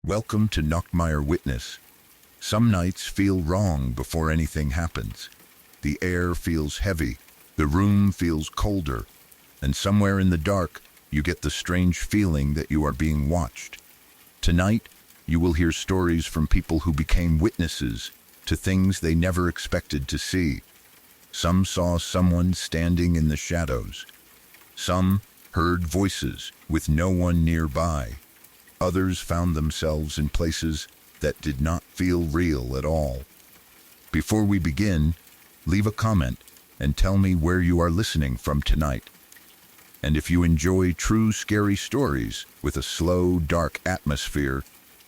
Welcome to Nachtmeier Witness. Some nights feel wrong before anything happens. The air feels heavy, the room feels colder, and somewhere in the dark, you get the strange feeling that you are being watched. Tonight, you will hear stories from people who became witnesses to things they never expected to see. Some saw someone standing in the shadows. Some heard voices with no one nearby. Others found themselves in places that did not feel real at all. Before we begin, leave a comment and tell me where you are listening from tonight. And if you enjoy true scary stories with a slow, dark atmosphere,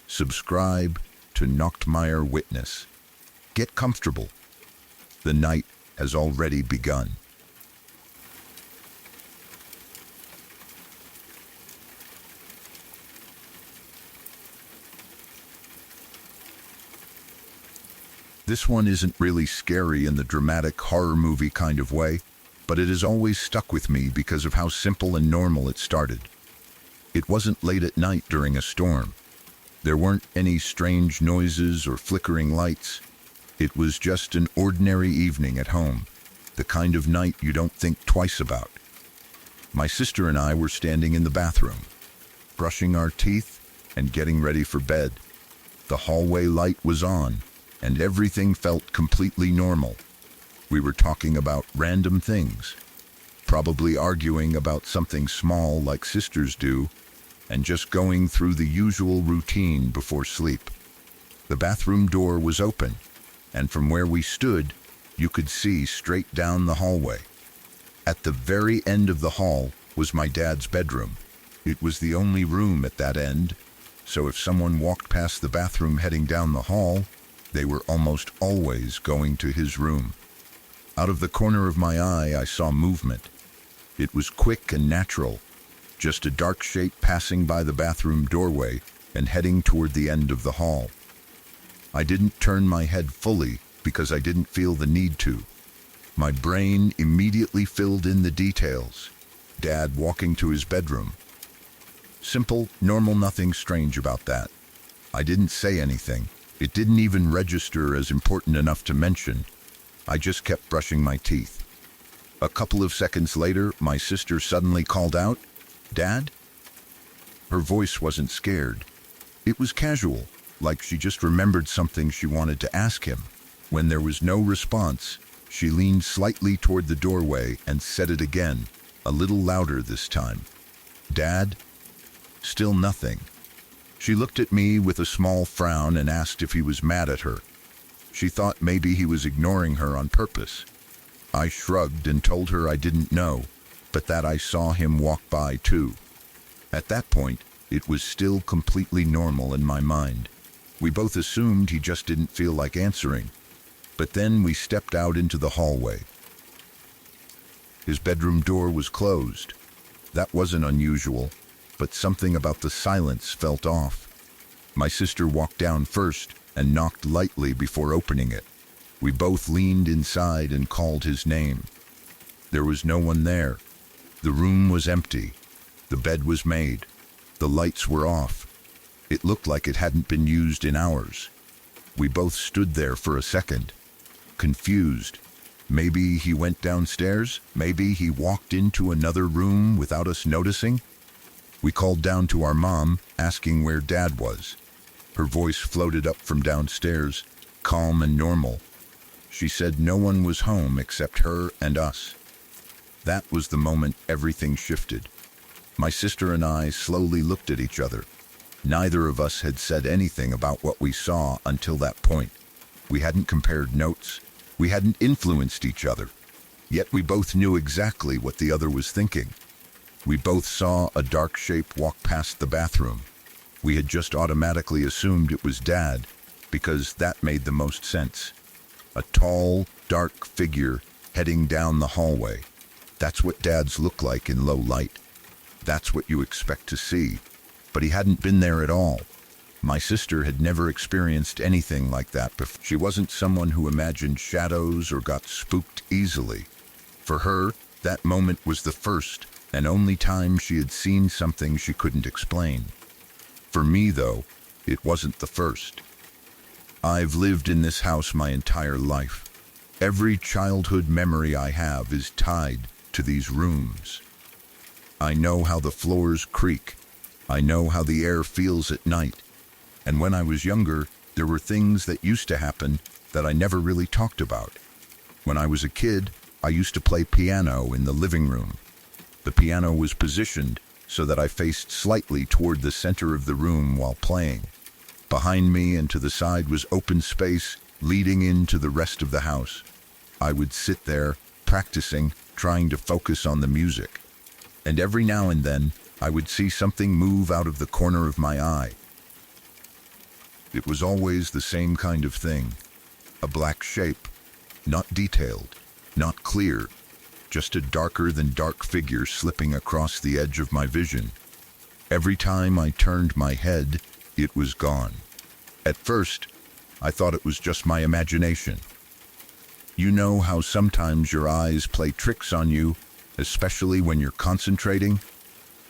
subscribe to Nachtmeier Witness. Get comfortable. The night has already begun. This one isn't really scary in the dramatic horror movie kind of way, but it has always stuck with me because of how simple and normal it started. It wasn't late at night during a storm. There weren't any strange noises or flickering lights. It was just an ordinary evening at home, the kind of night you don't think twice about. My sister and I were standing in the bathroom, brushing our teeth and getting ready for bed. The hallway light was on, and everything felt completely normal. We were talking about random things, probably arguing about something small like sisters do, and just going through the usual routine before sleep. The bathroom door was open, and from where we stood, you could see straight down the hallway. At the very end of the hall was my dad's bedroom. It was the only room at that end, so if someone walked past the bathroom heading down the hall, they were almost always going to his room. Out of the corner of my eye, I saw movement. It was quick and natural, just a dark shape passing by the bathroom doorway and heading toward the end of the hall. I didn't turn my head fully because I didn't feel the need to. My brain immediately filled in the details. Dad walking to his bedroom. Simple, normal, nothing strange about that. I didn't say anything. It didn't even register as important enough to mention. I just kept brushing my teeth. A couple of seconds later, my sister suddenly called out, "Dad?" Her voice wasn't scared. It was casual, like she just remembered something she wanted to ask him. When there was no response, she leaned slightly toward the doorway and said it again, a little louder this time. "Dad?" Still nothing. She looked at me with a small frown and asked if he was mad at her. She thought maybe he was ignoring her on purpose. I shrugged and told her I didn't know, but that I saw him walk by too. At that point, it was still completely normal in my mind. We both assumed he just didn't feel like answering. But then we stepped out into the hallway. His bedroom door was closed. That wasn't unusual, but something about the silence felt off. My sister walked down first and knocked lightly before opening it. We both leaned inside and called his name. There was no one there. The room was empty. The bed was made. The lights were off. It looked like it hadn't been used in hours. We both stood there for a second, confused. Maybe he went downstairs? Maybe he walked into another room without us noticing? We called down to our mom, asking where Dad was. Her voice floated up from downstairs, calm and normal. She said no one was home except her and us. That was the moment everything shifted. My sister and I slowly looked at each other. Neither of us had said anything about what we saw until that point. We hadn't compared notes. We hadn't influenced each other. Yet we both knew exactly what the other was thinking. We both saw a dark shape walk past the bathroom. We had just automatically assumed it was Dad, because that made the most sense. A tall, dark figure heading down the hallway. That's what dads look like in low light. That's what you expect to see. But he hadn't been there at all. My sister had never experienced anything like that before. She wasn't someone who imagined shadows or got spooked easily. For her, that moment was the first and only time she had seen something she couldn't explain. For me, though, It wasn't the first. I've lived in this house my entire life. Every childhood memory I have is tied to these rooms. I know how the floors creak. I know how the air feels at night. And when I was younger, there were things that used to happen that I never really talked about. When I was a kid, I used to play piano in the living room. The piano was positioned so that I faced slightly toward the center of the room while playing. Behind me and to the side was open space leading into the rest of the house. I would sit there, practicing, trying to focus on the music. And every now and then, I would see something move out of the corner of my eye. It was always the same kind of thing. A black shape, not detailed, not clear, just a darker than dark figure slipping across the edge of my vision. Every time I turned my head, it was gone. At first, I thought it was just my imagination. You know how sometimes your eyes play tricks on you, especially when you're concentrating?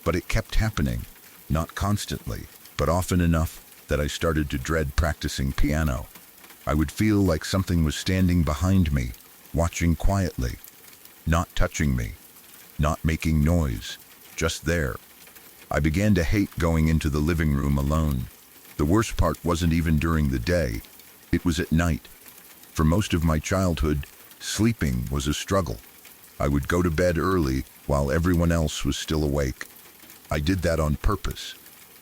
But it kept happening, not constantly, but often enough that I started to dread practicing piano. I would feel like something was standing behind me, watching quietly, not touching me, not making noise, just there. I began to hate going into the living room alone. The worst part wasn't even during the day, it was at night. For most of my childhood, sleeping was a struggle. I would go to bed early while everyone else was still awake. I did that on purpose.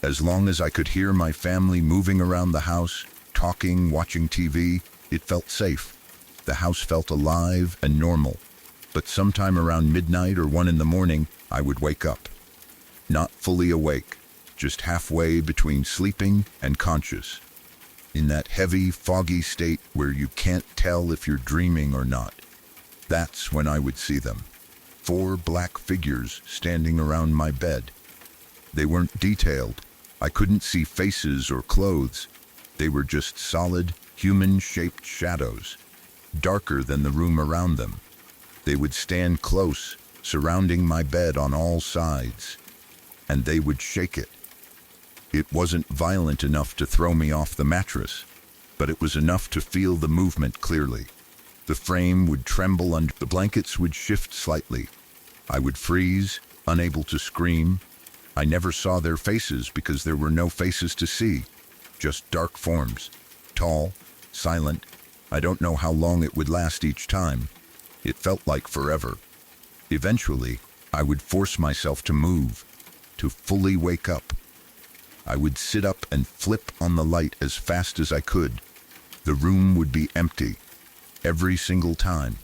As long as I could hear my family moving around the house, talking, watching TV, it felt safe. The house felt alive and normal. But sometime around midnight or 1 in the morning, I would wake up. Not fully awake, just halfway between sleeping and conscious. In that heavy, foggy state where you can't tell if you're dreaming or not. That's when I would see them. 4 black figures standing around my bed. They weren't detailed. I couldn't see faces or clothes. They were just solid, human-shaped shadows, darker than the room around them. They would stand close, surrounding my bed on all sides, and they would shake it. It wasn't violent enough to throw me off the mattress, but it was enough to feel the movement clearly. The frame would tremble under, the blankets would shift slightly. I would freeze, unable to scream. I never saw their faces because there were no faces to see, just dark forms, tall, silent. I don't know how long it would last each time. It felt like forever. Eventually, I would force myself to move, to fully wake up. I would sit up and flip on the light as fast as I could. The room would be empty, every single time.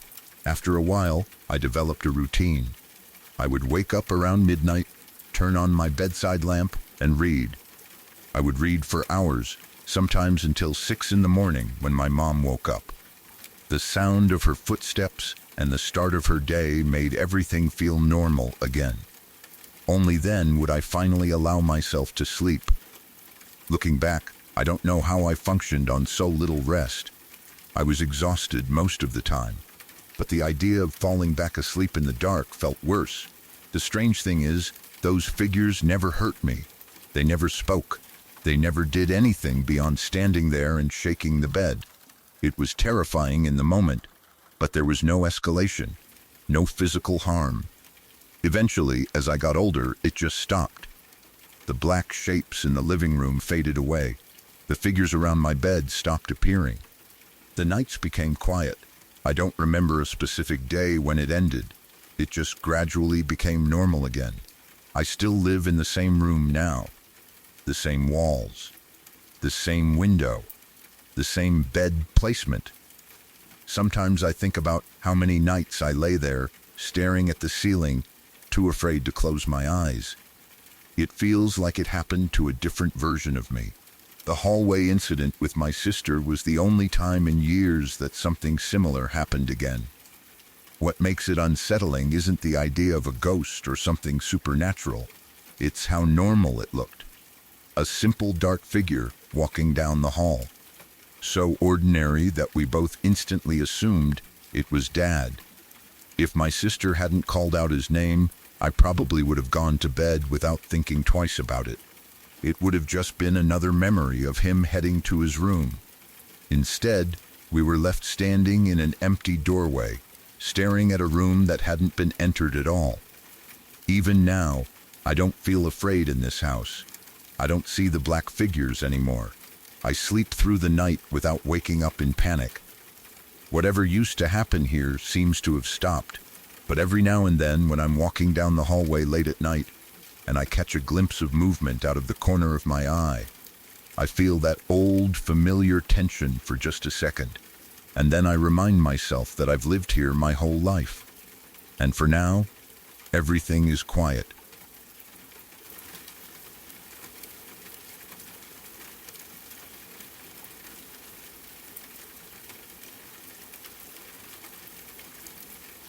After a while, I developed a routine. I would wake up around midnight, turn on my bedside lamp, and read. I would read for hours, sometimes until 6 in the morning when my mom woke up. The sound of her footsteps and the start of her day made everything feel normal again. Only then would I finally allow myself to sleep. Looking back, I don't know how I functioned on so little rest. I was exhausted most of the time, but the idea of falling back asleep in the dark felt worse. The strange thing is, those figures never hurt me. They never spoke. They never did anything beyond standing there and shaking the bed. It was terrifying in the moment, but there was no escalation, no physical harm. Eventually, as I got older, it just stopped. The black shapes in the living room faded away. The figures around my bed stopped appearing. The nights became quiet. I don't remember a specific day when it ended. It just gradually became normal again. I still live in the same room now. The same walls. The same window. The same bed placement. Sometimes I think about how many nights I lay there, staring at the ceiling, too afraid to close my eyes. It feels like it happened to a different version of me. The hallway incident with my sister was the only time in years that something similar happened again. What makes it unsettling isn't the idea of a ghost or something supernatural. It's how normal it looked. A simple dark figure walking down the hall. So ordinary that we both instantly assumed it was Dad. If my sister hadn't called out his name, I probably would have gone to bed without thinking twice about it. it would have just been another memory of him heading to his room. Instead, we were left standing in an empty doorway, staring at a room that hadn't been entered at all. Even now, I don't feel afraid in this house. I don't see the black figures anymore. I sleep through the night without waking up in panic. Whatever used to happen here seems to have stopped, but every now and then when I'm walking down the hallway late at night and I catch a glimpse of movement out of the corner of my eye, I feel that old, familiar tension for just a second, and then I remind myself that I've lived here my whole life. And for now, everything is quiet.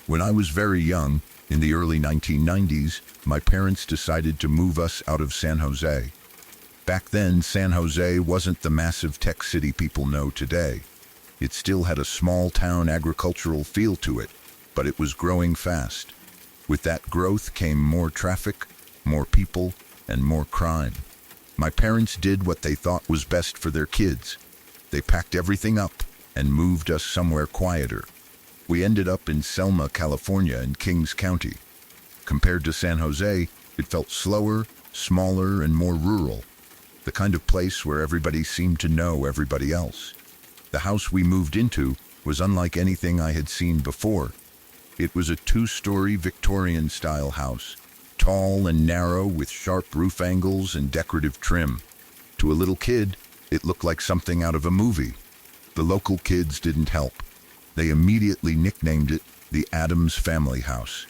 When I was very young, in the early 1990s, my parents decided to move us out of San Jose. Back then, San Jose wasn't the massive tech city people know today. It still had a small-town agricultural feel to it, but it was growing fast. With that growth came more traffic, more people, and more crime. My parents did what they thought was best for their kids. They packed everything up and moved us somewhere quieter. We ended up in Selma, California in Kings County. Compared to San Jose, it felt slower, smaller, and more rural. The kind of place where everybody seemed to know everybody else. The house we moved into was unlike anything I had seen before. It was a two-story Victorian-style house, tall and narrow with sharp roof angles and decorative trim. To a little kid, it looked like something out of a movie. The local kids didn't help. They immediately nicknamed it the Addams Family House.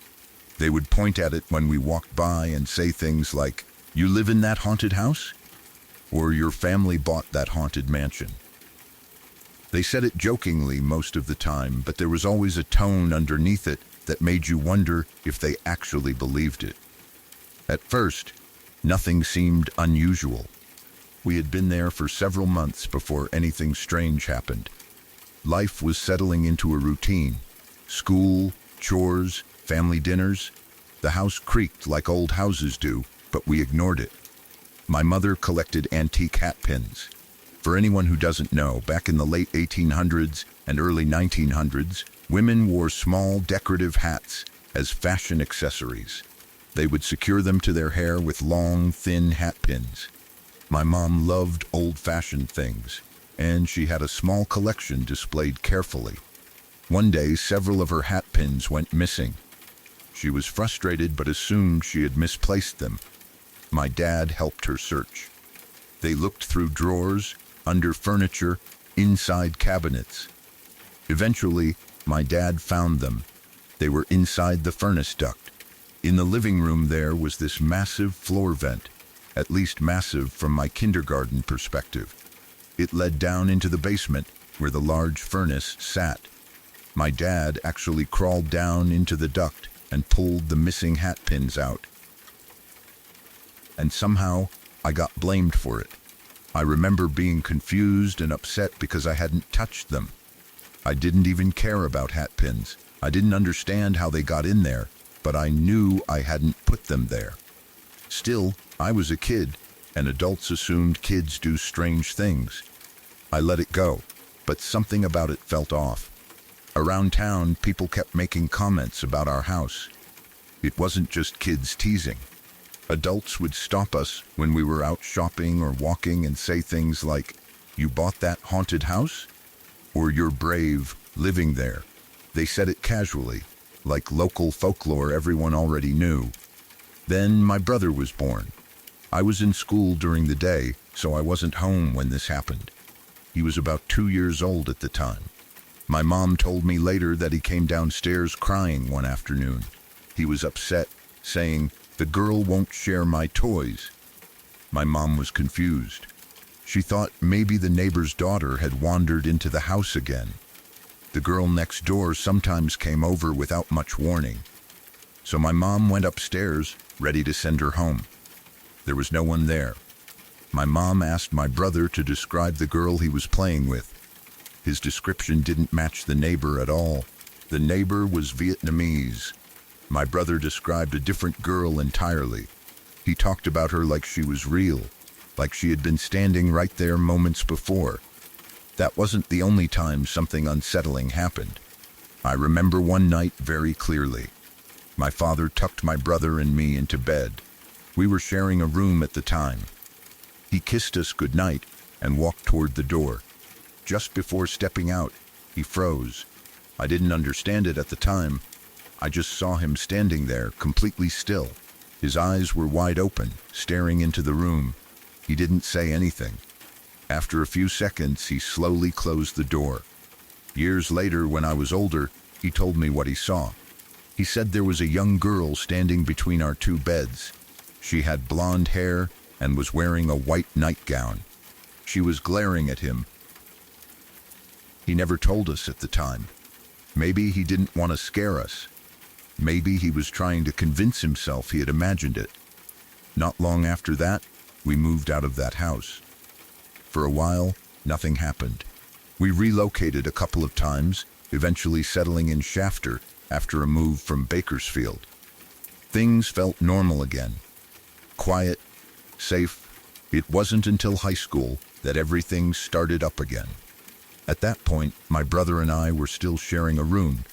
They would point at it when we walked by and say things like, "You live in that haunted house?" Or "Your family bought that haunted mansion." They said it jokingly most of the time, but there was always a tone underneath it that made you wonder if they actually believed it. At first, nothing seemed unusual. We had been there for several months before anything strange happened. Life was settling into a routine. School, chores, family dinners. The house creaked like old houses do, but we ignored it. My mother collected antique hat pins. For anyone who doesn't know, back in the late 1800s and early 1900s, women wore small decorative hats as fashion accessories. They would secure them to their hair with long, thin hat pins. My mom loved old-fashioned things, and she had a small collection displayed carefully. One day, several of her hat pins went missing. She was frustrated but assumed she had misplaced them. My dad helped her search. They looked through drawers, under furniture, inside cabinets. Eventually, my dad found them. They were inside the furnace duct. In the living room there was this massive floor vent, at least massive from my kindergarten perspective. It led down into the basement, where the large furnace sat. My dad actually crawled down into the duct and pulled the missing hat pins out. And somehow, I got blamed for it. I remember being confused and upset because I hadn't touched them. I didn't even care about hat pins. I didn't understand how they got in there, but I knew I hadn't put them there. Still, I was a kid, and adults assumed kids do strange things. I let it go, but something about it felt off. Around town, people kept making comments about our house. It wasn't just kids teasing. Adults would stop us when we were out shopping or walking and say things like, "You bought that haunted house?" Or "You're brave, living there." They said it casually, like local folklore everyone already knew. Then my brother was born. I was in school during the day, so I wasn't home when this happened. He was about 2 years old at the time. My mom told me later that he came downstairs crying one afternoon. He was upset, saying, "The girl won't share my toys." My mom was confused. She thought maybe the neighbor's daughter had wandered into the house again. The girl next door sometimes came over without much warning. So my mom went upstairs, ready to send her home. There was no one there. My mom asked my brother to describe the girl he was playing with. His description didn't match the neighbor at all. The neighbor was Vietnamese. My brother described a different girl entirely. He talked about her like she was real. like she had been standing right there moments before. That wasn't the only time something unsettling happened. I remember one night very clearly. My father tucked my brother and me into bed. We were sharing a room at the time. He kissed us goodnight and walked toward the door. Just before stepping out, he froze. I didn't understand it at the time. I just saw him standing there, completely still. His eyes were wide open, staring into the room. He didn't say anything. After a few seconds, he slowly closed the door. Years later, when I was older, he told me what he saw. He said there was a young girl standing between our two beds. She had blonde hair and was wearing a white nightgown. She was glaring at him. He never told us at the time. Maybe he didn't want to scare us. Maybe he was trying to convince himself he had imagined it. Not long after that, we moved out of that house. For a while, nothing happened. We relocated a couple of times, eventually settling in Shafter after a move from Bakersfield. Things felt normal again. Quiet, safe. It wasn't until high school that everything started up again. At that point, my brother and I were still sharing a room.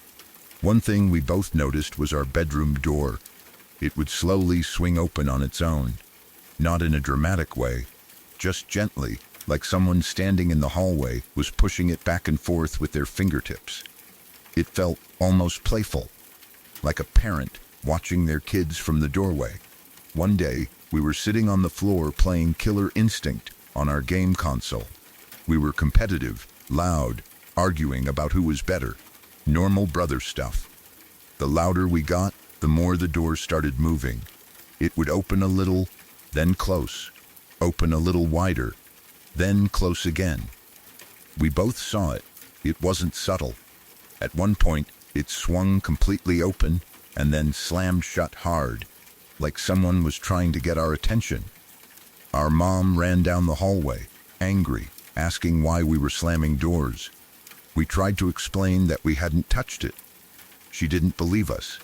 One thing we both noticed was our bedroom door. It would slowly swing open on its own. Not in a dramatic way, just gently, like someone standing in the hallway was pushing it back and forth with their fingertips. It felt almost playful, like a parent watching their kids from the doorway. One day, we were sitting on the floor playing Killer Instinct on our game console. We were competitive, loud, arguing about who was better. Normal brother stuff. The louder we got, the more the door started moving. It would open a little, then close. Open a little wider, then close again. We both saw it. It wasn't subtle. At one point, it swung completely open and then slammed shut hard, like someone was trying to get our attention. Our mom ran down the hallway, angry, asking why we were slamming doors. We tried to explain that we hadn't touched it. She didn't believe us.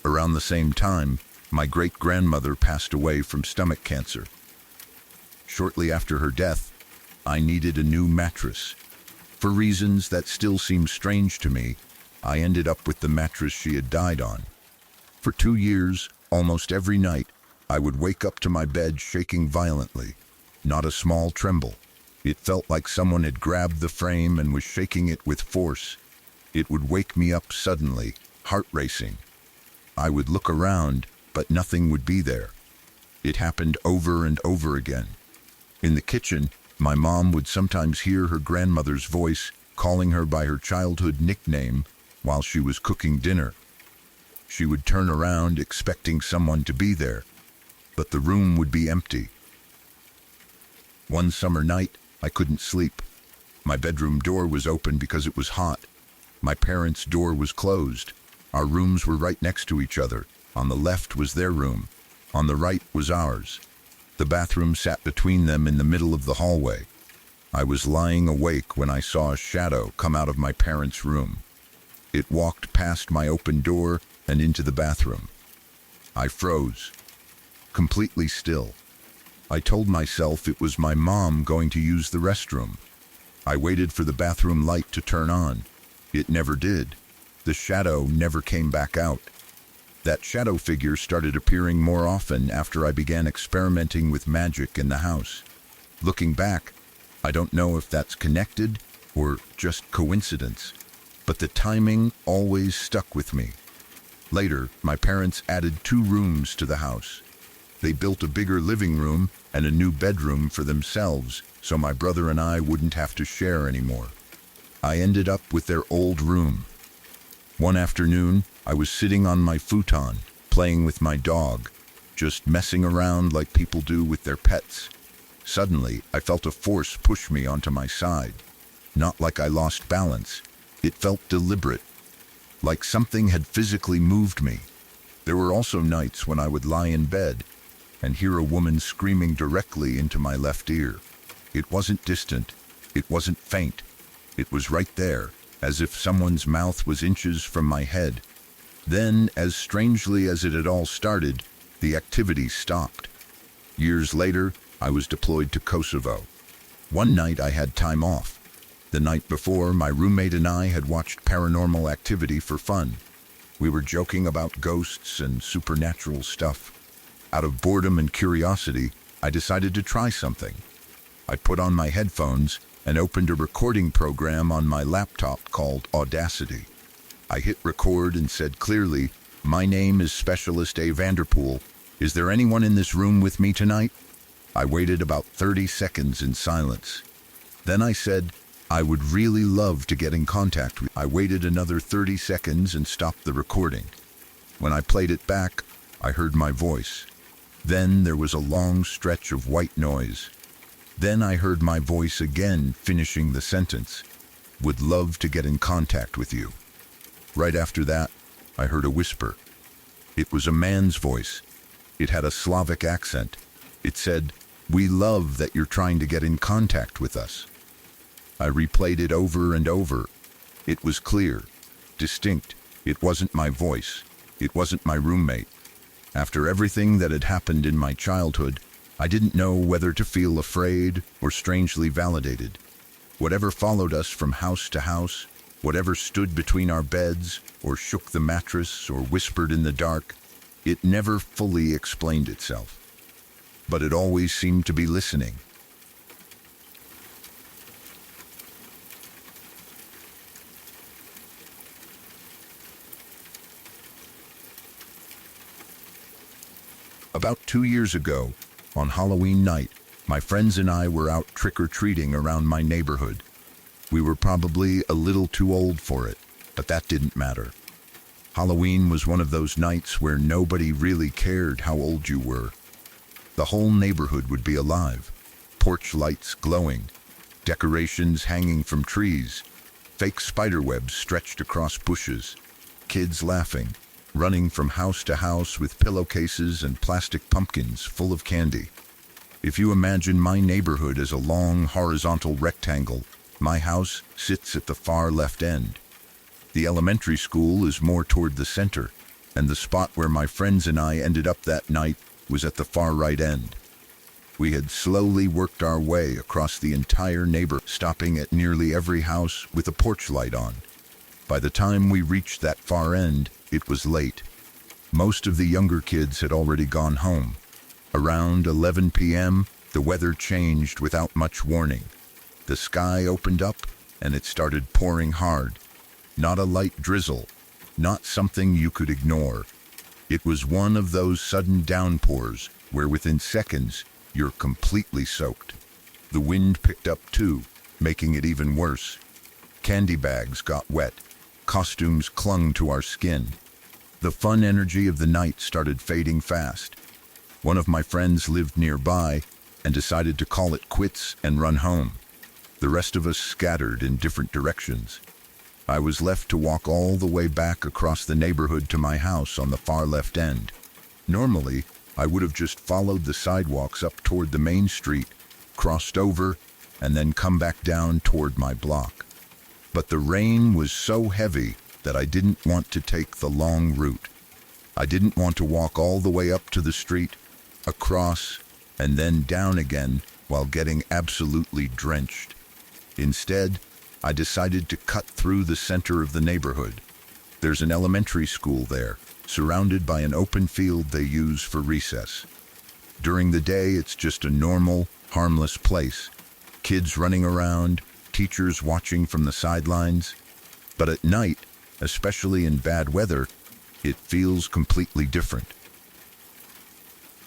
Around the same time, my great-grandmother passed away from stomach cancer. Shortly after her death, I needed a new mattress. For reasons that still seem strange to me, I ended up with the mattress she had died on. For 2 years, almost every night, I would wake up to my bed shaking violently, not a small tremble. It felt like someone had grabbed the frame and was shaking it with force. It would wake me up suddenly, heart racing. I would look around, but nothing would be there. It happened over and over again. In the kitchen, my mom would sometimes hear her grandmother's voice calling her by her childhood nickname while she was cooking dinner. She would turn around expecting someone to be there, but the room would be empty. One summer night, I couldn't sleep. My bedroom door was open because it was hot. My parents' door was closed. Our rooms were right next to each other. On the left was their room. On the right was ours. The bathroom sat between them in the middle of the hallway. I was lying awake when I saw a shadow come out of my parents' room. It walked past my open door and into the bathroom. I froze, completely still. I told myself it was my mom going to use the restroom. I waited for the bathroom light to turn on. It never did. The shadow never came back out. That shadow figure started appearing more often after I began experimenting with magic in the house. Looking back, I don't know if that's connected or just coincidence, but the timing always stuck with me. Later, my parents added 2 rooms to the house. They built a bigger living room and a new bedroom for themselves, so my brother and I wouldn't have to share anymore. I ended up with their old room. One afternoon, I was sitting on my futon, playing with my dog, just messing around like people do with their pets. Suddenly, I felt a force push me onto my side. Not like I lost balance. It felt deliberate, like something had physically moved me. There were also nights when I would lie in bed and hear a woman screaming directly into my left ear. It wasn't distant. It wasn't faint. It was right there, as if someone's mouth was inches from my head. Then, as strangely as it had all started, the activity stopped. Years later, I was deployed to Kosovo. One night I had time off. The night before, my roommate and I had watched Paranormal Activity for fun. We were joking about ghosts and supernatural stuff. Out of boredom and curiosity, I decided to try something. I put on my headphones and opened a recording program on my laptop called Audacity. I hit record and said clearly, "My name is Specialist A. Vanderpool. Is there anyone in this room with me tonight?" I waited about 30 seconds in silence. Then I said, "I would really love to get in contact with you." I waited another 30 seconds and stopped the recording. When I played it back, I heard my voice. Then there was a long stretch of white noise. Then I heard my voice again finishing the sentence, "Would love to get in contact with you." Right after that, I heard a whisper. It was a man's voice. It had a Slavic accent. It said, "We love that you're trying to get in contact with us." I replayed it over and over. It was clear, distinct. It wasn't my voice. It wasn't my roommate. After everything that had happened in my childhood, I didn't know whether to feel afraid or strangely validated. Whatever followed us from house to house, whatever stood between our beds or shook the mattress or whispered in the dark, it never fully explained itself. But it always seemed to be listening. About 2 years ago, on Halloween night, my friends and I were out trick-or-treating around my neighborhood. We were probably a little too old for it, but that didn't matter. Halloween was one of those nights where nobody really cared how old you were. The whole neighborhood would be alive, porch lights glowing, decorations hanging from trees, fake spiderwebs stretched across bushes, kids laughing, running from house to house with pillowcases and plastic pumpkins full of candy. If you imagine my neighborhood as a long horizontal rectangle, my house sits at the far left end. The elementary school is more toward the center, and the spot where my friends and I ended up that night was at the far right end. We had slowly worked our way across the entire neighborhood, stopping at nearly every house with a porch light on. By the time we reached that far end, it was late. Most of the younger kids had already gone home. Around 11 p.m., the weather changed without much warning. The sky opened up, and it started pouring hard. Not a light drizzle, not something you could ignore. It was one of those sudden downpours where within seconds, you're completely soaked. The wind picked up too, making it even worse. Candy bags got wet. Costumes clung to our skin. The fun energy of the night started fading fast. One of my friends lived nearby and decided to call it quits and run home. The rest of us scattered in different directions. I was left to walk all the way back across the neighborhood to my house on the far left end. Normally, I would have just followed the sidewalks up toward the main street, crossed over, and then come back down toward my block. But the rain was so heavy that I didn't want to take the long route. I didn't want to walk all the way up to the street, across, and then down again while getting absolutely drenched. Instead, I decided to cut through the center of the neighborhood. There's an elementary school there, surrounded by an open field they use for recess. During the day, it's just a normal, harmless place. Kids running around, teachers watching from the sidelines. But at night, especially in bad weather, it feels completely different.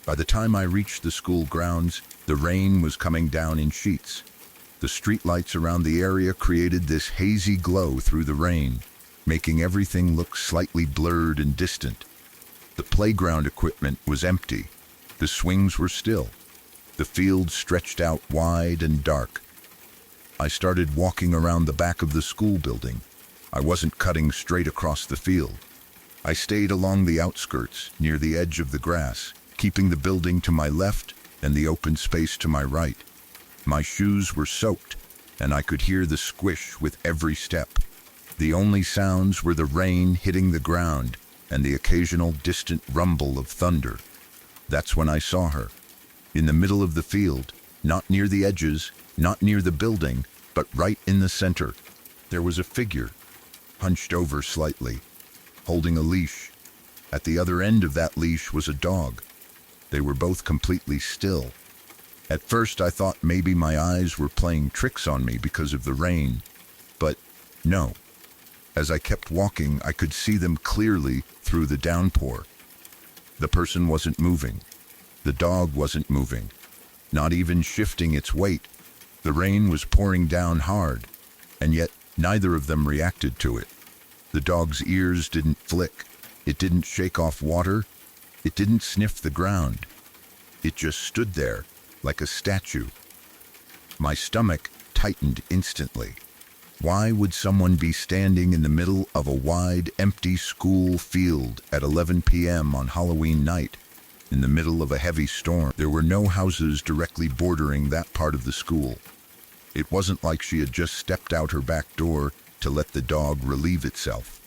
By the time I reached the school grounds, the rain was coming down in sheets. The streetlights around the area created this hazy glow through the rain, making everything look slightly blurred and distant. The playground equipment was empty. The swings were still. The field stretched out wide and dark. I started walking around the back of the school building. I wasn't cutting straight across the field. I stayed along the outskirts, near the edge of the grass, keeping the building to my left and the open space to my right. My shoes were soaked, and I could hear the squish with every step. The only sounds were the rain hitting the ground and the occasional distant rumble of thunder. That's when I saw her. In the middle of the field, not near the edges, not near the building, but right in the center, there was a figure, hunched over slightly, holding a leash. At the other end of that leash was a dog. They were both completely still. At first I thought maybe my eyes were playing tricks on me because of the rain, but no. As I kept walking, I could see them clearly through the downpour. The person wasn't moving. The dog wasn't moving, not even shifting its weight. The rain was pouring down hard, and yet neither of them reacted to it. The dog's ears didn't flick. It didn't shake off water. It didn't sniff the ground. It just stood there, like a statue. My stomach tightened instantly. Why would someone be standing in the middle of a wide, empty school field at 11 p.m. on Halloween night, in the middle of a heavy storm? There were no houses directly bordering that part of the school. It wasn't like she had just stepped out her back door to let the dog relieve itself.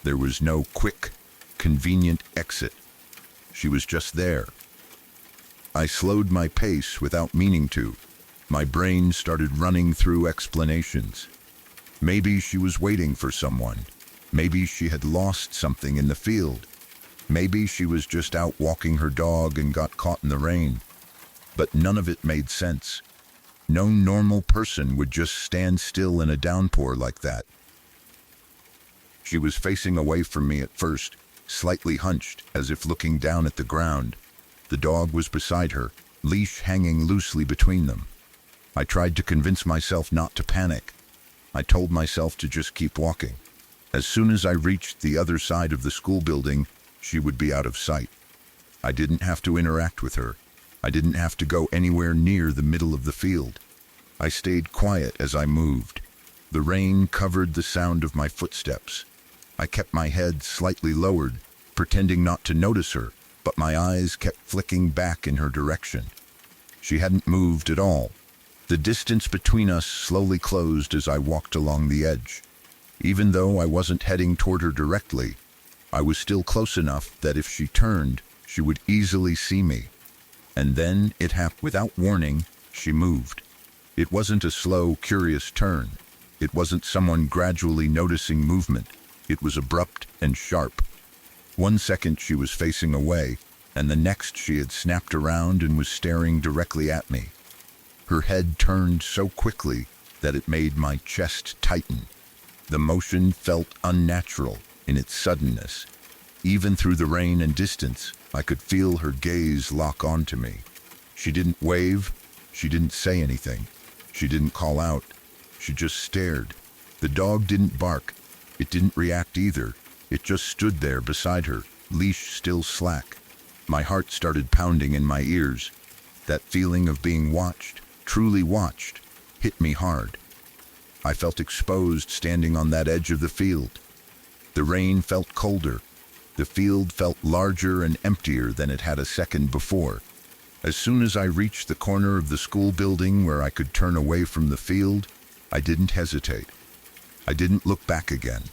There was no quick, convenient exit. She was just there. I slowed my pace without meaning to. My brain started running through explanations. Maybe she was waiting for someone. Maybe she had lost something in the field. Maybe she was just out walking her dog and got caught in the rain. But none of it made sense. No normal person would just stand still in a downpour like that. She was facing away from me at first, slightly hunched, as if looking down at the ground. The dog was beside her, leash hanging loosely between them. I tried to convince myself not to panic. I told myself to just keep walking. As soon as I reached the other side of the school building, she would be out of sight. I didn't have to interact with her. I didn't have to go anywhere near the middle of the field. I stayed quiet as I moved. The rain covered the sound of my footsteps. I kept my head slightly lowered, pretending not to notice her, but my eyes kept flicking back in her direction. She hadn't moved at all. The distance between us slowly closed as I walked along the edge. Even though I wasn't heading toward her directly, I was still close enough that if she turned, she would easily see me. And then it happened. Without warning, she moved. It wasn't a slow, curious turn. It wasn't someone gradually noticing movement. It was abrupt and sharp. 1 second she was facing away, and the next she had snapped around and was staring directly at me. Her head turned so quickly that it made my chest tighten. The motion felt unnatural in its suddenness. Even through the rain and distance, I could feel her gaze lock onto me. She didn't wave. She didn't say anything. She didn't call out. She just stared. The dog didn't bark. It didn't react either. It just stood there beside her, leash still slack. My heart started pounding in my ears. That feeling of being watched, truly watched, hit me hard. I felt exposed standing on that edge of the field. The rain felt colder. The field felt larger and emptier than it had a second before. As soon as I reached the corner of the school building where I could turn away from the field, I didn't hesitate. I didn't look back again.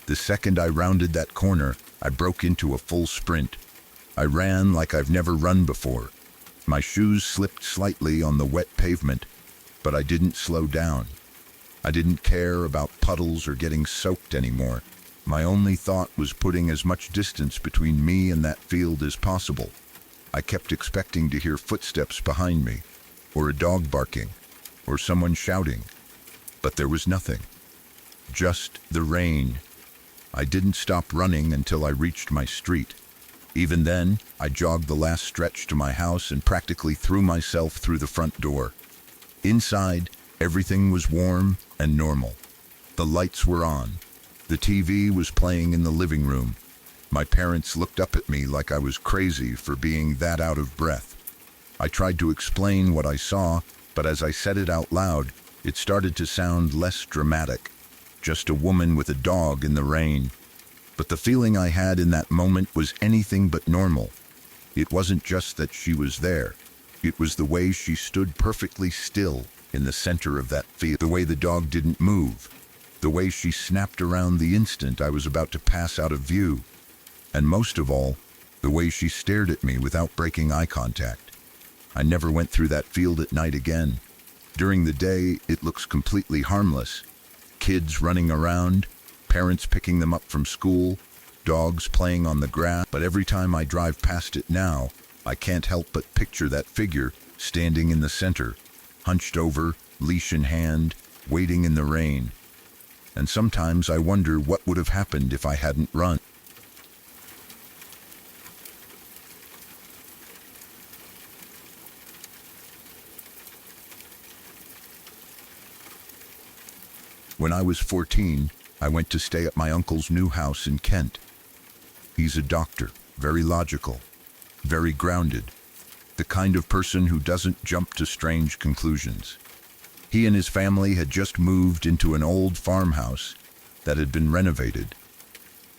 The second I rounded that corner, I broke into a full sprint. I ran like I've never run before. My shoes slipped slightly on the wet pavement, but I didn't slow down. I didn't care about puddles or getting soaked anymore. My only thought was putting as much distance between me and that field as possible. I kept expecting to hear footsteps behind me, or a dog barking, or someone shouting. But there was nothing. Just the rain. I didn't stop running until I reached my street. Even then, I jogged the last stretch to my house and practically threw myself through the front door. Inside, everything was warm and normal. The lights were on. The TV was playing in the living room. My parents looked up at me like I was crazy for being that out of breath. I tried to explain what I saw, but as I said it out loud, it started to sound less dramatic. Just a woman with a dog in the rain. But the feeling I had in that moment was anything but normal. It wasn't just that she was there. It was the way she stood perfectly still in the center of that field. The way the dog didn't move. The way she snapped around the instant I was about to pass out of view. And most of all, the way she stared at me without breaking eye contact. I never went through that field at night again. During the day, it looks completely harmless. Kids running around, parents picking them up from school, dogs playing on the grass. But every time I drive past it now, I can't help but picture that figure standing in the center, hunched over, leash in hand, waiting in the rain. And sometimes I wonder what would have happened if I hadn't run. When I was 14, I went to stay at my uncle's new house in Kent. He's a doctor, very logical, very grounded, the kind of person who doesn't jump to strange conclusions. He and his family had just moved into an old farmhouse that had been renovated.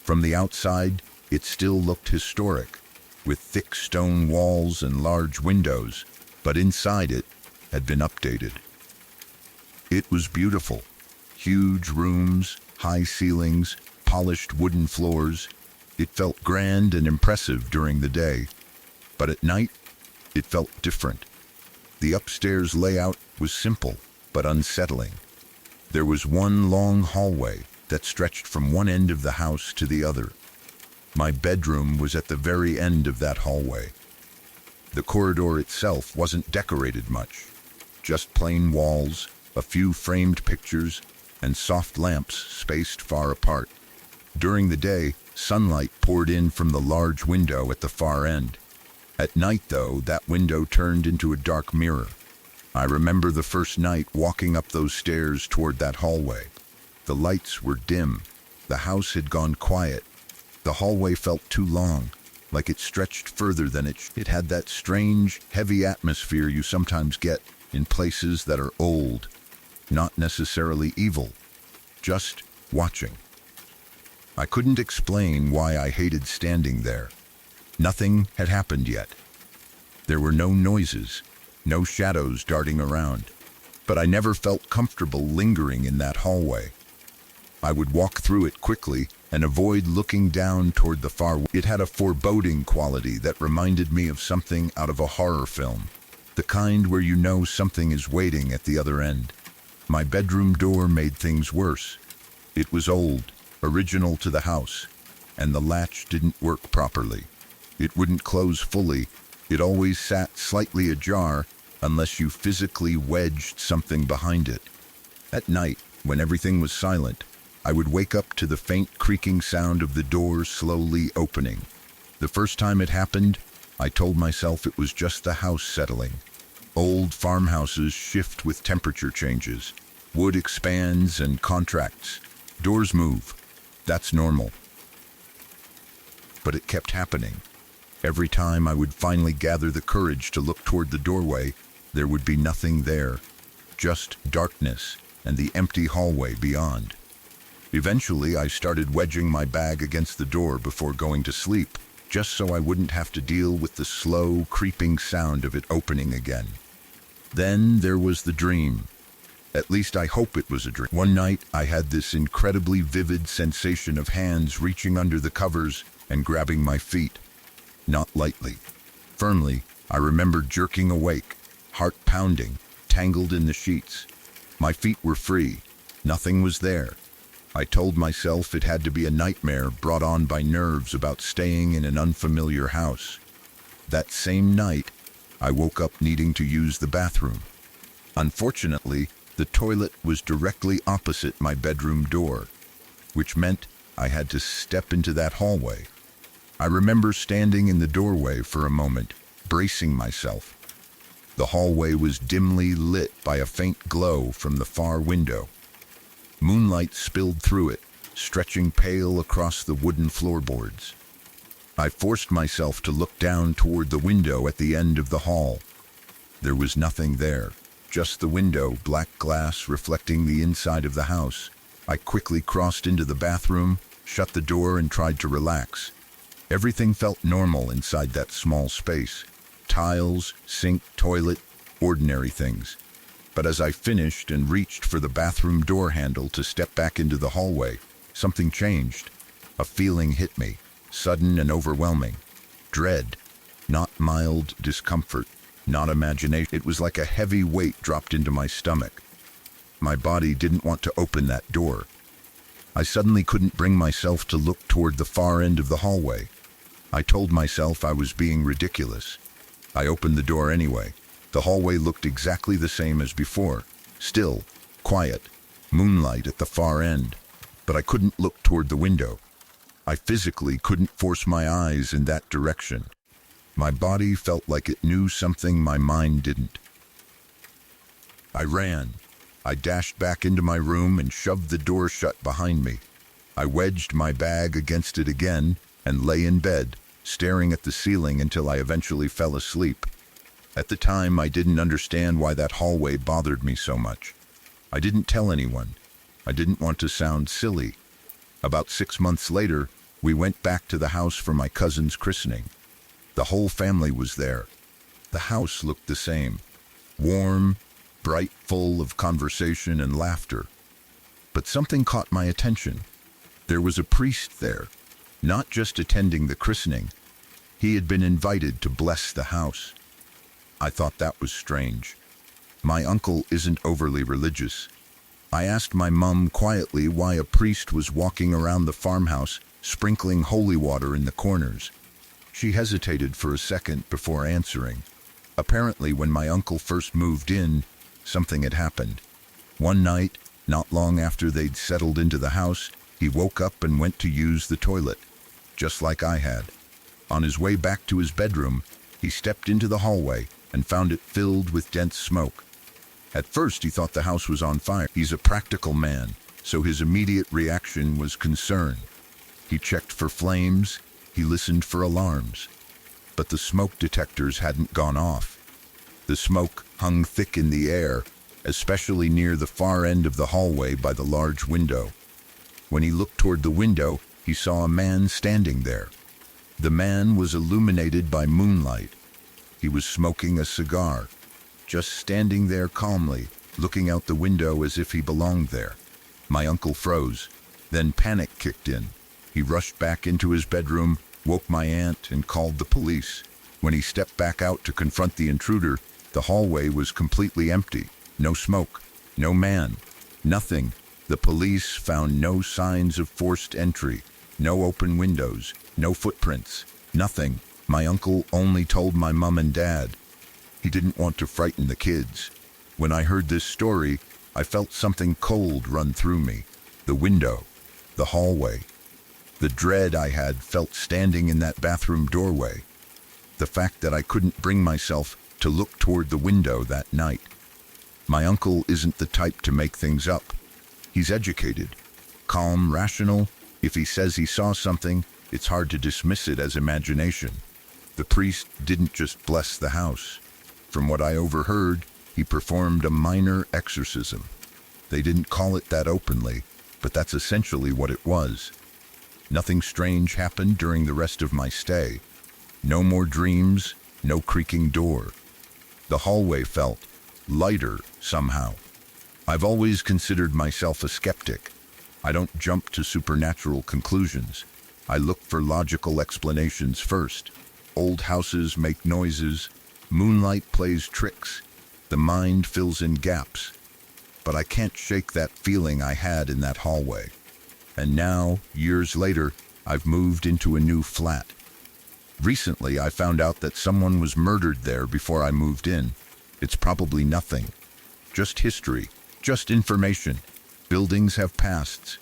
From the outside, it still looked historic, with thick stone walls and large windows, but inside it had been updated. It was beautiful. Huge rooms, high ceilings, polished wooden floors. It felt grand and impressive during the day, but at night, it felt different. The upstairs layout was simple, but unsettling. There was one long hallway that stretched from one end of the house to the other. My bedroom was at the very end of that hallway. The corridor itself wasn't decorated much, just plain walls, a few framed pictures, and soft lamps spaced far apart. During the day, sunlight poured in from the large window at the far end. At night, though, that window turned into a dark mirror. I remember the first night walking up those stairs toward that hallway. The lights were dim. The house had gone quiet. The hallway felt too long, like it stretched further than it had that strange, heavy atmosphere you sometimes get in places that are old. Not necessarily evil, just watching. I couldn't explain why I hated standing there. Nothing had happened yet. There were no noises, no shadows darting around, but I never felt comfortable lingering in that hallway. I would walk through it quickly and avoid looking down toward the far. It had a foreboding quality that reminded me of something out of a horror film, the kind where you know something is waiting at the other end. My bedroom door made things worse. It was old, original to the house, and the latch didn't work properly. It wouldn't close fully. It always sat slightly ajar unless you physically wedged something behind it. At night, when everything was silent, I would wake up to the faint creaking sound of the door slowly opening. The first time it happened, I told myself it was just the house settling. Old farmhouses shift with temperature changes. Wood expands and contracts. Doors move. That's normal. But it kept happening. Every time I would finally gather the courage to look toward the doorway, there would be nothing there. Just darkness and the empty hallway beyond. Eventually, I started wedging my bag against the door before going to sleep, just so I wouldn't have to deal with the slow, creeping sound of it opening again. Then there was the dream. At least I hope it was a dream. One night, I had this incredibly vivid sensation of hands reaching under the covers and grabbing my feet. Not lightly. Firmly, I remember jerking awake, heart pounding, tangled in the sheets. My feet were free. Nothing was there. I told myself it had to be a nightmare brought on by nerves about staying in an unfamiliar house. That same night, I woke up needing to use the bathroom. Unfortunately, the toilet was directly opposite my bedroom door, which meant I had to step into that hallway. I remember standing in the doorway for a moment, bracing myself. The hallway was dimly lit by a faint glow from the far window. Moonlight spilled through it, stretching pale across the wooden floorboards. I forced myself to look down toward the window at the end of the hall. There was nothing there, just the window, black glass reflecting the inside of the house. I quickly crossed into the bathroom, shut the door, and tried to relax. Everything felt normal inside that small space. Tiles, sink, toilet, ordinary things. But as I finished and reached for the bathroom door handle to step back into the hallway, something changed. A feeling hit me, sudden and overwhelming. Dread, not mild discomfort. not imagination. It was like a heavy weight dropped into my stomach. My body didn't want to open that door. I suddenly couldn't bring myself to look toward the far end of the hallway. I told myself I was being ridiculous. I opened the door anyway. The hallway looked exactly the same as before. Still, quiet, moonlight at the far end. But I couldn't look toward the window. I physically couldn't force my eyes in that direction. My body felt like it knew something my mind didn't. I ran. I dashed back into my room and shoved the door shut behind me. I wedged my bag against it again and lay in bed, staring at the ceiling until I eventually fell asleep. At the time, I didn't understand why that hallway bothered me so much. I didn't tell anyone. I didn't want to sound silly. About 6 months later, we went back to the house for my cousin's christening. The whole family was there. The house looked the same. Warm, bright, full of conversation and laughter. But something caught my attention. There was a priest there, not just attending the christening. He had been invited to bless the house. I thought that was strange. My uncle isn't overly religious. I asked my mum quietly why a priest was walking around the farmhouse, sprinkling holy water in the corners. She hesitated for a second before answering. Apparently, when my uncle first moved in, something had happened. One night, not long after they'd settled into the house, he woke up and went to use the toilet, just like I had. On his way back to his bedroom, he stepped into the hallway and found it filled with dense smoke. At first, he thought the house was on fire. He's a practical man, so his immediate reaction was concern. He checked for flames, he listened for alarms. But the smoke detectors hadn't gone off. The smoke hung thick in the air, especially near the far end of the hallway by the large window. When he looked toward the window, he saw a man standing there. The man was illuminated by moonlight. He was smoking a cigar, just standing there calmly, looking out the window as if he belonged there. My uncle froze. Then panic kicked in. He rushed back into his bedroom, woke my aunt, and called the police. When he stepped back out to confront the intruder, the hallway was completely empty. No smoke, no man, nothing. The police found no signs of forced entry, no open windows, no footprints, nothing. My uncle only told my mum and dad. He didn't want to frighten the kids. When I heard this story, I felt something cold run through me. The window, the hallway, the dread I had felt standing in that bathroom doorway. The fact that I couldn't bring myself to look toward the window that night. My uncle isn't the type to make things up. He's educated, calm, rational. If he says he saw something, it's hard to dismiss it as imagination. The priest didn't just bless the house. From what I overheard, he performed a minor exorcism. They didn't call it that openly, but that's essentially what it was. Nothing strange happened during the rest of my stay. No more dreams, no creaking door. The hallway felt lighter somehow. I've always considered myself a skeptic. I don't jump to supernatural conclusions. I look for logical explanations first. Old houses make noises. Moonlight plays tricks. The mind fills in gaps. But I can't shake that feeling I had in that hallway. And now, years later, I've moved into a new flat. Recently, I found out that someone was murdered there before I moved in. It's probably nothing. Just history, just information. Buildings have pasts.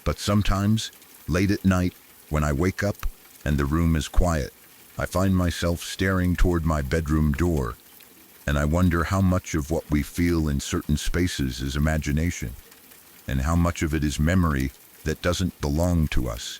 But sometimes, late at night, when I wake up and the room is quiet, I find myself staring toward my bedroom door, and I wonder how much of what we feel in certain spaces is imagination, and how much of it is memory that doesn't belong to us.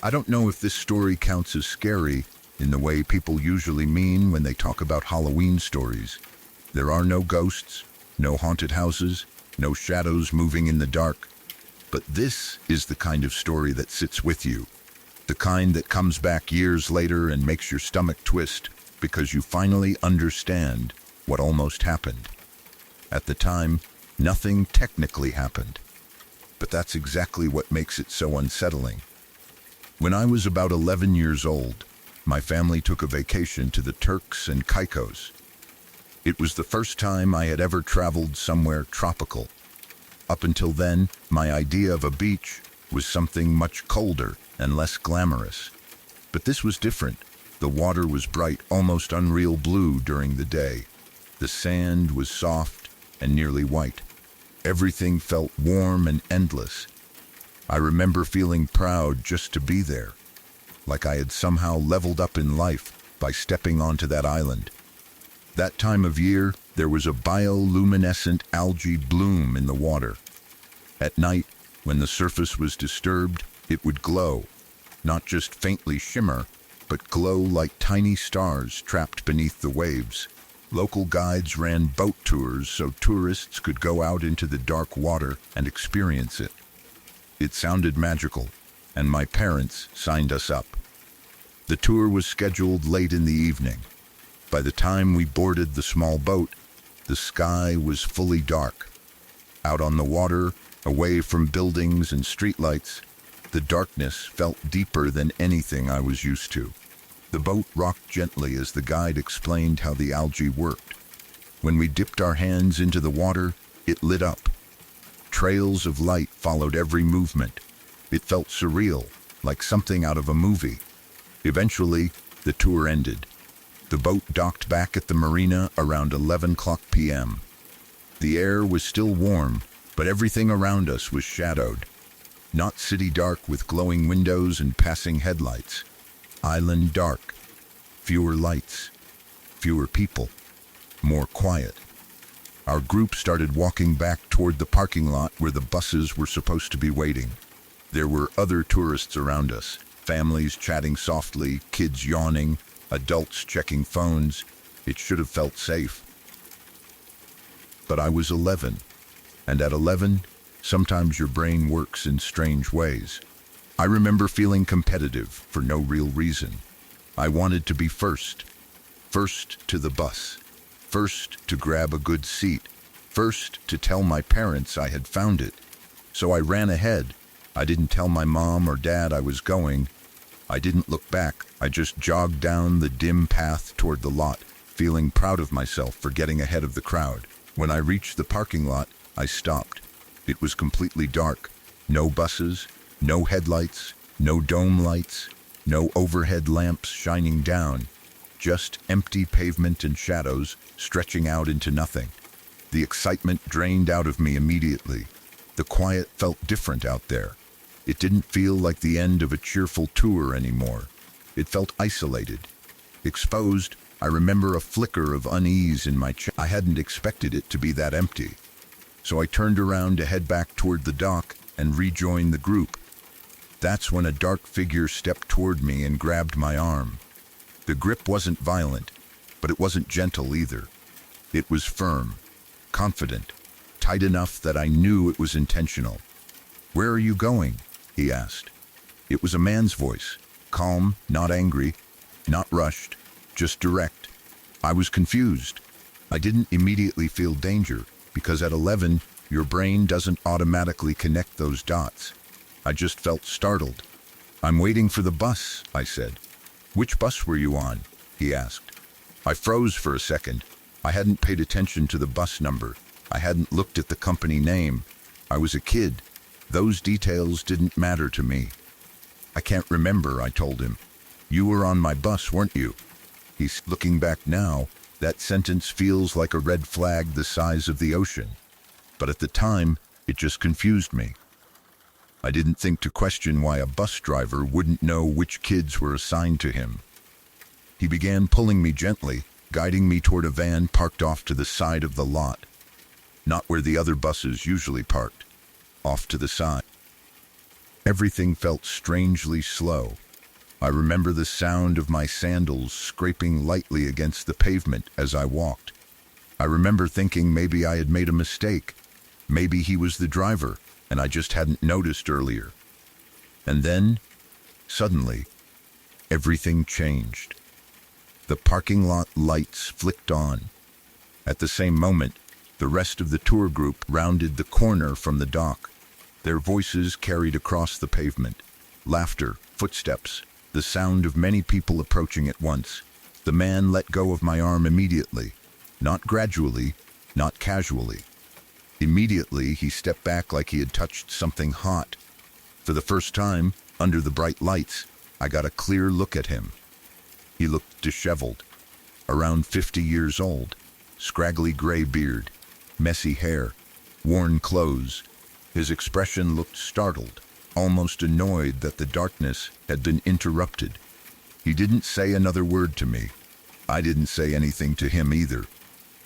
I don't know if this story counts as scary in the way people usually mean when they talk about Halloween stories. There are no ghosts, no haunted houses, no shadows moving in the dark. But this is the kind of story that sits with you. The kind that comes back years later and makes your stomach twist because you finally understand what almost happened. At the time, Nothing technically happened, but that's exactly what makes it so unsettling. When I was about 11 years old, my family took a vacation to the Turks and Caicos. It was the first time I had ever traveled somewhere tropical. Up until then, my idea of a beach was something much colder and less glamorous. But this was different. The water was bright, almost unreal blue during the day. The sand was soft and nearly white. Everything felt warm and endless. I remember feeling proud just to be there, like I had somehow leveled up in life by stepping onto that island. That time of year, there was a bioluminescent algae bloom in the water. At night, when the surface was disturbed, it would glow, not just faintly shimmer, but glow like tiny stars trapped beneath the waves. Local guides ran boat tours so tourists could go out into the dark water and experience it. It sounded magical, and my parents signed us up. The tour was scheduled late in the evening. By the time we boarded the small boat, the sky was fully dark. Out on the water, away from buildings and streetlights, the darkness felt deeper than anything I was used to. The boat rocked gently as the guide explained how the algae worked. When we dipped our hands into the water, it lit up. Trails of light followed every movement. It felt surreal, like something out of a movie. Eventually, the tour ended. The boat docked back at the marina around 11:00 p.m. The air was still warm, but everything around us was shadowed. Not city dark with glowing windows and passing headlights. Island dark. Fewer lights. Fewer people. More quiet. Our group started walking back toward the parking lot where the buses were supposed to be waiting. There were other tourists around us, families chatting softly, kids yawning, adults checking phones. It should have felt safe. But I was 11, and at 11, sometimes your brain works in strange ways. I remember feeling competitive for no real reason. I wanted to be first. First to the bus. First to grab a good seat. First to tell my parents I had found it. So I ran ahead. I didn't tell my mom or dad I was going. I didn't look back. I just jogged down the dim path toward the lot, feeling proud of myself for getting ahead of the crowd. When I reached the parking lot, I stopped. It was completely dark. No buses, no headlights, no dome lights, no overhead lamps shining down. Just empty pavement and shadows stretching out into nothing. The excitement drained out of me immediately. The quiet felt different out there. It didn't feel like the end of a cheerful tour anymore. It felt isolated. Exposed, I remember a flicker of unease in my chest. I hadn't expected it to be that empty. So I turned around to head back toward the dock and rejoin the group. That's when a dark figure stepped toward me and grabbed my arm. The grip wasn't violent, but it wasn't gentle either. It was firm, confident, tight enough that I knew it was intentional. "Where are you going?" he asked. It was a man's voice, calm, not angry, not rushed, just direct. I was confused. I didn't immediately feel danger, because at 11, your brain doesn't automatically connect those dots. I just felt startled. "I'm waiting for the bus," I said. "Which bus were you on?" he asked. I froze for a second. I hadn't paid attention to the bus number. I hadn't looked at the company name. I was a kid. Those details didn't matter to me. "I can't remember," I told him. "You were on my bus, weren't you?" Looking back now, that sentence feels like a red flag the size of the ocean. But at the time, it just confused me. I didn't think to question why a bus driver wouldn't know which kids were assigned to him. He began pulling me gently, guiding me toward a van parked off to the side of the lot. Not where the other buses usually parked, off to the side. Everything felt strangely slow. I remember the sound of my sandals scraping lightly against the pavement as I walked. I remember thinking maybe I had made a mistake. Maybe he was the driver, and I just hadn't noticed earlier. And then, suddenly, everything changed. The parking lot lights flicked on. At the same moment, The rest of the tour group rounded the corner from the dock. Their voices carried across the pavement. Laughter, footsteps, the sound of many people approaching at once. The man let go of my arm immediately. Not gradually, not casually. Immediately, he stepped back like he had touched something hot. For the first time, under the bright lights, I got a clear look at him. He looked disheveled, around 50 years old, scraggly gray beard, messy hair, worn clothes. His expression looked startled, almost annoyed that the darkness had been interrupted. He didn't say another word to me. I didn't say anything to him either.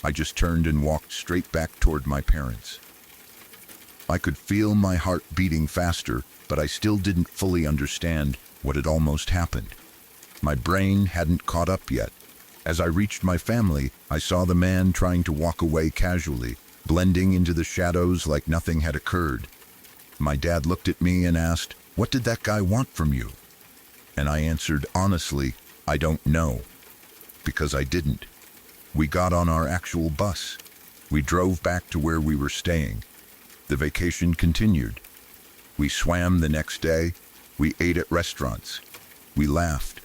I just turned and walked straight back toward my parents. I could feel my heart beating faster, but I still didn't fully understand what had almost happened. My brain hadn't caught up yet. As I reached my family, I saw the man trying to walk away casually, blending into the shadows like nothing had occurred. My dad looked at me and asked, "What did that guy want from you?" And I answered honestly, "I don't know." Because I didn't. We got on our actual bus. We drove back to where we were staying. The vacation continued. We swam the next day. We ate at restaurants. We laughed.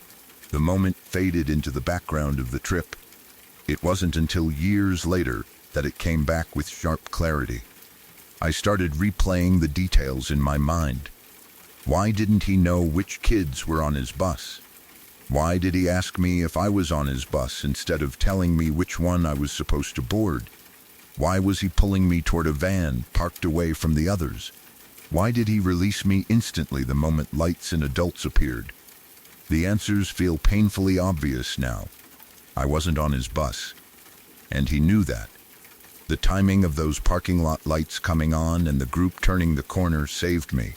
The moment faded into the background of the trip. It wasn't until years later that it came back with sharp clarity. I started replaying the details in my mind. Why didn't he know which kids were on his bus? Why did he ask me if I was on his bus instead of telling me which one I was supposed to board? Why was he pulling me toward a van parked away from the others? Why did he release me instantly the moment lights and adults appeared? The answers feel painfully obvious now. I wasn't on his bus, and he knew that. The timing of those parking lot lights coming on and the group turning the corner saved me.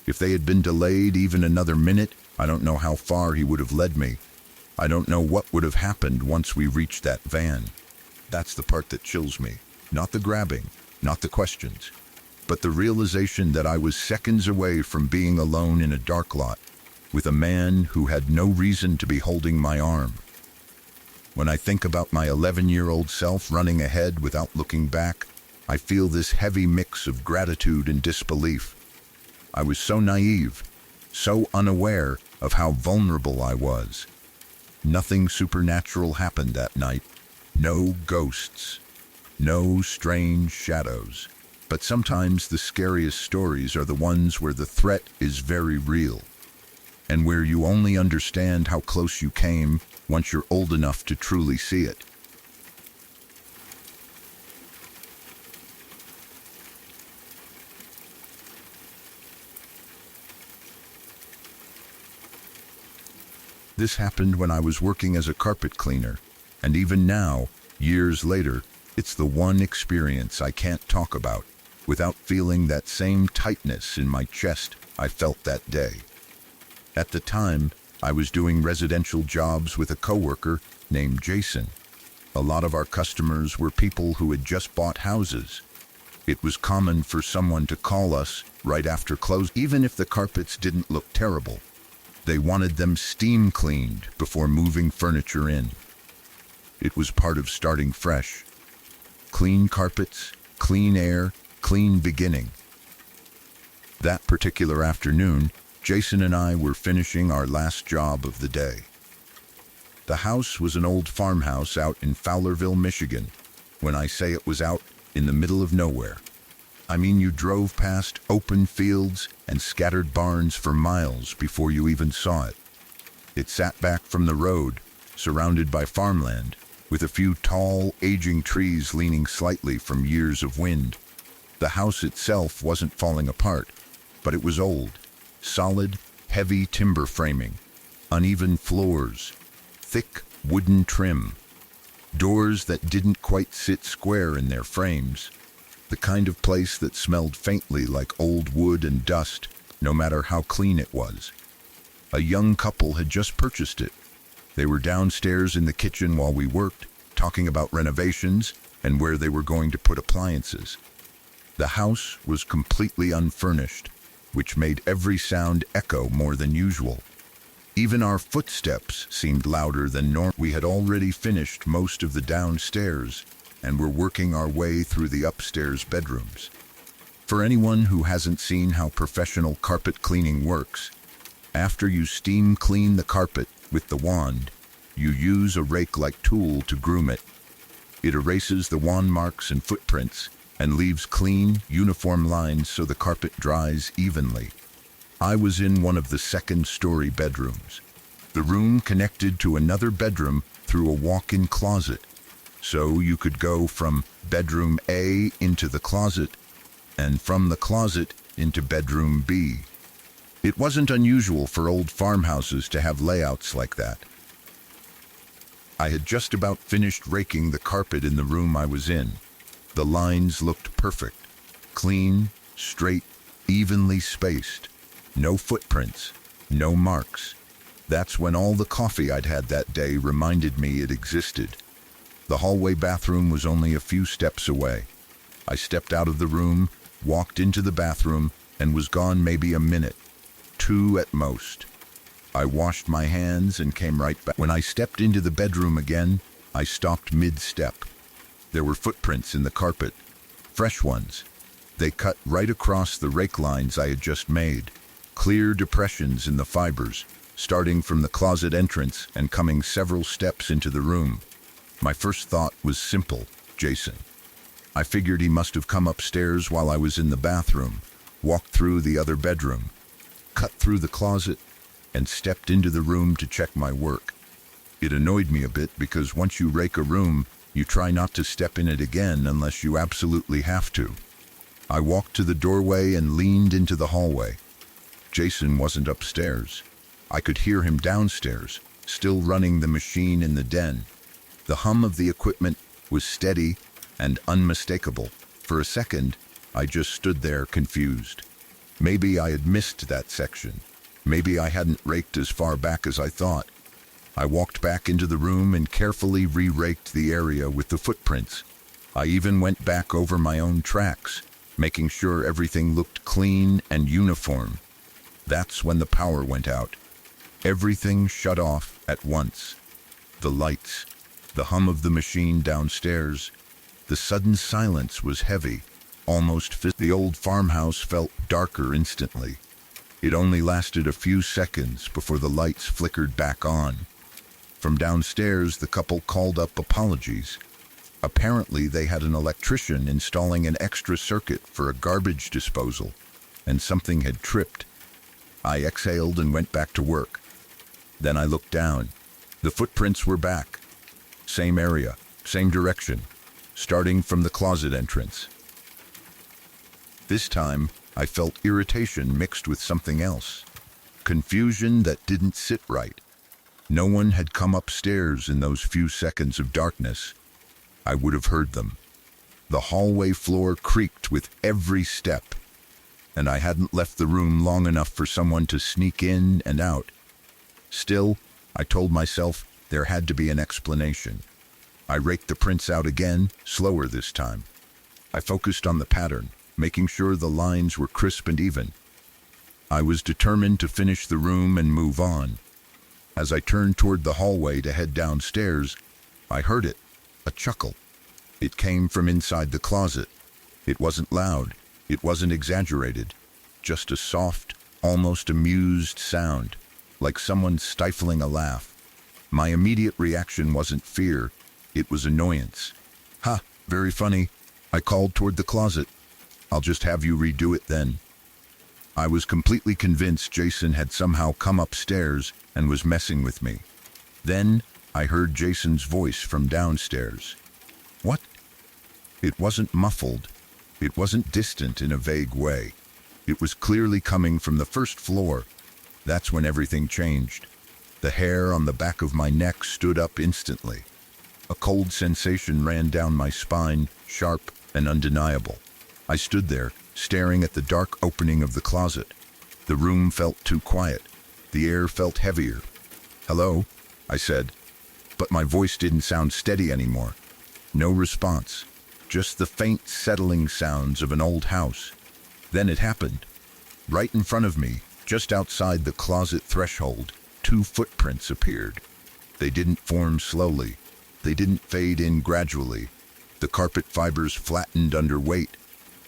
If they had been delayed even another minute, I don't know how far he would have led me. I don't know what would have happened once we reached that van. That's the part that chills me. Not the grabbing, not the questions, but the realization that I was seconds away from being alone in a dark lot with a man who had no reason to be holding my arm. When I think about my 11-year-old self running ahead without looking back, I feel this heavy mix of gratitude and disbelief. I was so naive, so unaware of how vulnerable I was. Nothing supernatural happened that night. No ghosts. No strange shadows. But sometimes the scariest stories are the ones where the threat is very real, and where you only understand how close you came once you're old enough to truly see it. This happened when I was working as a carpet cleaner, and even now, years later, it's the one experience I can't talk about without feeling that same tightness in my chest I felt that day. At the time, I was doing residential jobs with a coworker named Jason. A lot of our customers were people who had just bought houses. It was common for someone to call us right after close, even if the carpets didn't look terrible. They wanted them steam cleaned before moving furniture in. It was part of starting fresh. Clean carpets, clean air, clean beginning. That particular afternoon, Jason and I were finishing our last job of the day. The house was an old farmhouse out in Fowlerville, Michigan. When I say it was out in the middle of nowhere, I mean you drove past open fields and scattered barns for miles before you even saw it. It sat back from the road, surrounded by farmland, with a few tall, aging trees leaning slightly from years of wind. The house itself wasn't falling apart, but it was old. Solid, heavy timber framing, uneven floors, thick wooden trim, doors that didn't quite sit square in their frames, the kind of place that smelled faintly like old wood and dust, no matter how clean it was. A young couple had just purchased it. They were downstairs in the kitchen while we worked, talking about renovations and where they were going to put appliances. The house was completely unfurnished, which made every sound echo more than usual. Even our footsteps seemed louder than normal. We had already finished most of the downstairs, and we're working our way through the upstairs bedrooms. For anyone who hasn't seen how professional carpet cleaning works, after you steam clean the carpet with the wand, you use a rake-like tool to groom it. It erases the wand marks and footprints and leaves clean, uniform lines so the carpet dries evenly. I was in one of the second-story bedrooms. The room connected to another bedroom through a walk-in closet, so you could go from bedroom A into the closet and from the closet into bedroom B. It wasn't unusual for old farmhouses to have layouts like that. I had just about finished raking the carpet in the room I was in. The lines looked perfect, clean, straight, evenly spaced. No footprints, no marks. That's when all the coffee I'd had that day reminded me it existed. The hallway bathroom was only a few steps away. I stepped out of the room, walked into the bathroom, and was gone maybe a minute, 2 at most. I washed my hands and came right back. When I stepped into the bedroom again, I stopped mid-step. There were footprints in the carpet, fresh ones. They cut right across the rake lines I had just made, clear depressions in the fibers, starting from the closet entrance and coming several steps into the room. My first thought was simple: Jason. I figured he must have come upstairs while I was in the bathroom, walked through the other bedroom, cut through the closet, and stepped into the room to check my work. It annoyed me a bit because once you rake a room, you try not to step in it again unless you absolutely have to. I walked to the doorway and leaned into the hallway. Jason wasn't upstairs. I could hear him downstairs, still running the machine in the den. The hum of the equipment was steady and unmistakable. For a second, I just stood there confused. Maybe I had missed that section. Maybe I hadn't raked as far back as I thought. I walked back into the room and carefully re-raked the area with the footprints. I even went back over my own tracks, making sure everything looked clean and uniform. That's when the power went out. Everything shut off at once. The lights, the hum of the machine downstairs, the sudden silence was heavy, almost physical. The old farmhouse felt darker instantly. It only lasted a few seconds before the lights flickered back on. From downstairs, the couple called up apologies. Apparently, they had an electrician installing an extra circuit for a garbage disposal, and something had tripped. I exhaled and went back to work. Then I looked down. The footprints were back. Same area, same direction, starting from the closet entrance. This time, I felt irritation mixed with something else. Confusion that didn't sit right. No one had come upstairs in those few seconds of darkness. I would have heard them. The hallway floor creaked with every step, and I hadn't left the room long enough for someone to sneak in and out. Still, I told myself there had to be an explanation. I raked the prints out again, slower this time. I focused on the pattern, making sure the lines were crisp and even. I was determined to finish the room and move on. As I turned toward the hallway to head downstairs, I heard it, a chuckle. It came from inside the closet. It wasn't loud, it wasn't exaggerated, just a soft, almost amused sound, like someone stifling a laugh. My immediate reaction wasn't fear, it was annoyance. "Ha, very funny," I called toward the closet. "I'll just have you redo it then." I was completely convinced Jason had somehow come upstairs and was messing with me. Then I heard Jason's voice from downstairs. "What?" It wasn't muffled. It wasn't distant in a vague way. It was clearly coming from the first floor. That's when everything changed. The hair on the back of my neck stood up instantly. A cold sensation ran down my spine, sharp and undeniable. I stood there, staring at the dark opening of the closet. The room felt too quiet. The air felt heavier. "Hello," I said, but my voice didn't sound steady anymore. No response, just the faint settling sounds of an old house. Then it happened. Right in front of me, just outside the closet threshold, 2 footprints appeared. They didn't form slowly. They didn't fade in gradually. The carpet fibers flattened under weight.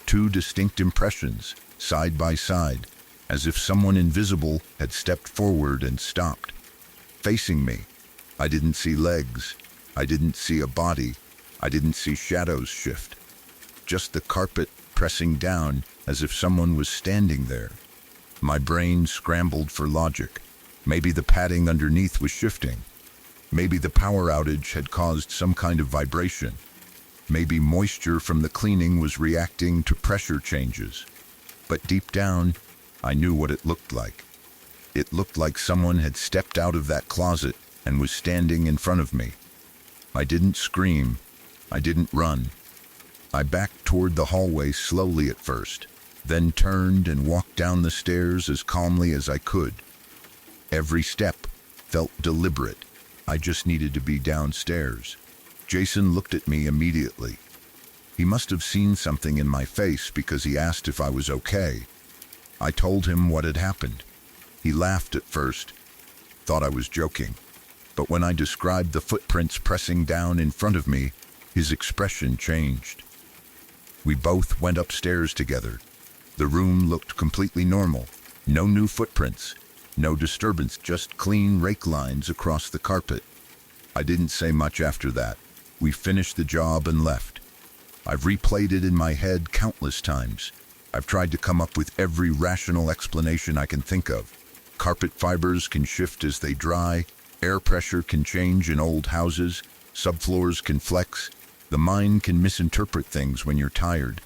Two distinct impressions, side by side, as if someone invisible had stepped forward and stopped. Facing me, I didn't see legs. I didn't see a body. I didn't see shadows shift. Just the carpet pressing down as if someone was standing there. My brain scrambled for logic. Maybe the padding underneath was shifting. Maybe the power outage had caused some kind of vibration. Maybe moisture from the cleaning was reacting to pressure changes. But deep down, I knew what it looked like. It looked like someone had stepped out of that closet and was standing in front of me. I didn't scream. I didn't run. I backed toward the hallway slowly at first, then turned and walked down the stairs as calmly as I could. Every step felt deliberate. I just needed to be downstairs. Jason looked at me immediately. He must have seen something in my face because he asked if I was okay. I told him what had happened. He laughed at first, thought I was joking. But when I described the footprints pressing down in front of me, his expression changed. We both went upstairs together. The room looked completely normal. No new footprints, no disturbance, just clean rake lines across the carpet. I didn't say much after that. We finished the job and left. I've replayed it in my head countless times. I've tried to come up with every rational explanation I can think of. Carpet fibers can shift as they dry. Air pressure can change in old houses. Subfloors can flex. The mind can misinterpret things when you're tired.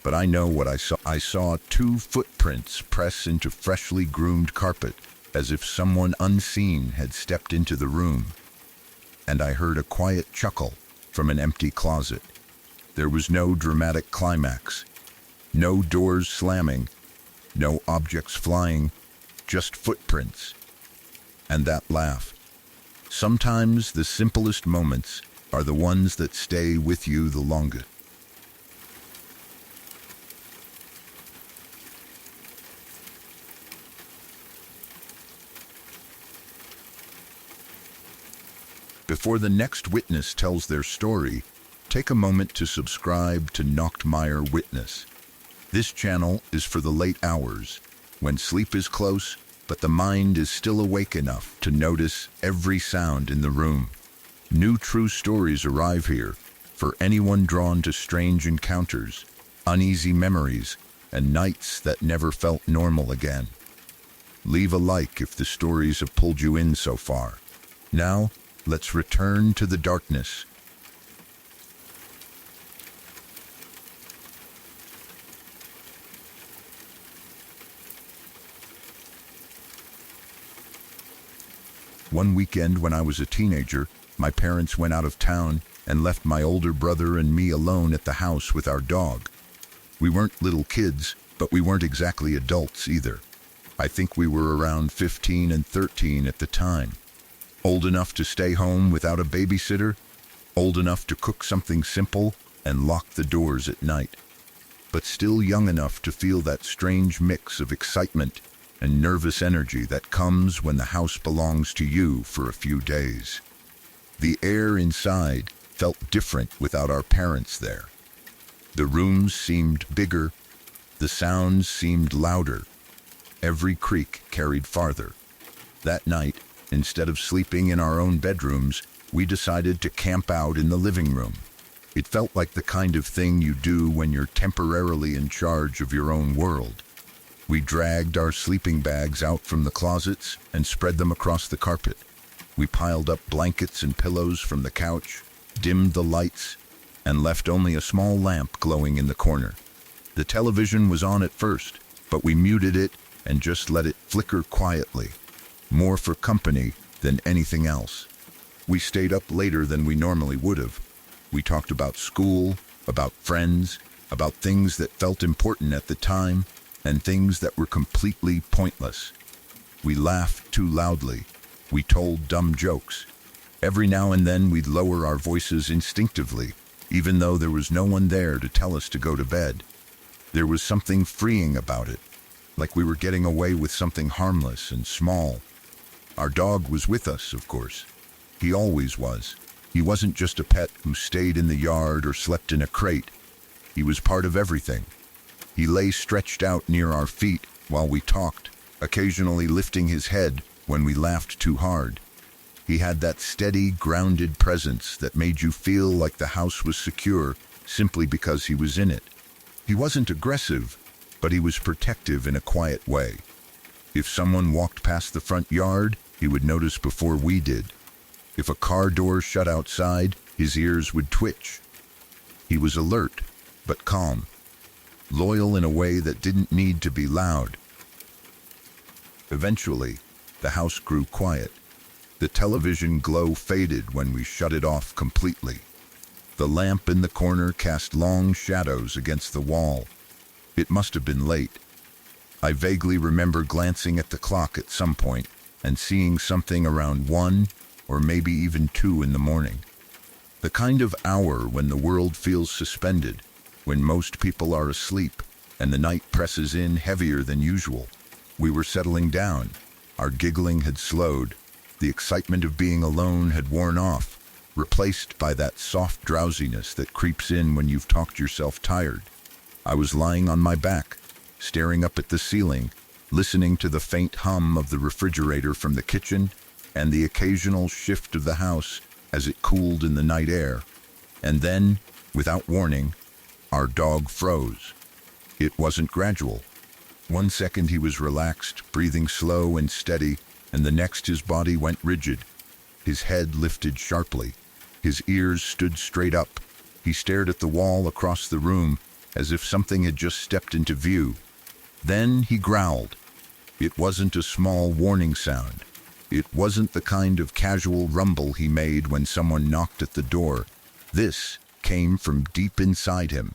But I know what I saw. I saw two footprints press into freshly groomed carpet, as if someone unseen had stepped into the room. And I heard a quiet chuckle from an empty closet. There was no dramatic climax, no doors slamming, no objects flying, just footprints. And that laugh. Sometimes the simplest moments are the ones that stay with you the longest. Before the next witness tells their story, take a moment to subscribe to Nachtmeyer Witness. This channel is for the late hours, when sleep is close, but the mind is still awake enough to notice every sound in the room. New true stories arrive here for anyone drawn to strange encounters, uneasy memories, and nights that never felt normal again. Leave a like if the stories have pulled you in so far. Now, let's return to the darkness. One weekend when I was a teenager, my parents went out of town and left my older brother and me alone at the house with our dog. We weren't little kids, but we weren't exactly adults either. I think we were around 15 and 13 at the time. Old enough to stay home without a babysitter, old enough to cook something simple and lock the doors at night, but still young enough to feel that strange mix of excitement and nervous energy that comes when the house belongs to you for a few days. The air inside felt different without our parents there. The rooms seemed bigger, the sounds seemed louder, every creak carried farther. That night, instead of sleeping in our own bedrooms, we decided to camp out in the living room. It felt like the kind of thing you do when you're temporarily in charge of your own world. We dragged our sleeping bags out from the closets and spread them across the carpet. We piled up blankets and pillows from the couch, dimmed the lights, and left only a small lamp glowing in the corner. The television was on at first, but we muted it and just let it flicker quietly, more for company than anything else. We stayed up later than we normally would have. We talked about school, about friends, about things that felt important at the time, and things that were completely pointless. We laughed too loudly. We told dumb jokes. Every now and then we'd lower our voices instinctively, even though there was no one there to tell us to go to bed. There was something freeing about it, like we were getting away with something harmless and small. Our dog was with us, of course. He always was. He wasn't just a pet who stayed in the yard or slept in a crate. He was part of everything. He lay stretched out near our feet while we talked, occasionally lifting his head when we laughed too hard. He had that steady, grounded presence that made you feel like the house was secure simply because he was in it. He wasn't aggressive, but he was protective in a quiet way. If someone walked past the front yard, he would notice before we did. If a car door shut outside, his ears would twitch. He was alert, but calm, loyal in a way that didn't need to be loud. Eventually, the house grew quiet. The television glow faded when we shut it off completely. The lamp in the corner cast long shadows against the wall. It must have been late. I vaguely remember glancing at the clock at some point and seeing something around 1 or maybe even 2 in the morning. The kind of hour when the world feels suspended, when most people are asleep and the night presses in heavier than usual. We were settling down. Our giggling had slowed. The excitement of being alone had worn off, replaced by that soft drowsiness that creeps in when you've talked yourself tired. I was lying on my back, staring up at the ceiling, listening to the faint hum of the refrigerator from the kitchen and the occasional shift of the house as it cooled in the night air. And then, without warning, our dog froze. It wasn't gradual. 1 second he was relaxed, breathing slow and steady, and the next his body went rigid. His head lifted sharply. His ears stood straight up. He stared at the wall across the room as if something had just stepped into view. Then he growled. It wasn't a small warning sound. It wasn't the kind of casual rumble he made when someone knocked at the door. This came from deep inside him.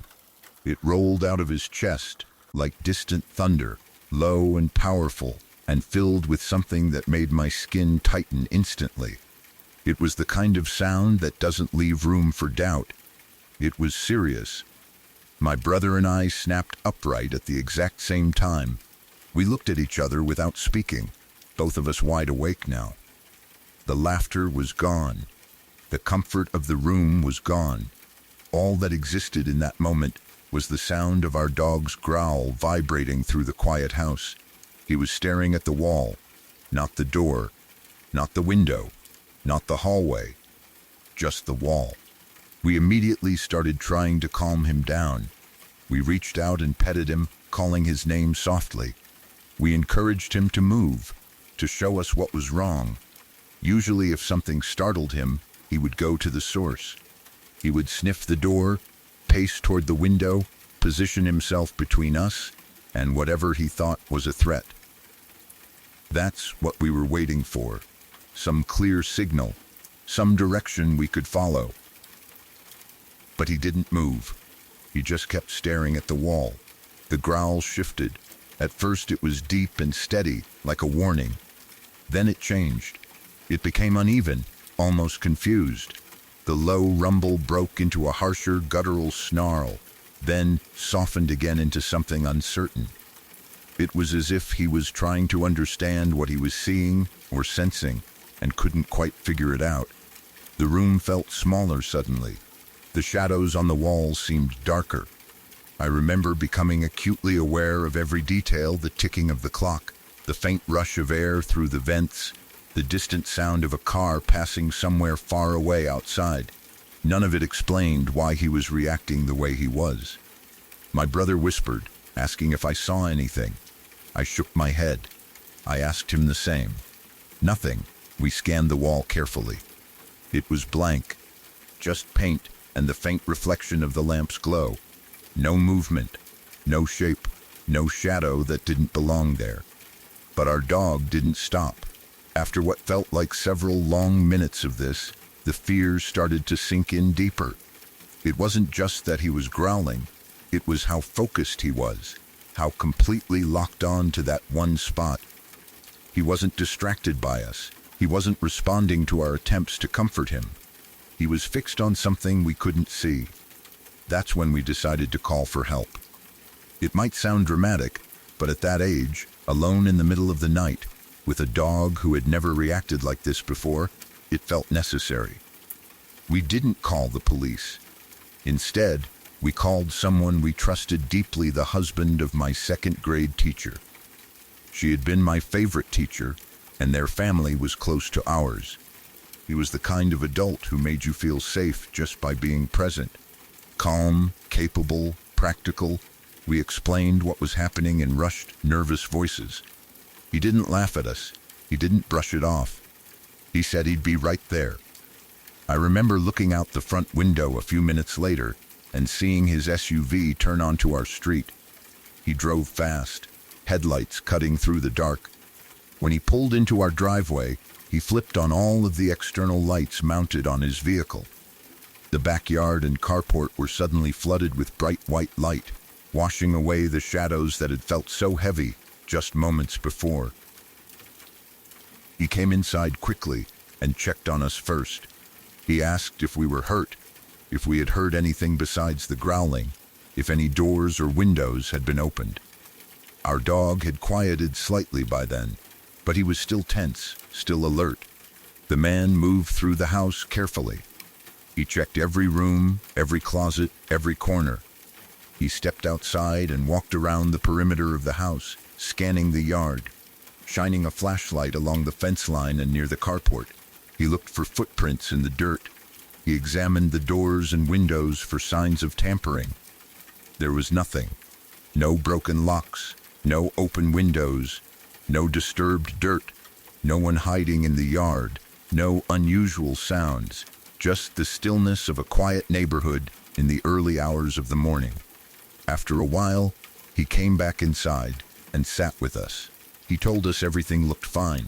It rolled out of his chest like distant thunder, low and powerful, and filled with something that made my skin tighten instantly. It was the kind of sound that doesn't leave room for doubt. It was serious. My brother and I snapped upright at the exact same time. We looked at each other without speaking, both of us wide awake now. The laughter was gone. The comfort of the room was gone. All that existed in that moment was the sound of our dog's growl vibrating through the quiet house. He was staring at the wall, not the door, not the window, not the hallway, just the wall. We immediately started trying to calm him down. We reached out and petted him, calling his name softly. We encouraged him to move, to show us what was wrong. Usually if something startled him, he would go to the source. He would sniff the door, pace toward the window, position himself between us and whatever he thought was a threat. That's what we were waiting for. Some clear signal, some direction we could follow. But he didn't move. He just kept staring at the wall. The growl shifted. At first it was deep and steady, like a warning. Then it changed. It became uneven, almost confused. The low rumble broke into a harsher, guttural snarl, then softened again into something uncertain. It was as if he was trying to understand what he was seeing or sensing, and couldn't quite figure it out. The room felt smaller suddenly. The shadows on the walls seemed darker. I remember becoming acutely aware of every detail: the ticking of the clock, the faint rush of air through the vents, the distant sound of a car passing somewhere far away outside. None of it explained why he was reacting the way he was. My brother whispered, asking if I saw anything. I shook my head. I asked him the same. Nothing. We scanned the wall carefully. It was blank, just paint and the faint reflection of the lamp's glow. No movement, no shape, no shadow that didn't belong there. But our dog didn't stop. After what felt like several long minutes of this, the fear started to sink in deeper. It wasn't just that he was growling, it was how focused he was, how completely locked on to that one spot. He wasn't distracted by us. He wasn't responding to our attempts to comfort him. He was fixed on something we couldn't see. That's when we decided to call for help. It might sound dramatic, but at that age, alone in the middle of the night, with a dog who had never reacted like this before, it felt necessary. We didn't call the police. Instead, we called someone we trusted deeply, the husband of my second-grade teacher. She had been my favorite teacher, and their family was close to ours. He was the kind of adult who made you feel safe just by being present. Calm, capable, practical. We explained what was happening in rushed, nervous voices. He didn't laugh at us. He didn't brush it off. He said he'd be right there. I remember looking out the front window a few minutes later and seeing his SUV turn onto our street. He drove fast, headlights cutting through the dark. When he pulled into our driveway, he flipped on all of the external lights mounted on his vehicle. The backyard and carport were suddenly flooded with bright white light, washing away the shadows that had felt so heavy just moments before. He came inside quickly and checked on us first. He asked if we were hurt, if we had heard anything besides the growling, if any doors or windows had been opened. Our dog had quieted slightly by then, but he was still tense, still alert. The man moved through the house carefully. He checked every room, every closet, every corner. He stepped outside and walked around the perimeter of the house, scanning the yard, shining a flashlight along the fence line and near the carport. He looked for footprints in the dirt. He examined the doors and windows for signs of tampering. There was nothing. No broken locks, no open windows, no disturbed dirt, no one hiding in the yard, no unusual sounds, just the stillness of a quiet neighborhood in the early hours of the morning. After a while, he came back inside and sat with us. He told us everything looked fine.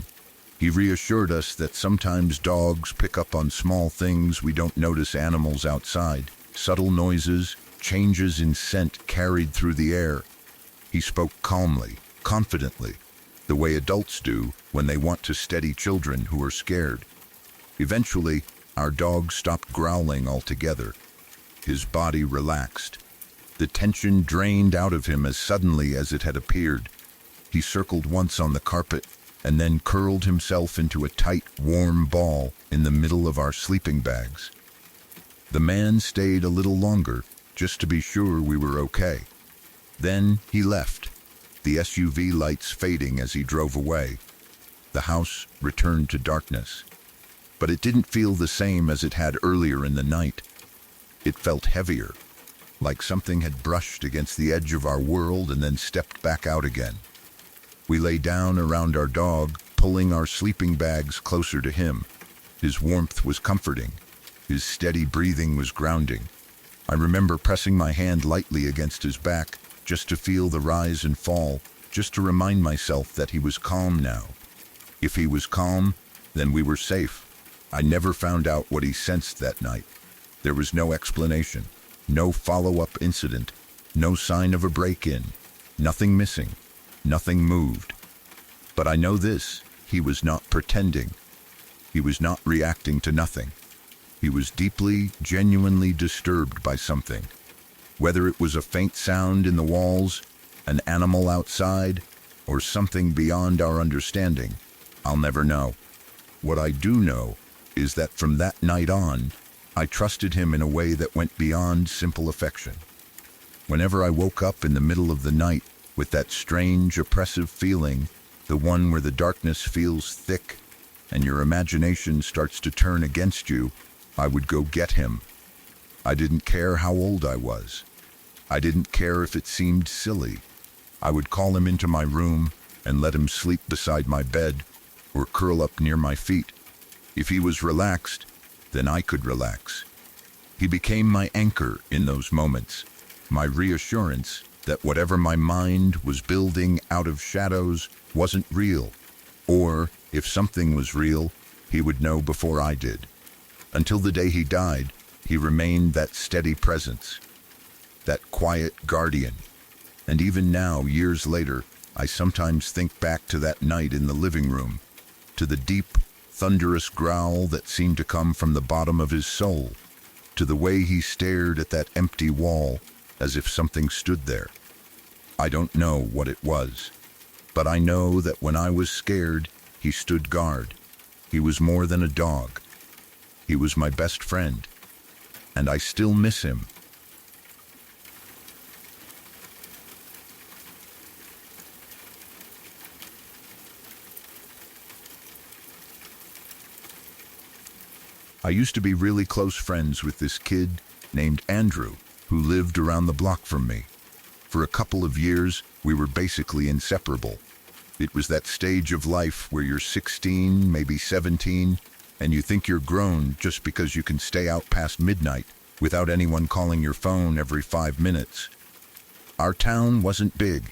He reassured us that sometimes dogs pick up on small things we don't notice. Animals outside, subtle noises, changes in scent carried through the air. He spoke calmly, confidently, the way adults do when they want to steady children who are scared. Eventually, our dog stopped growling altogether. His body relaxed. The tension drained out of him as suddenly as it had appeared. He circled once on the carpet and then curled himself into a tight, warm ball in the middle of our sleeping bags. The man stayed a little longer, just to be sure we were okay. Then he left, the SUV lights fading as he drove away. The house returned to darkness. But it didn't feel the same as it had earlier in the night. It felt heavier, like something had brushed against the edge of our world and then stepped back out again. We lay down around our dog, pulling our sleeping bags closer to him. His warmth was comforting. His steady breathing was grounding. I remember pressing my hand lightly against his back, just to feel the rise and fall, just to remind myself that he was calm now. If he was calm, then we were safe. I never found out what he sensed that night. There was no explanation, no follow-up incident, no sign of a break-in, nothing missing. Nothing moved. But I know this, he was not pretending. He was not reacting to nothing. He was deeply, genuinely disturbed by something. Whether it was a faint sound in the walls, an animal outside, or something beyond our understanding, I'll never know. What I do know is that from that night on, I trusted him in a way that went beyond simple affection. Whenever I woke up in the middle of the night, with that strange, oppressive feeling, the one where the darkness feels thick and your imagination starts to turn against you, I would go get him. I didn't care how old I was. I didn't care if it seemed silly. I would call him into my room and let him sleep beside my bed or curl up near my feet. If he was relaxed, then I could relax. He became my anchor in those moments, my reassurance that whatever my mind was building out of shadows wasn't real, or if something was real, he would know before I did. Until the day he died, he remained that steady presence, that quiet guardian. And even now, years later, I sometimes think back to that night in the living room, to the deep, thunderous growl that seemed to come from the bottom of his soul, to the way he stared at that empty wall as if something stood there. I don't know what it was, but I know that when I was scared, he stood guard. He was more than a dog. He was my best friend, and I still miss him. I used to be really close friends with this kid named Andrew, who lived around the block from me. For a couple of years, we were basically inseparable. It was that stage of life where you're 16, maybe 17, and you think you're grown just because you can stay out past midnight without anyone calling your phone every 5 minutes. Our town wasn't big,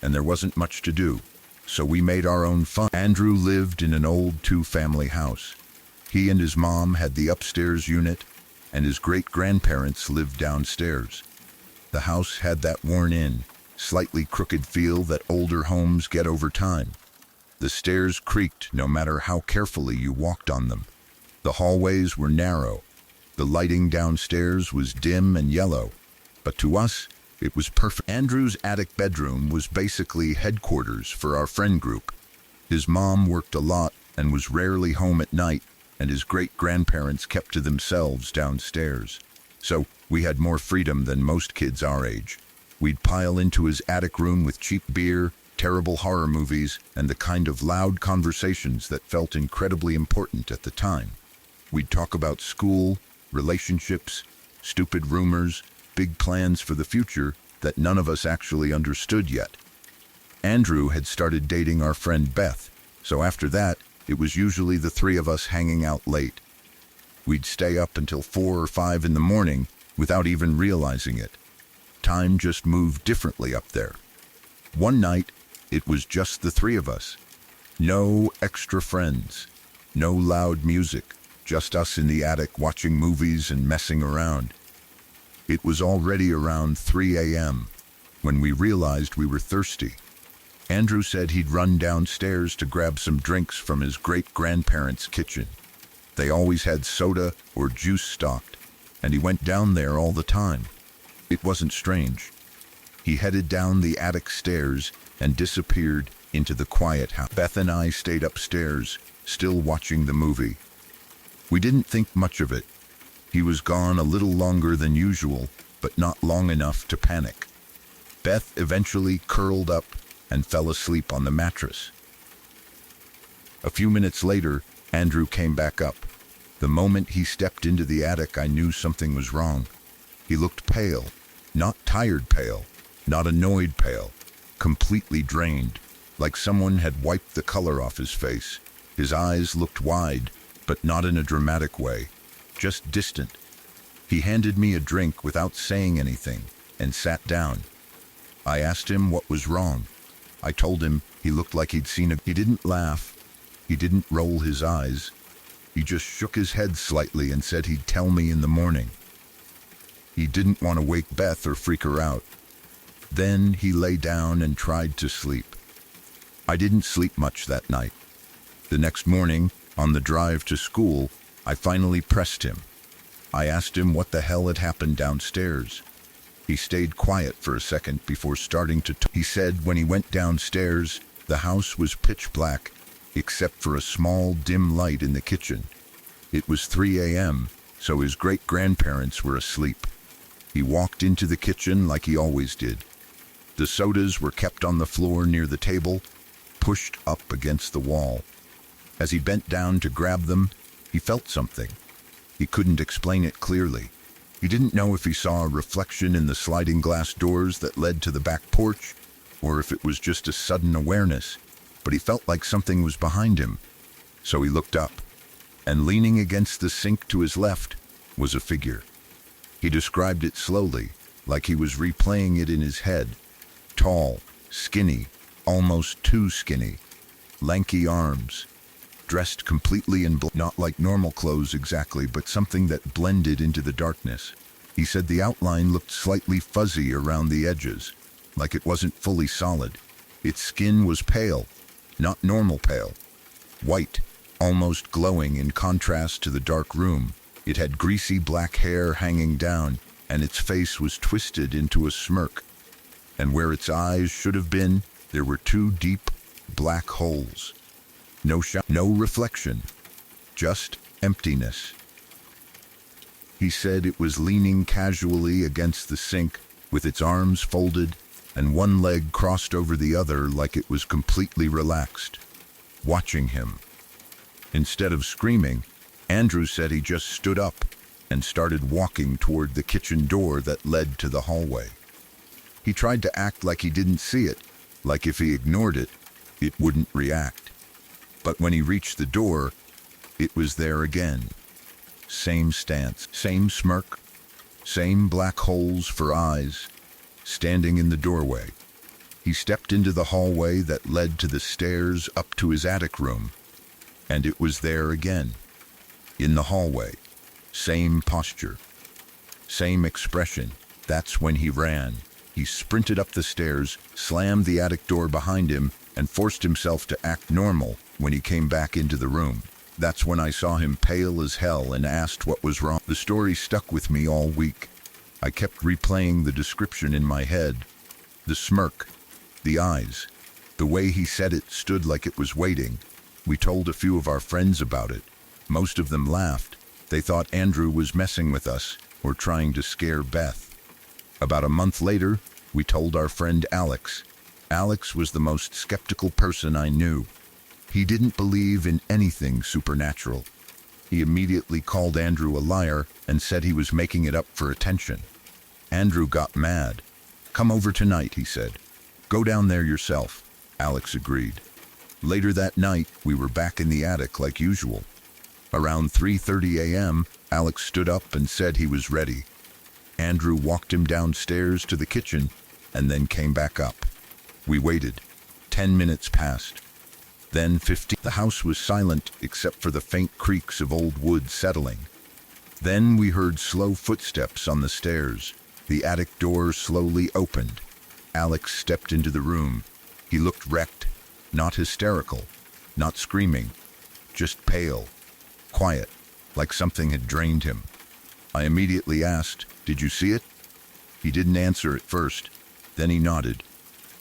and there wasn't much to do, so we made our own fun. Andrew lived in an old 2-family house. He and his mom had the upstairs unit, and his great-grandparents lived downstairs. The house had that worn-in, slightly crooked feel that older homes get over time. The stairs creaked no matter how carefully you walked on them. The hallways were narrow. The lighting downstairs was dim and yellow, but to us, it was perfect. Andrew's attic bedroom was basically headquarters for our friend group. His mom worked a lot and was rarely home at night, and his great-grandparents kept to themselves downstairs. So we had more freedom than most kids our age. We'd pile into his attic room with cheap beer, terrible horror movies, and the kind of loud conversations that felt incredibly important at the time. We'd talk about school, relationships, stupid rumors, big plans for the future that none of us actually understood yet. Andrew had started dating our friend Beth, so after that, it was usually the three of us hanging out late. We'd stay up until 4 or 5 in the morning without even realizing it. Time just moved differently up there. One night, it was just the three of us. No extra friends, no loud music, just us in the attic watching movies and messing around. It was already around 3 a.m. when we realized we were thirsty. Andrew said he'd run downstairs to grab some drinks from his great-grandparents' kitchen. They always had soda or juice stocked, and he went down there all the time. It wasn't strange. He headed down the attic stairs and disappeared into the quiet house. Beth and I stayed upstairs, still watching the movie. We didn't think much of it. He was gone a little longer than usual, but not long enough to panic. Beth eventually curled up and fell asleep on the mattress. A few minutes later, Andrew came back up. The moment he stepped into the attic, I knew something was wrong. He looked pale, not tired pale, not annoyed pale, completely drained, like someone had wiped the color off his face. His eyes looked wide, but not in a dramatic way, just distant. He handed me a drink without saying anything and sat down. I asked him what was wrong. I told him he looked like he'd seen a... He didn't laugh. He didn't roll his eyes. He just shook his head slightly and said he'd tell me in the morning. He didn't want to wake Beth or freak her out. Then he lay down and tried to sleep. I didn't sleep much that night. The next morning, on the drive to school, I finally pressed him. I asked him what the hell had happened downstairs. He stayed quiet for a second before starting to talk. He said when he went downstairs, the house was pitch black, except for a small dim light in the kitchen. It was 3 a.m., so his great-grandparents were asleep. He walked into the kitchen like he always did. The sodas were kept on the floor near the table, pushed up against the wall. As he bent down to grab them, he felt something. He couldn't explain it clearly. He didn't know if he saw a reflection in the sliding glass doors that led to the back porch, or if it was just a sudden awareness, but he felt like something was behind him. So he looked up, and leaning against the sink to his left was a figure. He described it slowly, like he was replaying it in his head. Tall, skinny, almost too skinny, lanky arms, dressed completely in not like normal clothes exactly, but something that blended into the darkness. He said the outline looked slightly fuzzy around the edges, like it wasn't fully solid. Its skin was pale, not normal pale. White, almost glowing in contrast to the dark room. It had greasy black hair hanging down, and its face was twisted into a smirk. And where its eyes should have been, there were 2 deep, black holes. No reflection, just emptiness. He said it was leaning casually against the sink with its arms folded and one leg crossed over the other like it was completely relaxed, watching him. Instead of screaming, Andrew said he just stood up and started walking toward the kitchen door that led to the hallway. He tried to act like he didn't see it, like if he ignored it, it wouldn't react. But when he reached the door, it was there again. Same stance, same smirk, same black holes for eyes, standing in the doorway. He stepped into the hallway that led to the stairs up to his attic room, and it was there again. In the hallway, same posture, same expression. That's when he ran. He sprinted up the stairs, slammed the attic door behind him, and forced himself to act normal when he came back into the room. That's when I saw him pale as hell and asked what was wrong. The story stuck with me all week. I kept replaying the description in my head. The smirk, the eyes, the way he said it stood like it was waiting. We told a few of our friends about it. Most of them laughed. They thought Andrew was messing with us or trying to scare Beth. About a month later, we told our friend Alex. Alex was the most skeptical person I knew. He didn't believe in anything supernatural. He immediately called Andrew a liar and said he was making it up for attention. Andrew got mad. "Come over tonight," he said. "Go down there yourself." Alex agreed. Later that night, we were back in the attic like usual. Around 3:30 a.m., Alex stood up and said he was ready. Andrew walked him downstairs to the kitchen and then came back up. We waited. 10 minutes passed. Then 15. The house was silent except for the faint creaks of old wood settling. Then we heard slow footsteps on the stairs. The attic door slowly opened. Alex stepped into the room. He looked wrecked, not hysterical, not screaming, just pale, quiet, like something had drained him. I immediately asked, "Did you see it?" He didn't answer at first. Then he nodded.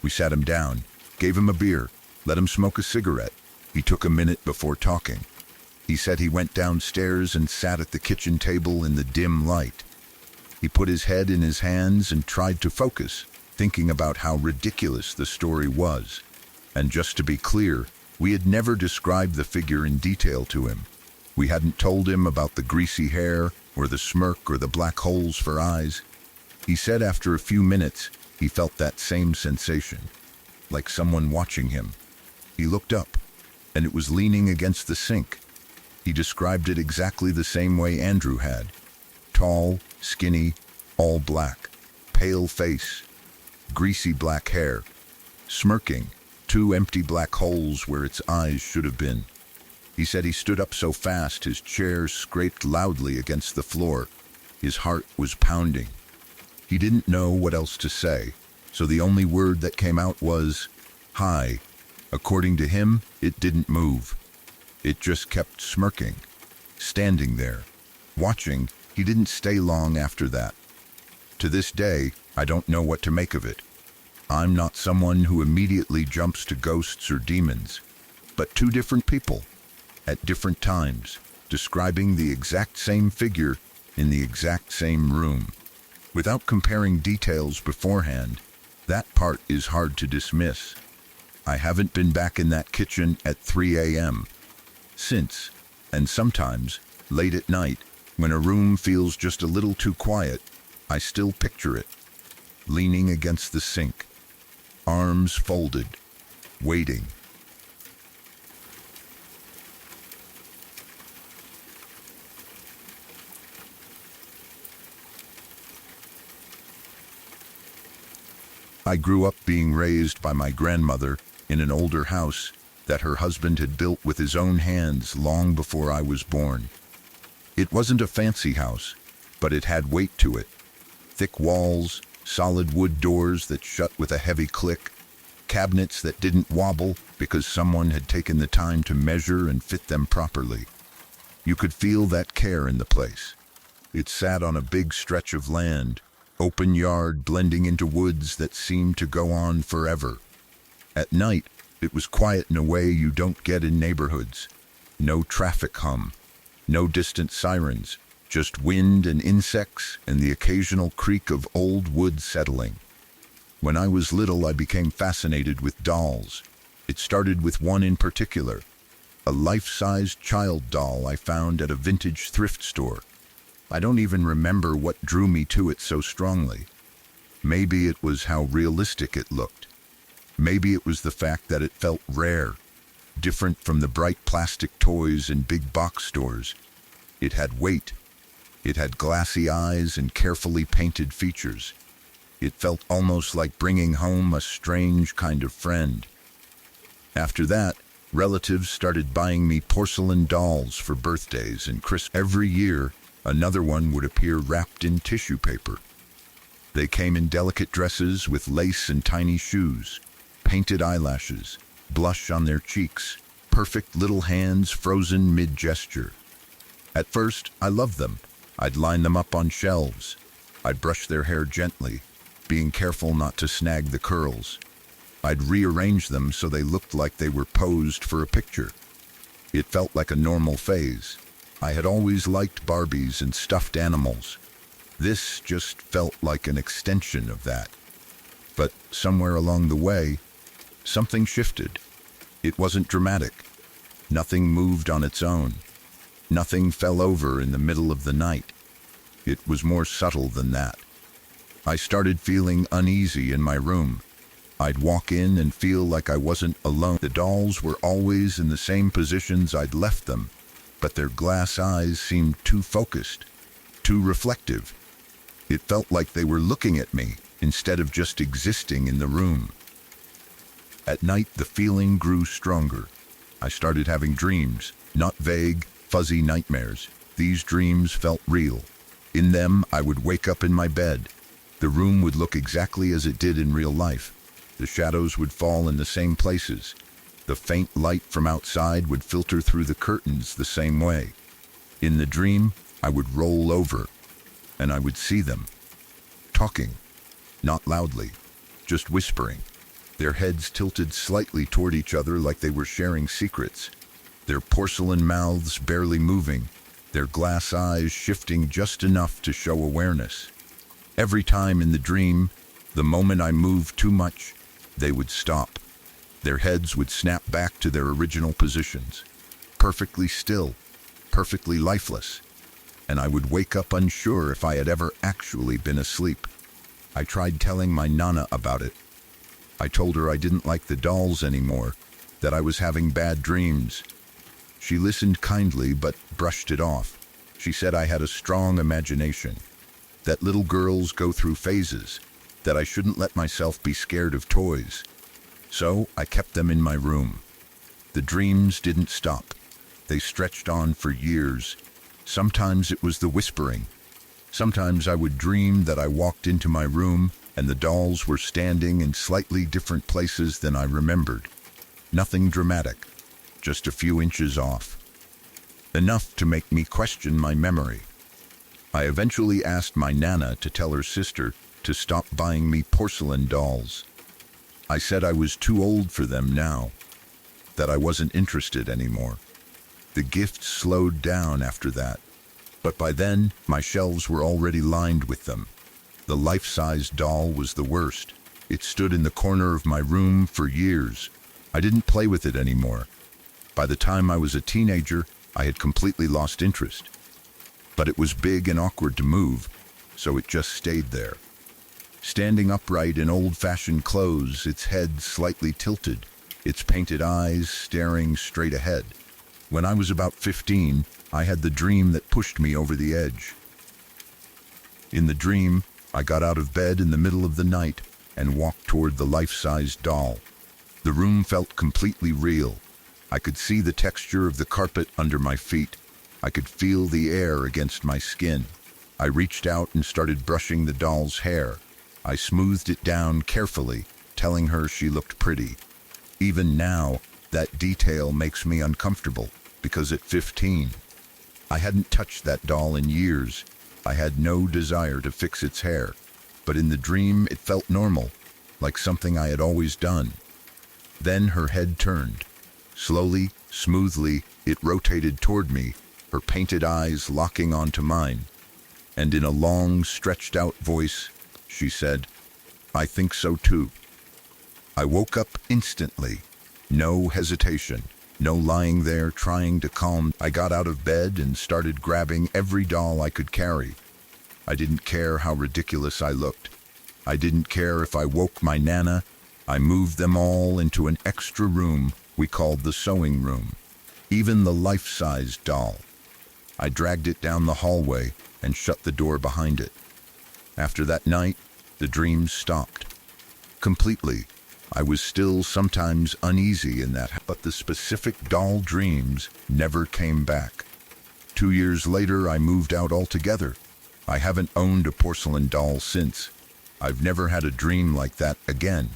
We sat him down, gave him a beer, let him smoke a cigarette. He took a minute before talking. He said he went downstairs and sat at the kitchen table in the dim light. He put his head in his hands and tried to focus, thinking about how ridiculous the story was. And just to be clear, we had never described the figure in detail to him. We hadn't told him about the greasy hair, or the smirk, or the black holes for eyes. He said after a few minutes, he felt that same sensation, like someone watching him. He looked up, and it was leaning against the sink. He described it exactly the same way Andrew had. Tall, skinny, all black, pale face, greasy black hair, smirking, 2 empty black holes where its eyes should have been. He said he stood up so fast his chair scraped loudly against the floor. His heart was pounding. He didn't know what else to say, so the only word that came out was, "Hi." According to him, it didn't move. It just kept smirking, standing there, watching. He didn't stay long after that. To this day, I don't know what to make of it. I'm not someone who immediately jumps to ghosts or demons, but 2 different people, at different times, describing the exact same figure in the exact same room. Without comparing details beforehand, that part is hard to dismiss. I haven't been back in that kitchen at 3 a.m. since, and sometimes, late at night, when a room feels just a little too quiet, I still picture it, leaning against the sink, arms folded, waiting. I grew up being raised by my grandmother in an older house that her husband had built with his own hands long before I was born. It wasn't a fancy house, but it had weight to it. Thick walls, solid wood doors that shut with a heavy click, cabinets that didn't wobble because someone had taken the time to measure and fit them properly. You could feel that care in the place. It sat on a big stretch of land, open yard blending into woods that seemed to go on forever. At night, it was quiet in a way you don't get in neighborhoods. No traffic hum, no distant sirens, just wind and insects and the occasional creak of old wood settling. When I was little, I became fascinated with dolls. It started with one in particular, a life-sized child doll I found at a vintage thrift store. I don't even remember what drew me to it so strongly. Maybe it was how realistic it looked. Maybe it was the fact that it felt rare, different from the bright plastic toys in big box stores. It had weight. It had glassy eyes and carefully painted features. It felt almost like bringing home a strange kind of friend. After that, relatives started buying me porcelain dolls for birthdays and Christmas. Every year, another one would appear wrapped in tissue paper. They came in delicate dresses with lace and tiny shoes, painted eyelashes, blush on their cheeks, perfect little hands frozen mid-gesture. At first, I loved them. I'd line them up on shelves. I'd brush their hair gently, being careful not to snag the curls. I'd rearrange them so they looked like they were posed for a picture. It felt like a normal phase. I had always liked Barbies and stuffed animals. This just felt like an extension of that. But somewhere along the way, something shifted. It wasn't dramatic. Nothing moved on its own. Nothing fell over in the middle of the night. It was more subtle than that. I started feeling uneasy in my room. I'd walk in and feel like I wasn't alone. The dolls were always in the same positions I'd left them, but their glass eyes seemed too focused, too reflective. It felt like they were looking at me instead of just existing in the room. At night, the feeling grew stronger. I started having dreams, not vague, fuzzy nightmares. These dreams felt real. In them, I would wake up in my bed. The room would look exactly as it did in real life. The shadows would fall in the same places. The faint light from outside would filter through the curtains the same way. In the dream, I would roll over, and I would see them, talking, not loudly, just whispering. Their heads tilted slightly toward each other like they were sharing secrets, their porcelain mouths barely moving, their glass eyes shifting just enough to show awareness. Every time in the dream, the moment I moved too much, they would stop. Their heads would snap back to their original positions, perfectly still, perfectly lifeless, and I would wake up unsure if I had ever actually been asleep. I tried telling my Nana about it. I told her I didn't like the dolls anymore, that I was having bad dreams. She listened kindly but brushed it off. She said I had a strong imagination, that little girls go through phases, that I shouldn't let myself be scared of toys. So I kept them in my room. The dreams didn't stop. They stretched on for years. Sometimes it was the whispering. Sometimes I would dream that I walked into my room and the dolls were standing in slightly different places than I remembered. Nothing dramatic, just a few inches off. Enough to make me question my memory. I eventually asked my Nana to tell her sister to stop buying me porcelain dolls. I said I was too old for them now, that I wasn't interested anymore. The gifts slowed down after that, but by then my shelves were already lined with them. The life-size doll was the worst. It stood in the corner of my room for years. I didn't play with it anymore. By the time I was a teenager, I had completely lost interest. But it was big and awkward to move, so it just stayed there. Standing upright in old-fashioned clothes, its head slightly tilted, its painted eyes staring straight ahead. When I was about 15, I had the dream that pushed me over the edge. In the dream, I got out of bed in the middle of the night and walked toward the life-sized doll. The room felt completely real. I could see the texture of the carpet under my feet. I could feel the air against my skin. I reached out and started brushing the doll's hair. I smoothed it down carefully, telling her she looked pretty. Even now, that detail makes me uncomfortable, because at 15, I hadn't touched that doll in years. I had no desire to fix its hair, but in the dream it felt normal, like something I had always done. Then her head turned. Slowly, smoothly, it rotated toward me, her painted eyes locking onto mine. And in a long, stretched-out voice, she said, "I think so too." I woke up instantly. No hesitation, no lying there trying to calm. I got out of bed and started grabbing every doll I could carry. I didn't care how ridiculous I looked. I didn't care if I woke my nana. I moved them all into an extra room we called the sewing room. Even the life-sized doll. I dragged it down the hallway and shut the door behind it. After that night, the dreams stopped. Completely. I was still sometimes uneasy in that, but the specific doll dreams never came back. 2 years later, I moved out altogether. I haven't owned a porcelain doll since. I've never had a dream like that again.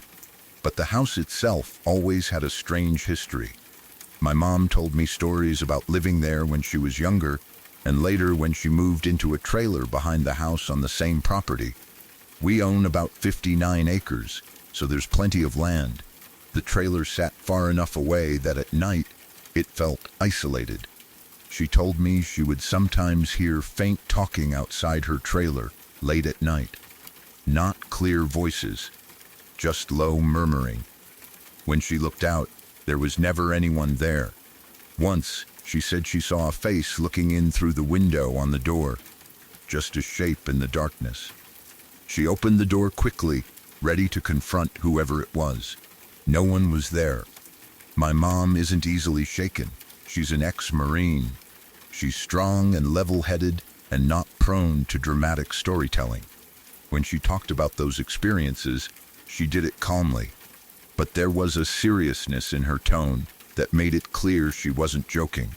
But the house itself always had a strange history. My mom told me stories about living there when she was younger, and later when she moved into a trailer behind the house on the same property. We own about 59 acres, so there's plenty of land. The trailer sat far enough away that at night it felt isolated. She told me she would sometimes hear faint talking outside her trailer late at night. Not clear voices, just low murmuring. When she looked out, there was never anyone there. Once, she said she saw a face looking in through the window on the door, just a shape in the darkness. She opened the door quickly, ready to confront whoever it was. No one was there. My mom isn't easily shaken. She's an ex-Marine. She's strong and level-headed and not prone to dramatic storytelling. When she talked about those experiences, she did it calmly. But there was a seriousness in her tone that made it clear she wasn't joking.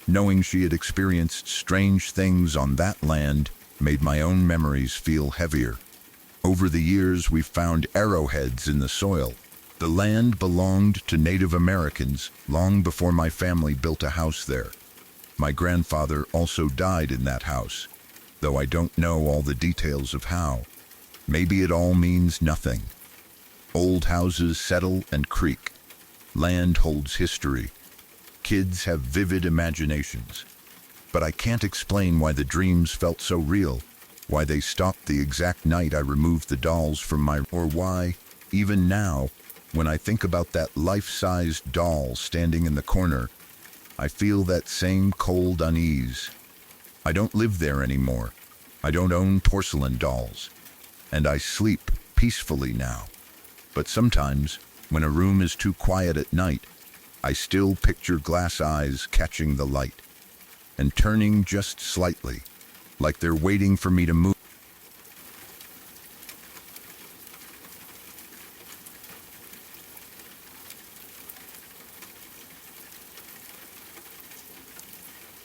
Knowing she had experienced strange things on that land made my own memories feel heavier. Over the years, we've found arrowheads in the soil. The land belonged to Native Americans long before my family built a house there. My grandfather also died in that house, though I don't know all the details of how. Maybe it all means nothing. Old houses settle and creak. Land holds history. Kids have vivid imaginations. But I can't explain why the dreams felt so real, why they stopped the exact night I removed the dolls from my... or why, even now, when I think about that life-sized doll standing in the corner, I feel that same cold unease. I don't live there anymore. I don't own porcelain dolls. And I sleep peacefully now. But sometimes, when a room is too quiet at night, I still picture glass eyes catching the light and turning just slightly, like they're waiting for me to move.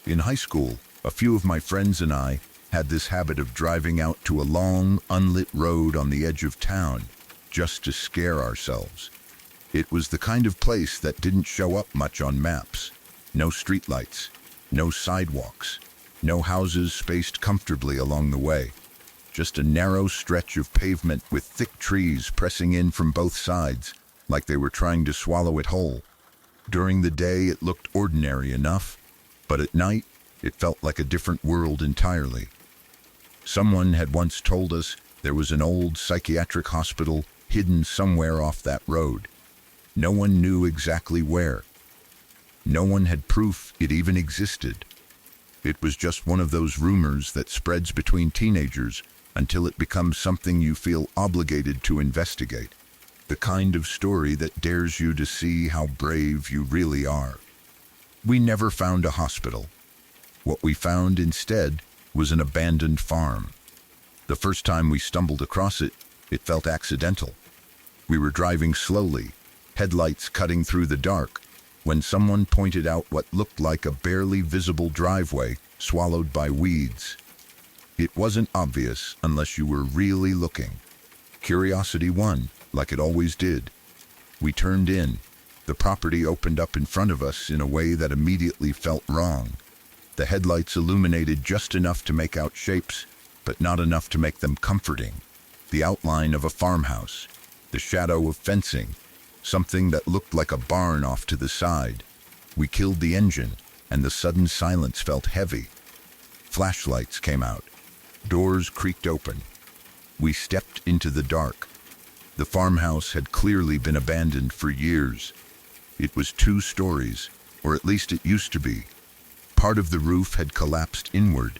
In high school, a few of my friends and I had this habit of driving out to a long, unlit road on the edge of town, just to scare ourselves. It was the kind of place that didn't show up much on maps. No streetlights, no sidewalks, no houses spaced comfortably along the way. Just a narrow stretch of pavement with thick trees pressing in from both sides, like they were trying to swallow it whole. During the day, it looked ordinary enough, but at night, it felt like a different world entirely. Someone had once told us there was an old psychiatric hospital hidden somewhere off that road. No one knew exactly where. No one had proof it even existed. It was just one of those rumors that spreads between teenagers until it becomes something you feel obligated to investigate. The kind of story that dares you to see how brave you really are. We never found a hospital. What we found instead was an abandoned farm. The first time we stumbled across it, it felt accidental. We were driving slowly, headlights cutting through the dark, when someone pointed out what looked like a barely visible driveway swallowed by weeds. It wasn't obvious unless you were really looking. Curiosity won, like it always did. We turned in. The property opened up in front of us in a way that immediately felt wrong. The headlights illuminated just enough to make out shapes, but not enough to make them comforting. The outline of a farmhouse, the shadow of fencing, something that looked like a barn off to the side. We killed the engine, and the sudden silence felt heavy. Flashlights came out. Doors creaked open. We stepped into the dark. The farmhouse had clearly been abandoned for years. It was 2 stories, or at least it used to be. Part of the roof had collapsed inward.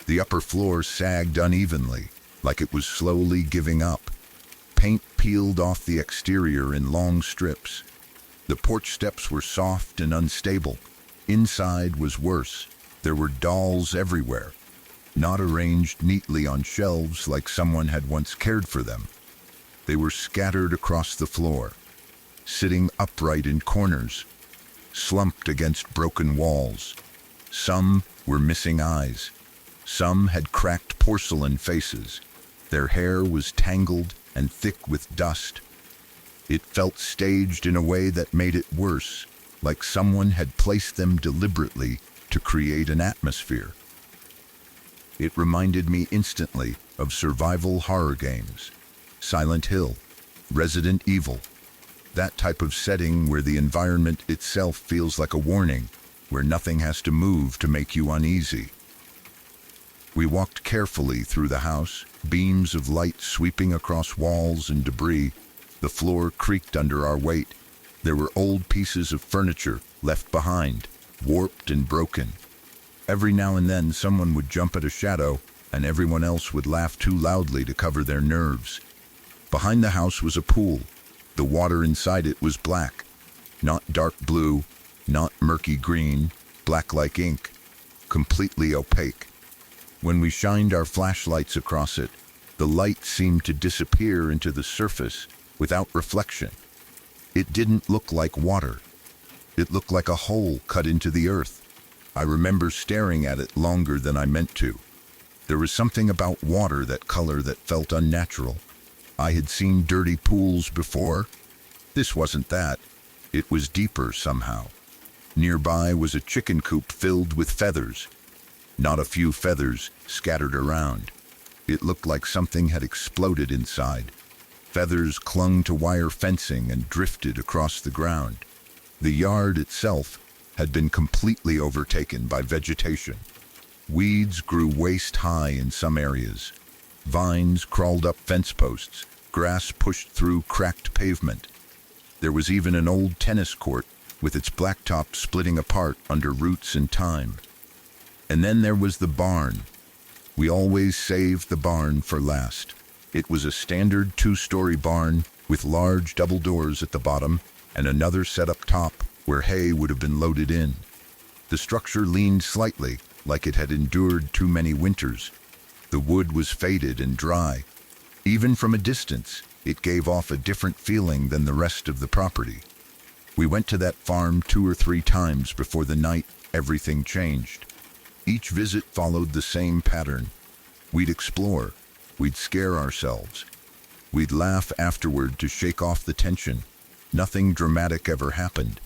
The upper floor sagged unevenly, like it was slowly giving up. Paint peeled off the exterior in long strips. The porch steps were soft and unstable. Inside was worse. There were dolls everywhere, not arranged neatly on shelves like someone had once cared for them. They were scattered across the floor, sitting upright in corners, slumped against broken walls. Some were missing eyes. Some had cracked porcelain faces. Their hair was tangled and thick with dust. It felt staged in a way that made it worse, like someone had placed them deliberately to create an atmosphere. It reminded me instantly of survival horror games. Silent Hill, Resident Evil, that type of setting where the environment itself feels like a warning, where nothing has to move to make you uneasy. We walked carefully through the house, beams of light sweeping across walls and debris. The floor creaked under our weight. There were old pieces of furniture left behind, warped and broken. Every now and then someone would jump at a shadow, and everyone else would laugh too loudly to cover their nerves. Behind the house was a pool. The water inside it was black. Not dark blue, not murky green, black like ink, completely opaque. When we shined our flashlights across it, the light seemed to disappear into the surface without reflection. It didn't look like water. It looked like a hole cut into the earth. I remember staring at it longer than I meant to. There was something about water, that color, that felt unnatural. I had seen dirty pools before. This wasn't that. It was deeper somehow. Nearby was a chicken coop filled with feathers. Not a few feathers scattered around. It looked like something had exploded inside. Feathers clung to wire fencing and drifted across the ground. The yard itself had been completely overtaken by vegetation. Weeds grew waist-high in some areas. Vines crawled up fence posts. Grass pushed through cracked pavement. There was even an old tennis court with its blacktop splitting apart under roots and thyme. And then there was the barn. We always saved the barn for last. It was a standard 2-story barn with large double doors at the bottom and another set up top where hay would have been loaded in. The structure leaned slightly, like it had endured too many winters. The wood was faded and dry. Even from a distance, it gave off a different feeling than the rest of the property. We went to that farm 2 or 3 times before the night everything changed. Each visit followed the same pattern. We'd explore. We'd scare ourselves. We'd laugh afterward to shake off the tension. Nothing dramatic ever happened.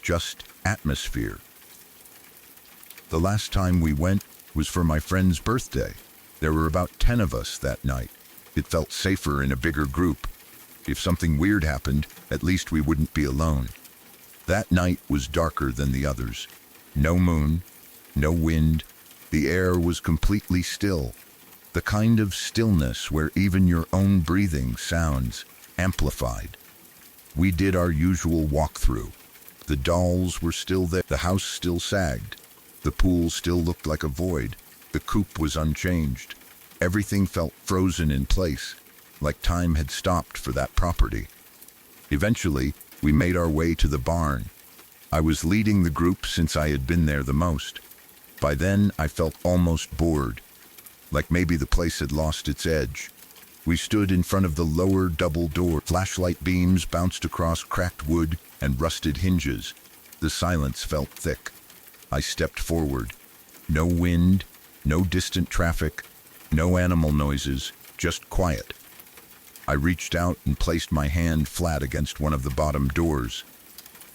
Just atmosphere. The last time we went was for my friend's birthday. There were about 10 of us that night. It felt safer in a bigger group. If something weird happened, at least we wouldn't be alone. That night was darker than the others. No moon, no wind. The air was completely still. The kind of stillness where even your own breathing sounds amplified. We did our usual walkthrough. The dolls were still there. The house still sagged. The pool still looked like a void. The coop was unchanged. Everything felt frozen in place, like time had stopped for that property. Eventually, we made our way to the barn. I was leading the group since I had been there the most. By then, I felt almost bored, like maybe the place had lost its edge. We stood in front of the lower double door. Flashlight beams bounced across cracked wood and rusted hinges. The silence felt thick. I stepped forward. No wind, no distant traffic, no animal noises, just quiet. I reached out and placed my hand flat against one of the bottom doors.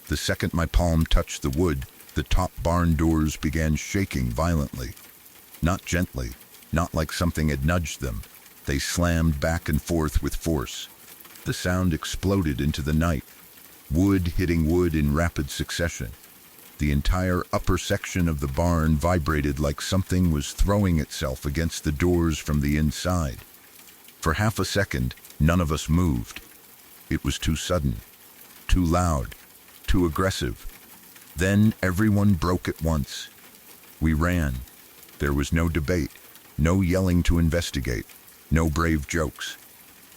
The second my palm touched the wood, the top barn doors began shaking violently. Not gently, not like something had nudged them. They slammed back and forth with force. The sound exploded into the night, wood hitting wood in rapid succession. The entire upper section of the barn vibrated like something was throwing itself against the doors from the inside. For half a second, none of us moved. It was too sudden, too loud, too aggressive. Then everyone broke at once. We ran. There was no debate, no yelling to investigate, no brave jokes.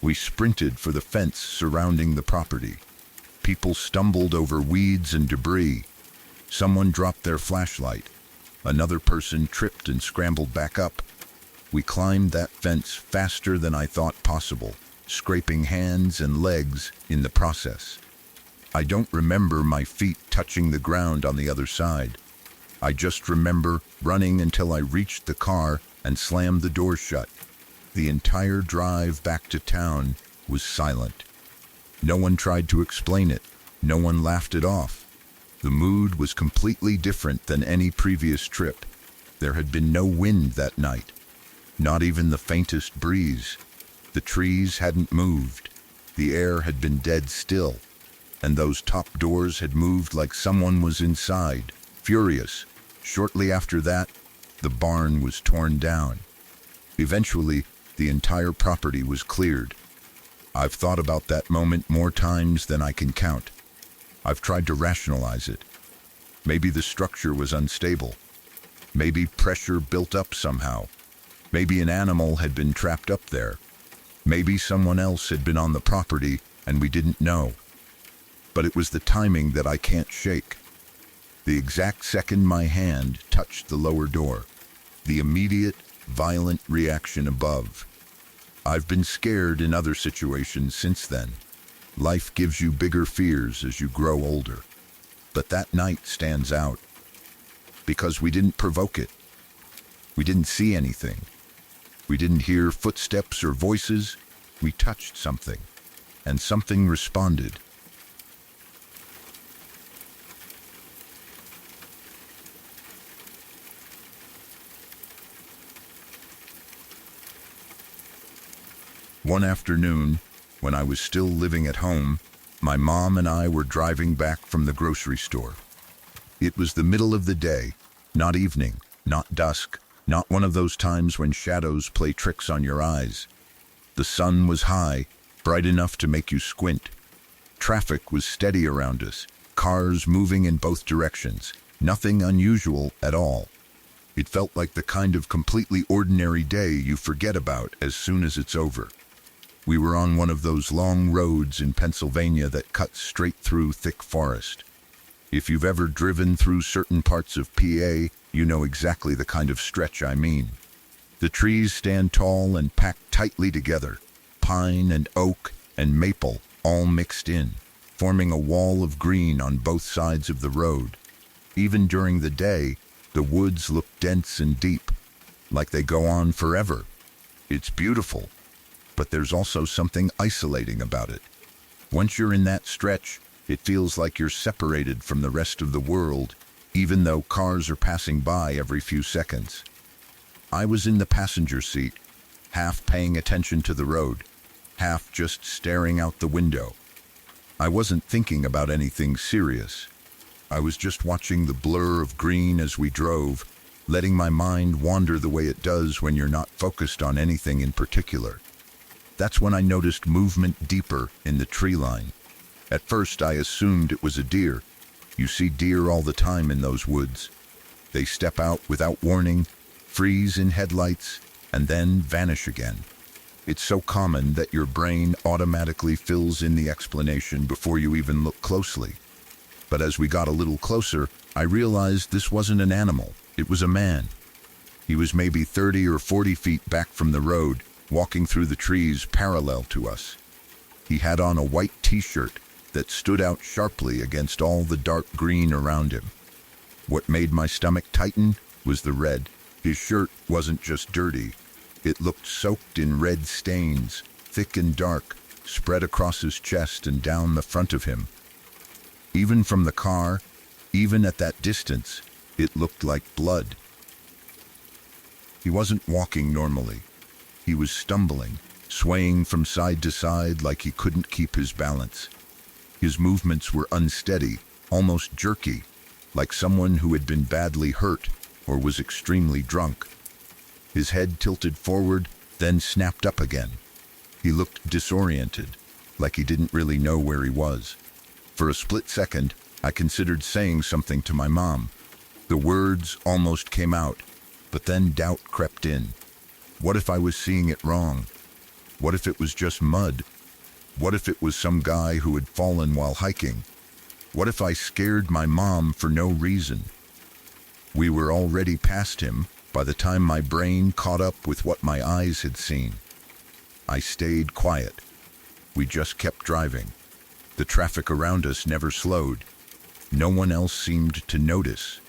We sprinted for the fence surrounding the property. People stumbled over weeds and debris. Someone dropped their flashlight. Another person tripped and scrambled back up. We climbed that fence faster than I thought possible, scraping hands and legs in the process. I don't remember my feet touching the ground on the other side. I just remember running until I reached the car and slammed the door shut. The entire drive back to town was silent. No one tried to explain it. No one laughed it off. The mood was completely different than any previous trip. There had been no wind that night, not even the faintest breeze. The trees hadn't moved. The air had been dead still, and those top doors had moved like someone was inside, furious. Shortly after that, the barn was torn down. Eventually, the entire property was cleared. I've thought about that moment more times than I can count. I've tried to rationalize it. Maybe the structure was unstable. Maybe pressure built up somehow. Maybe an animal had been trapped up there. Maybe someone else had been on the property and we didn't know. But it was the timing that I can't shake. The exact second my hand touched the lower door. The immediate, violent reaction above. I've been scared in other situations since then. Life gives you bigger fears as you grow older. But that night stands out. Because we didn't provoke it. We didn't see anything. We didn't hear footsteps or voices. We touched something. And something responded. One afternoon, when I was still living at home, my mom and I were driving back from the grocery store. It was the middle of the day, not evening, not dusk, not one of those times when shadows play tricks on your eyes. The sun was high, bright enough to make you squint. Traffic was steady around us, cars moving in both directions, nothing unusual at all. It felt like the kind of completely ordinary day you forget about as soon as it's over. We were on one of those long roads in Pennsylvania that cuts straight through thick forest. If you've ever driven through certain parts of PA, you know exactly the kind of stretch I mean. The trees stand tall and packed tightly together, pine and oak and maple all mixed in, forming a wall of green on both sides of the road. Even during the day, the woods look dense and deep, like they go on forever. It's beautiful. But there's also something isolating about it. Once you're in that stretch, it feels like you're separated from the rest of the world, even though cars are passing by every few seconds. I was in the passenger seat, half paying attention to the road, half just staring out the window. I wasn't thinking about anything serious. I was just watching the blur of green as we drove, letting my mind wander the way it does when you're not focused on anything in particular. That's when I noticed movement deeper in the tree line. At first, I assumed it was a deer. You see deer all the time in those woods. They step out without warning, freeze in headlights, and then vanish again. It's so common that your brain automatically fills in the explanation before you even look closely. But as we got a little closer, I realized this wasn't an animal. It was a man. He was maybe 30 or 40 feet back from the road, walking through the trees parallel to us. He had on a white t-shirt that stood out sharply against all the dark green around him. What made my stomach tighten was the red. His shirt wasn't just dirty. It looked soaked in red stains, thick and dark, spread across his chest and down the front of him. Even from the car, even at that distance, it looked like blood. He wasn't walking normally. He was stumbling, swaying from side to side like he couldn't keep his balance. His movements were unsteady, almost jerky, like someone who had been badly hurt or was extremely drunk. His head tilted forward, then snapped up again. He looked disoriented, like he didn't really know where he was. For a split second, I considered saying something to my mom. The words almost came out, but then doubt crept in. What if I was seeing it wrong? What if it was just mud? What if it was some guy who had fallen while hiking? What if I scared my mom for no reason? We were already past him by the time my brain caught up with what my eyes had seen. I stayed quiet. We just kept driving. The traffic around us never slowed. No one else seemed to notice.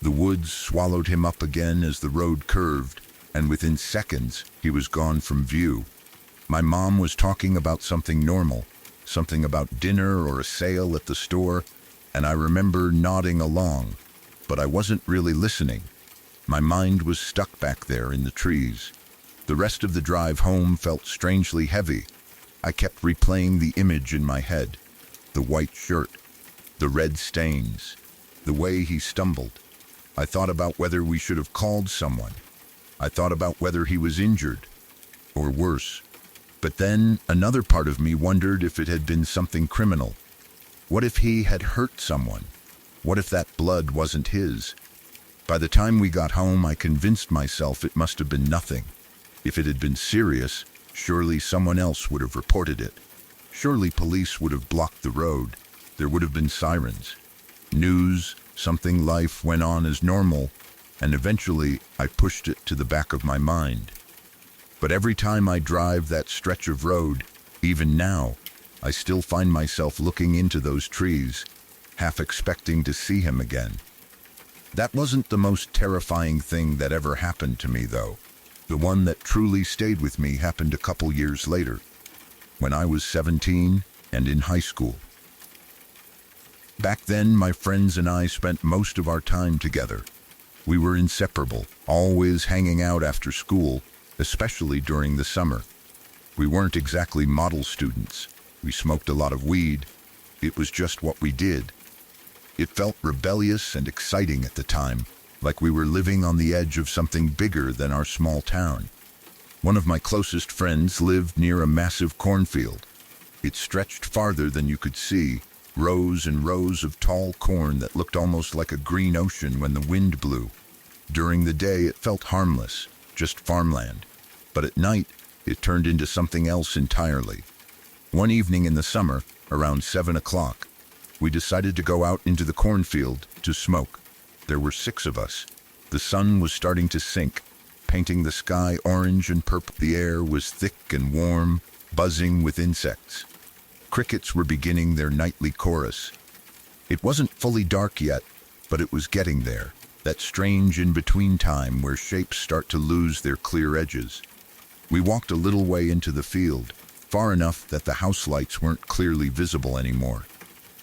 The woods swallowed him up again as the road curved, and within seconds, he was gone from view. My mom was talking about something normal, something about dinner or a sale at the store, and I remember nodding along, but I wasn't really listening. My mind was stuck back there in the trees. The rest of the drive home felt strangely heavy. I kept replaying the image in my head. The white shirt, the red stains, the way he stumbled. I thought about whether we should have called someone. I thought about whether he was injured, or worse. But then another part of me wondered if it had been something criminal. What if he had hurt someone? What if that blood wasn't his? By the time we got home, I convinced myself it must have been nothing. If it had been serious, surely someone else would have reported it. Surely police would have blocked the road. There would have been sirens. News, something life went on as normal, and eventually I pushed it to the back of my mind. But every time I drive that stretch of road, even now, I still find myself looking into those trees, half expecting to see him again. That wasn't the most terrifying thing that ever happened to me, though. The one that truly stayed with me happened a couple years later, when I was 17 and in high school. Back then, my friends and I spent most of our time together. We were inseparable, always hanging out after school, especially during the summer. We weren't exactly model students. We smoked a lot of weed. It was just what we did. It felt rebellious and exciting at the time, like we were living on the edge of something bigger than our small town. One of my closest friends lived near a massive cornfield. It stretched farther than you could see, rows and rows of tall corn that looked almost like a green ocean when the wind blew. During the day, it felt harmless, just farmland. But at night, it turned into something else entirely. One evening in the summer, around 7 o'clock, we decided to go out into the cornfield to smoke. There were 6 of us. The sun was starting to sink, painting the sky orange and purple. The air was thick and warm, buzzing with insects. Crickets were beginning their nightly chorus. It wasn't fully dark yet, but it was getting there, that strange in-between time where shapes start to lose their clear edges. We walked a little way into the field, far enough that the house lights weren't clearly visible anymore.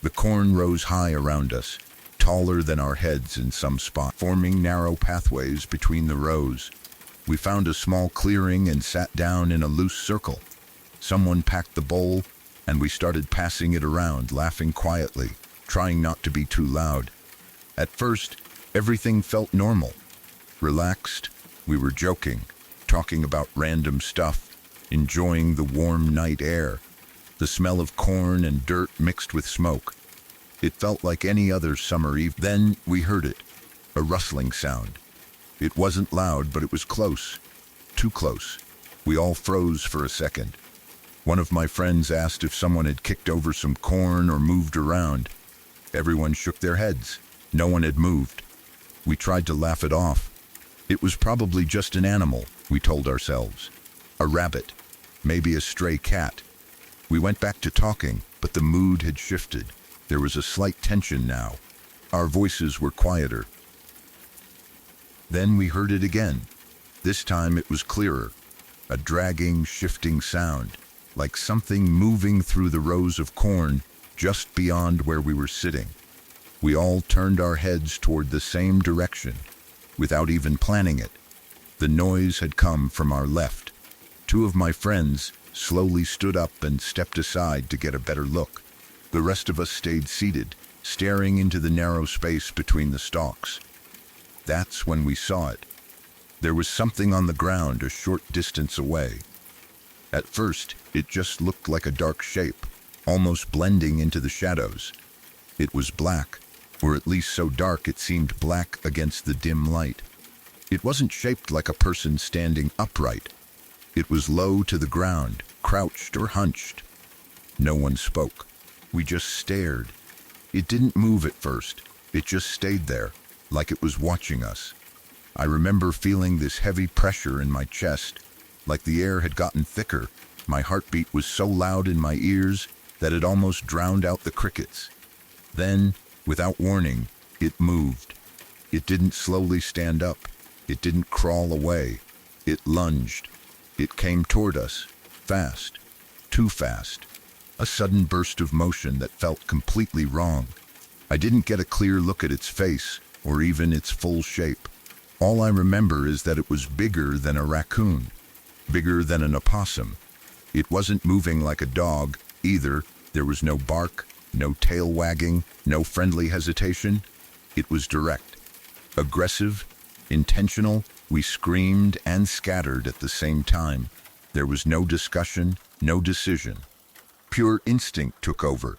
The corn rose high around us, taller than our heads in some spots, forming narrow pathways between the rows. We found a small clearing and sat down in a loose circle. Someone packed the bowl, and we started passing it around, laughing quietly, trying not to be too loud. At first, everything felt normal. Relaxed, we were joking, talking about random stuff, enjoying the warm night air, the smell of corn and dirt mixed with smoke. It felt like any other summer eve. Then we heard it, a rustling sound. It wasn't loud, but it was close, too close. We all froze for a second. One of my friends asked if someone had kicked over some corn or moved around. Everyone shook their heads. No one had moved. We tried to laugh it off. It was probably just an animal, we told ourselves. A rabbit, maybe a stray cat. We went back to talking, but the mood had shifted. There was a slight tension now. Our voices were quieter. Then we heard it again. This time it was clearer. A dragging, shifting sound, like something moving through the rows of corn just beyond where we were sitting. We all turned our heads toward the same direction, without even planning it. The noise had come from our left. 2 of my friends slowly stood up and stepped aside to get a better look. The rest of us stayed seated, staring into the narrow space between the stalks. That's when we saw it. There was something on the ground a short distance away. At first, it just looked like a dark shape, almost blending into the shadows. It was black, or at least so dark it seemed black against the dim light. It wasn't shaped like a person standing upright. It was low to the ground, crouched or hunched. No one spoke. We just stared. It didn't move at first. It just stayed there, like it was watching us. I remember feeling this heavy pressure in my chest, like the air had gotten thicker. My heartbeat was so loud in my ears that it almost drowned out the crickets. Then, without warning, it moved. It didn't slowly stand up. It didn't crawl away. It lunged. It came toward us, fast, too fast. A sudden burst of motion that felt completely wrong. I didn't get a clear look at its face, or even its full shape. All I remember is that it was bigger than a raccoon, bigger than an opossum. It wasn't moving like a dog, either. There was no bark, no tail wagging, no friendly hesitation. It was direct, aggressive, intentional. We screamed and scattered at the same time. There was no discussion, no decision. Pure instinct took over.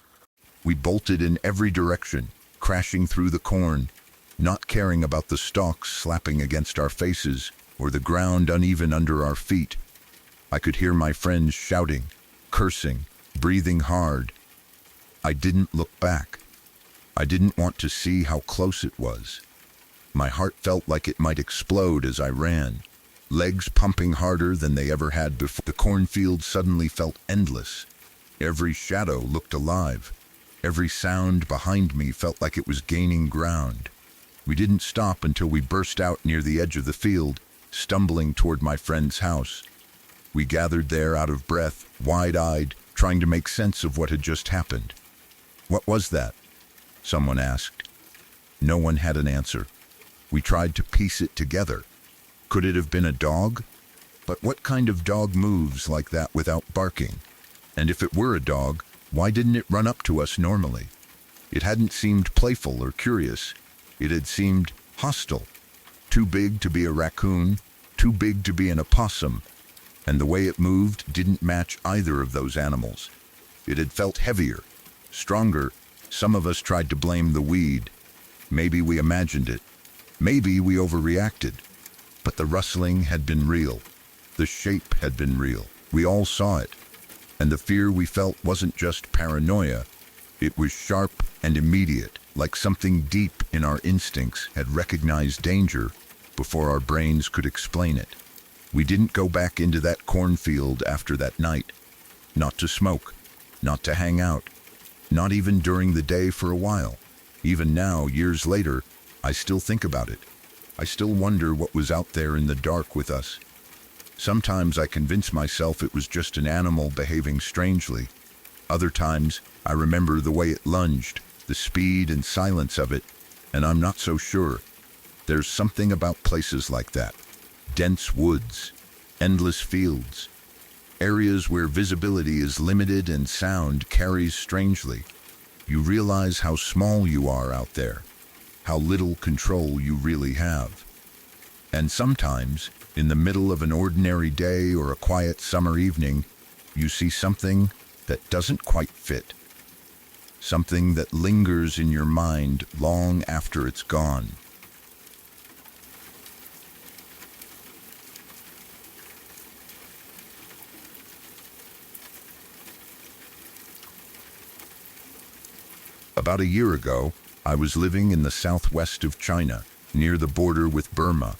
We bolted in every direction, crashing through the corn, not caring about the stalks slapping against our faces or the ground uneven under our feet. I could hear my friends shouting, cursing, breathing hard. I didn't look back. I didn't want to see how close it was. My heart felt like it might explode as I ran, legs pumping harder than they ever had before. The cornfield suddenly felt endless. Every shadow looked alive. Every sound behind me felt like it was gaining ground. We didn't stop until we burst out near the edge of the field, stumbling toward my friend's house. We gathered there out of breath, wide-eyed, trying to make sense of what had just happened. "What was that?" someone asked. No one had an answer. We tried to piece it together. Could it have been a dog? But what kind of dog moves like that without barking? And if it were a dog, why didn't it run up to us normally? It hadn't seemed playful or curious. It had seemed hostile. Too big to be a raccoon, too big to be an opossum. And the way it moved didn't match either of those animals. It had felt heavier, stronger. Some of us tried to blame the weed. Maybe we imagined it. Maybe we overreacted. But the rustling had been real. The shape had been real. We all saw it. And the fear we felt wasn't just paranoia. It was sharp and immediate, like something deep in our instincts had recognized danger before our brains could explain it. We didn't go back into that cornfield after that night. Not to smoke, not to hang out, not even during the day for a while. Even now, years later, I still think about it. I still wonder what was out there in the dark with us. Sometimes I convince myself it was just an animal behaving strangely. Other times, I remember the way it lunged, the speed and silence of it, and I'm not so sure. There's something about places like that. Dense woods, endless fields, areas where visibility is limited and sound carries strangely. You realize how small you are out there, how little control you really have. And sometimes, in the middle of an ordinary day or a quiet summer evening, you see something that doesn't quite fit. Something that lingers in your mind long after it's gone. About a year ago, I was living in the southwest of China, near the border with Burma.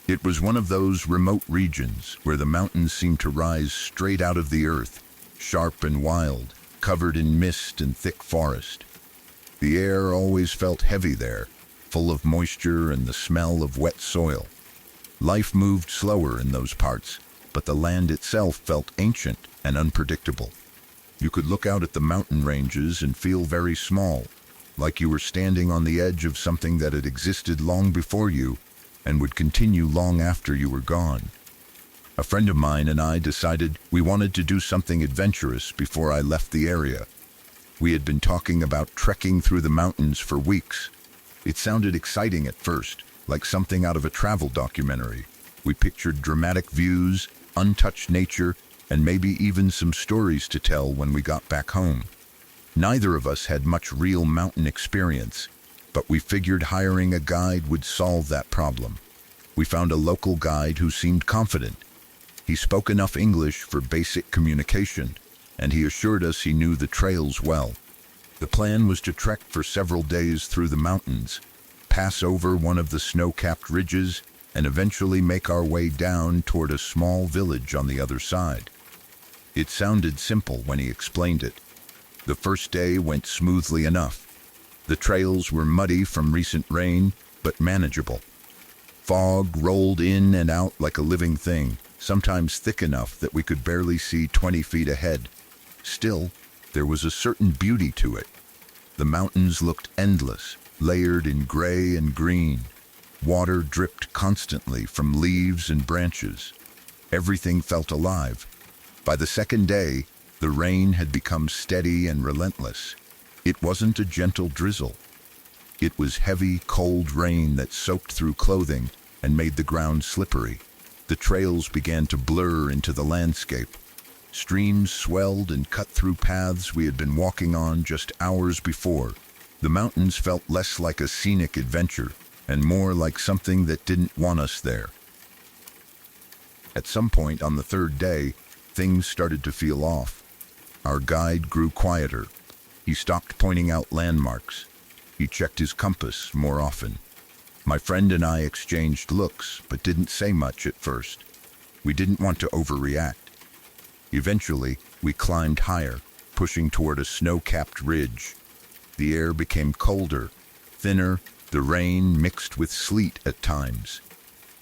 It was one of those remote regions where the mountains seem to rise straight out of the earth, sharp and wild, covered in mist and thick forest. The air always felt heavy there, full of moisture and the smell of wet soil. Life moved slower in those parts, but the land itself felt ancient and unpredictable. You could look out at the mountain ranges and feel very small, like you were standing on the edge of something that had existed long before you and would continue long after you were gone. A friend of mine and I decided we wanted to do something adventurous before I left the area. We had been talking about trekking through the mountains for weeks. It sounded exciting at first, like something out of a travel documentary. We pictured dramatic views, untouched nature, and maybe even some stories to tell when we got back home. Neither of us had much real mountain experience, but we figured hiring a guide would solve that problem. We found a local guide who seemed confident. He spoke enough English for basic communication, and he assured us he knew the trails well. The plan was to trek for several days through the mountains, pass over one of the snow-capped ridges, and eventually make our way down toward a small village on the other side. It sounded simple when he explained it. The first day went smoothly enough. The trails were muddy from recent rain, but manageable. Fog rolled in and out like a living thing, sometimes thick enough that we could barely see 20 feet ahead. Still, there was a certain beauty to it. The mountains looked endless, layered in gray and green. Water dripped constantly from leaves and branches. Everything felt alive. By the second day, the rain had become steady and relentless. It wasn't a gentle drizzle. It was heavy, cold rain that soaked through clothing and made the ground slippery. The trails began to blur into the landscape. Streams swelled and cut through paths we had been walking on just hours before. The mountains felt less like a scenic adventure and more like something that didn't want us there. At some point on the third day, things started to feel off. Our guide grew quieter. He stopped pointing out landmarks. He checked his compass more often. My friend and I exchanged looks, but didn't say much at first. We didn't want to overreact. Eventually, we climbed higher, pushing toward a snow-capped ridge. The air became colder, thinner, the rain mixed with sleet at times.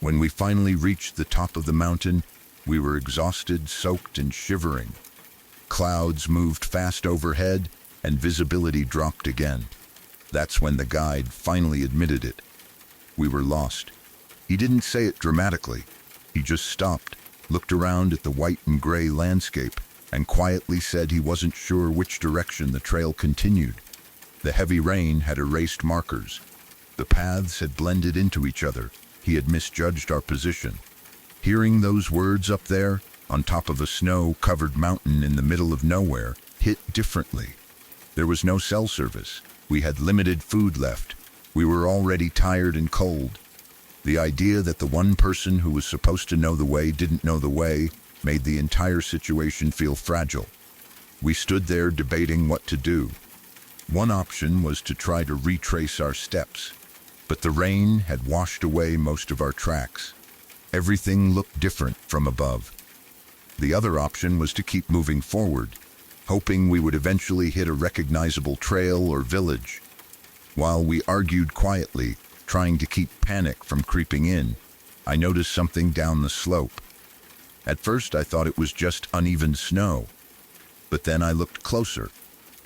When we finally reached the top of the mountain, we were exhausted, soaked, and shivering. Clouds moved fast overhead, and visibility dropped again. That's when the guide finally admitted it. We were lost. He didn't say it dramatically. He just stopped, looked around at the white and gray landscape, and quietly said he wasn't sure which direction the trail continued. The heavy rain had erased markers. The paths had blended into each other. He had misjudged our position. Hearing those words up there, on top of a snow-covered mountain in the middle of nowhere, hit differently. There was no cell service. We had limited food left. We were already tired and cold. The idea that the one person who was supposed to know the way didn't know the way made the entire situation feel fragile. We stood there debating what to do. One option was to try to retrace our steps, but the rain had washed away most of our tracks. Everything looked different from above. The other option was to keep moving forward, hoping we would eventually hit a recognizable trail or village. While we argued quietly, trying to keep panic from creeping in, I noticed something down the slope. At first I thought it was just uneven snow, but then I looked closer.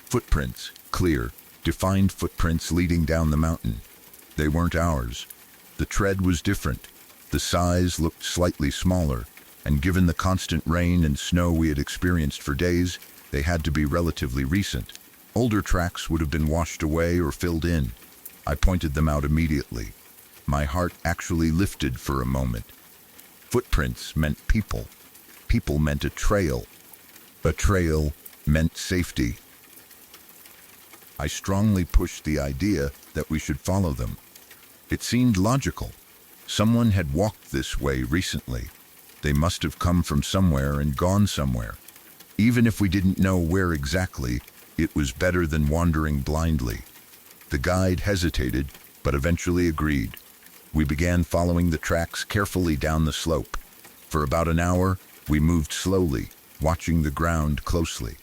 Footprints, clear, defined footprints leading down the mountain. They weren't ours. The tread was different. The size looked slightly smaller, and given the constant rain and snow we had experienced for days, they had to be relatively recent. Older tracks would have been washed away or filled in. I pointed them out immediately. My heart actually lifted for a moment. Footprints meant people. People meant a trail. A trail meant safety. I strongly pushed the idea that we should follow them. It seemed logical. Someone had walked this way recently. They must have come from somewhere and gone somewhere. Even if we didn't know where exactly, it was better than wandering blindly. The guide hesitated, but eventually agreed. We began following the tracks carefully down the slope. For about an hour, we moved slowly, watching the ground closely.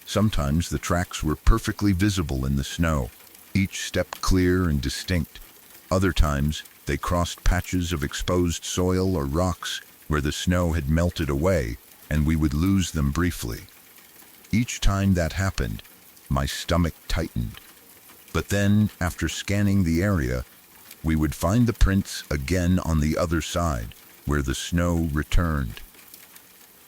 Sometimes the tracks were perfectly visible in the snow, each step clear and distinct. Other times, they crossed patches of exposed soil or rocks where the snow had melted away, and we would lose them briefly. Each time that happened, my stomach tightened. But then, after scanning the area, we would find the prints again on the other side, where the snow returned.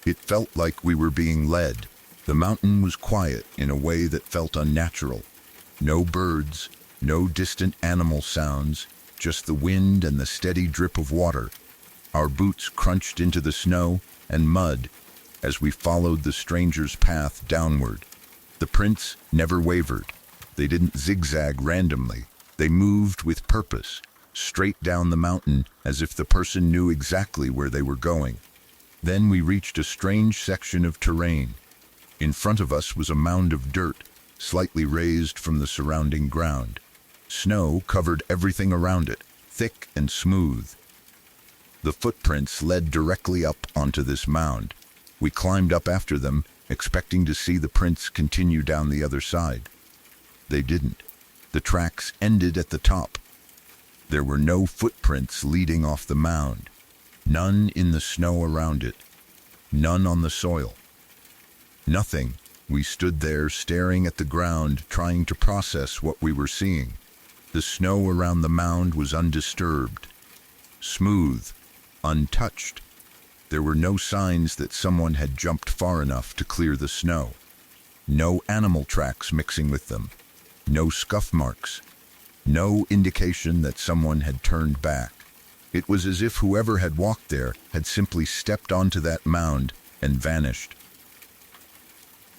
It felt like we were being led. The mountain was quiet in a way that felt unnatural. No birds, no distant animal sounds, just the wind and the steady drip of water. Our boots crunched into the snow and mud as we followed the stranger's path downward. The prints never wavered. They didn't zigzag randomly. They moved with purpose, straight down the mountain as if the person knew exactly where they were going. Then we reached a strange section of terrain. In front of us was a mound of dirt, slightly raised from the surrounding ground. Snow covered everything around it, thick and smooth. The footprints led directly up onto this mound. We climbed up after them, expecting to see the prints continue down the other side. They didn't. The tracks ended at the top. There were no footprints leading off the mound. None in the snow around it. None on the soil. Nothing. We stood there staring at the ground, trying to process what we were seeing. The snow around the mound was undisturbed, smooth, untouched. There were no signs that someone had jumped far enough to clear the snow. No animal tracks mixing with them. No scuff marks. No indication that someone had turned back. It was as if whoever had walked there had simply stepped onto that mound and vanished.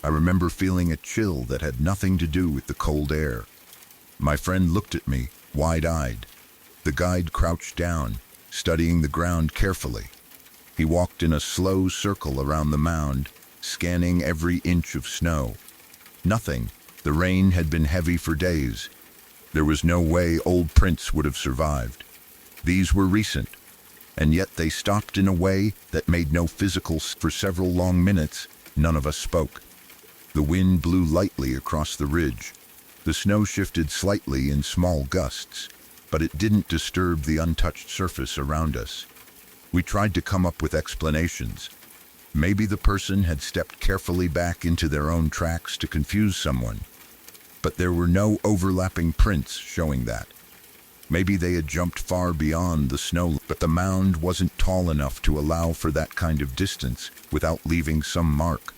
I remember feeling a chill that had nothing to do with the cold air. My friend looked at me, wide-eyed. The guide crouched down, studying the ground carefully. He walked in a slow circle around the mound, scanning every inch of snow. Nothing. The rain had been heavy for days. There was no way old prints would have survived. These were recent, and yet they stopped in a way that made no physical sense. For several long minutes, none of us spoke. The wind blew lightly across the ridge. The snow shifted slightly in small gusts, but it didn't disturb the untouched surface around us. We tried to come up with explanations. Maybe the person had stepped carefully back into their own tracks to confuse someone, but there were no overlapping prints showing that. Maybe they had jumped far beyond the snow, but the mound wasn't tall enough to allow for that kind of distance without leaving some mark.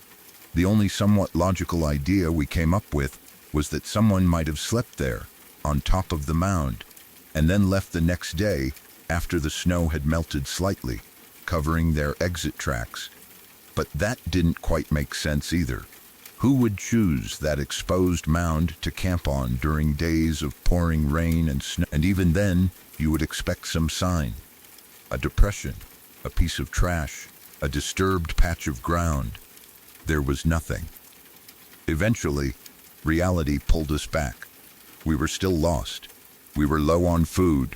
The only somewhat logical idea we came up with was that someone might have slept there, on top of the mound, and then left the next day after the snow had melted slightly, covering their exit tracks. But that didn't quite make sense either. Who would choose that exposed mound to camp on during days of pouring rain and snow? And even then, you would expect some sign. A depression, a piece of trash, a disturbed patch of ground. There was nothing. Eventually, reality pulled us back. We were still lost. We were low on food.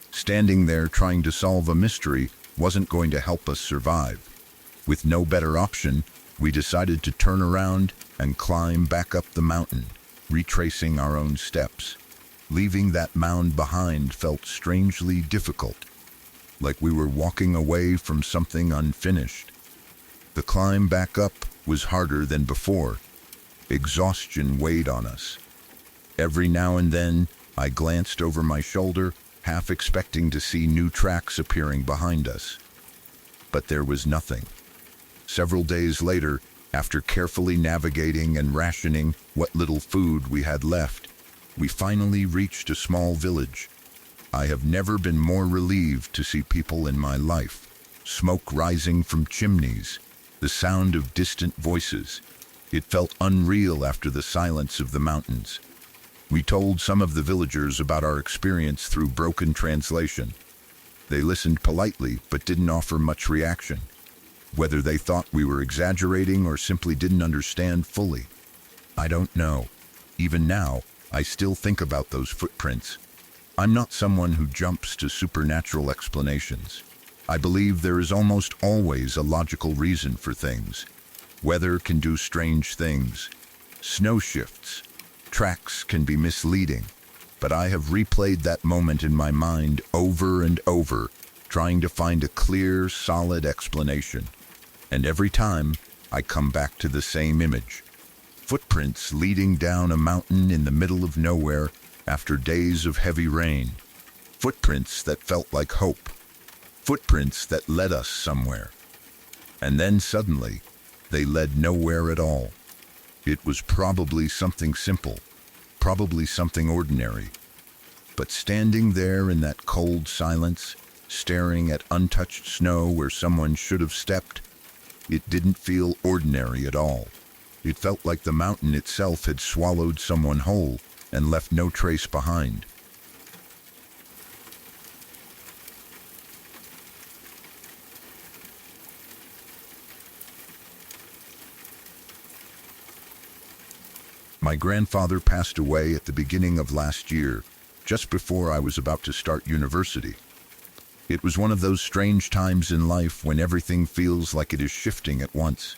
Standing there trying to solve a mystery wasn't going to help us survive. With no better option, we decided to turn around and climb back up the mountain, retracing our own steps. Leaving that mound behind felt strangely difficult, like we were walking away from something unfinished. The climb back up was harder than before. Exhaustion weighed on us. Every now and then, I glanced over my shoulder, half expecting to see new tracks appearing behind us. But there was nothing. Several days later, after carefully navigating and rationing what little food we had left, we finally reached a small village. I have never been more relieved to see people in my life. Smoke rising from chimneys, the sound of distant voices. It felt unreal after the silence of the mountains. We told some of the villagers about our experience through broken translation. They listened politely but didn't offer much reaction. Whether they thought we were exaggerating or simply didn't understand fully, I don't know. Even now, I still think about those footprints. I'm not someone who jumps to supernatural explanations. I believe there is almost always a logical reason for things. Weather can do strange things. Snow shifts. Tracks can be misleading. But I have replayed that moment in my mind over and over, trying to find a clear, solid explanation. And every time, I come back to the same image. Footprints leading down a mountain in the middle of nowhere after days of heavy rain. Footprints that felt like hope. Footprints that led us somewhere. And then suddenly, they led nowhere at all. It was probably something simple, probably something ordinary. But standing there in that cold silence, staring at untouched snow where someone should have stepped, it didn't feel ordinary at all. It felt like the mountain itself had swallowed someone whole and left no trace behind. My grandfather passed away at the beginning of last year, just before I was about to start university. It was one of those strange times in life when everything feels like it is shifting at once.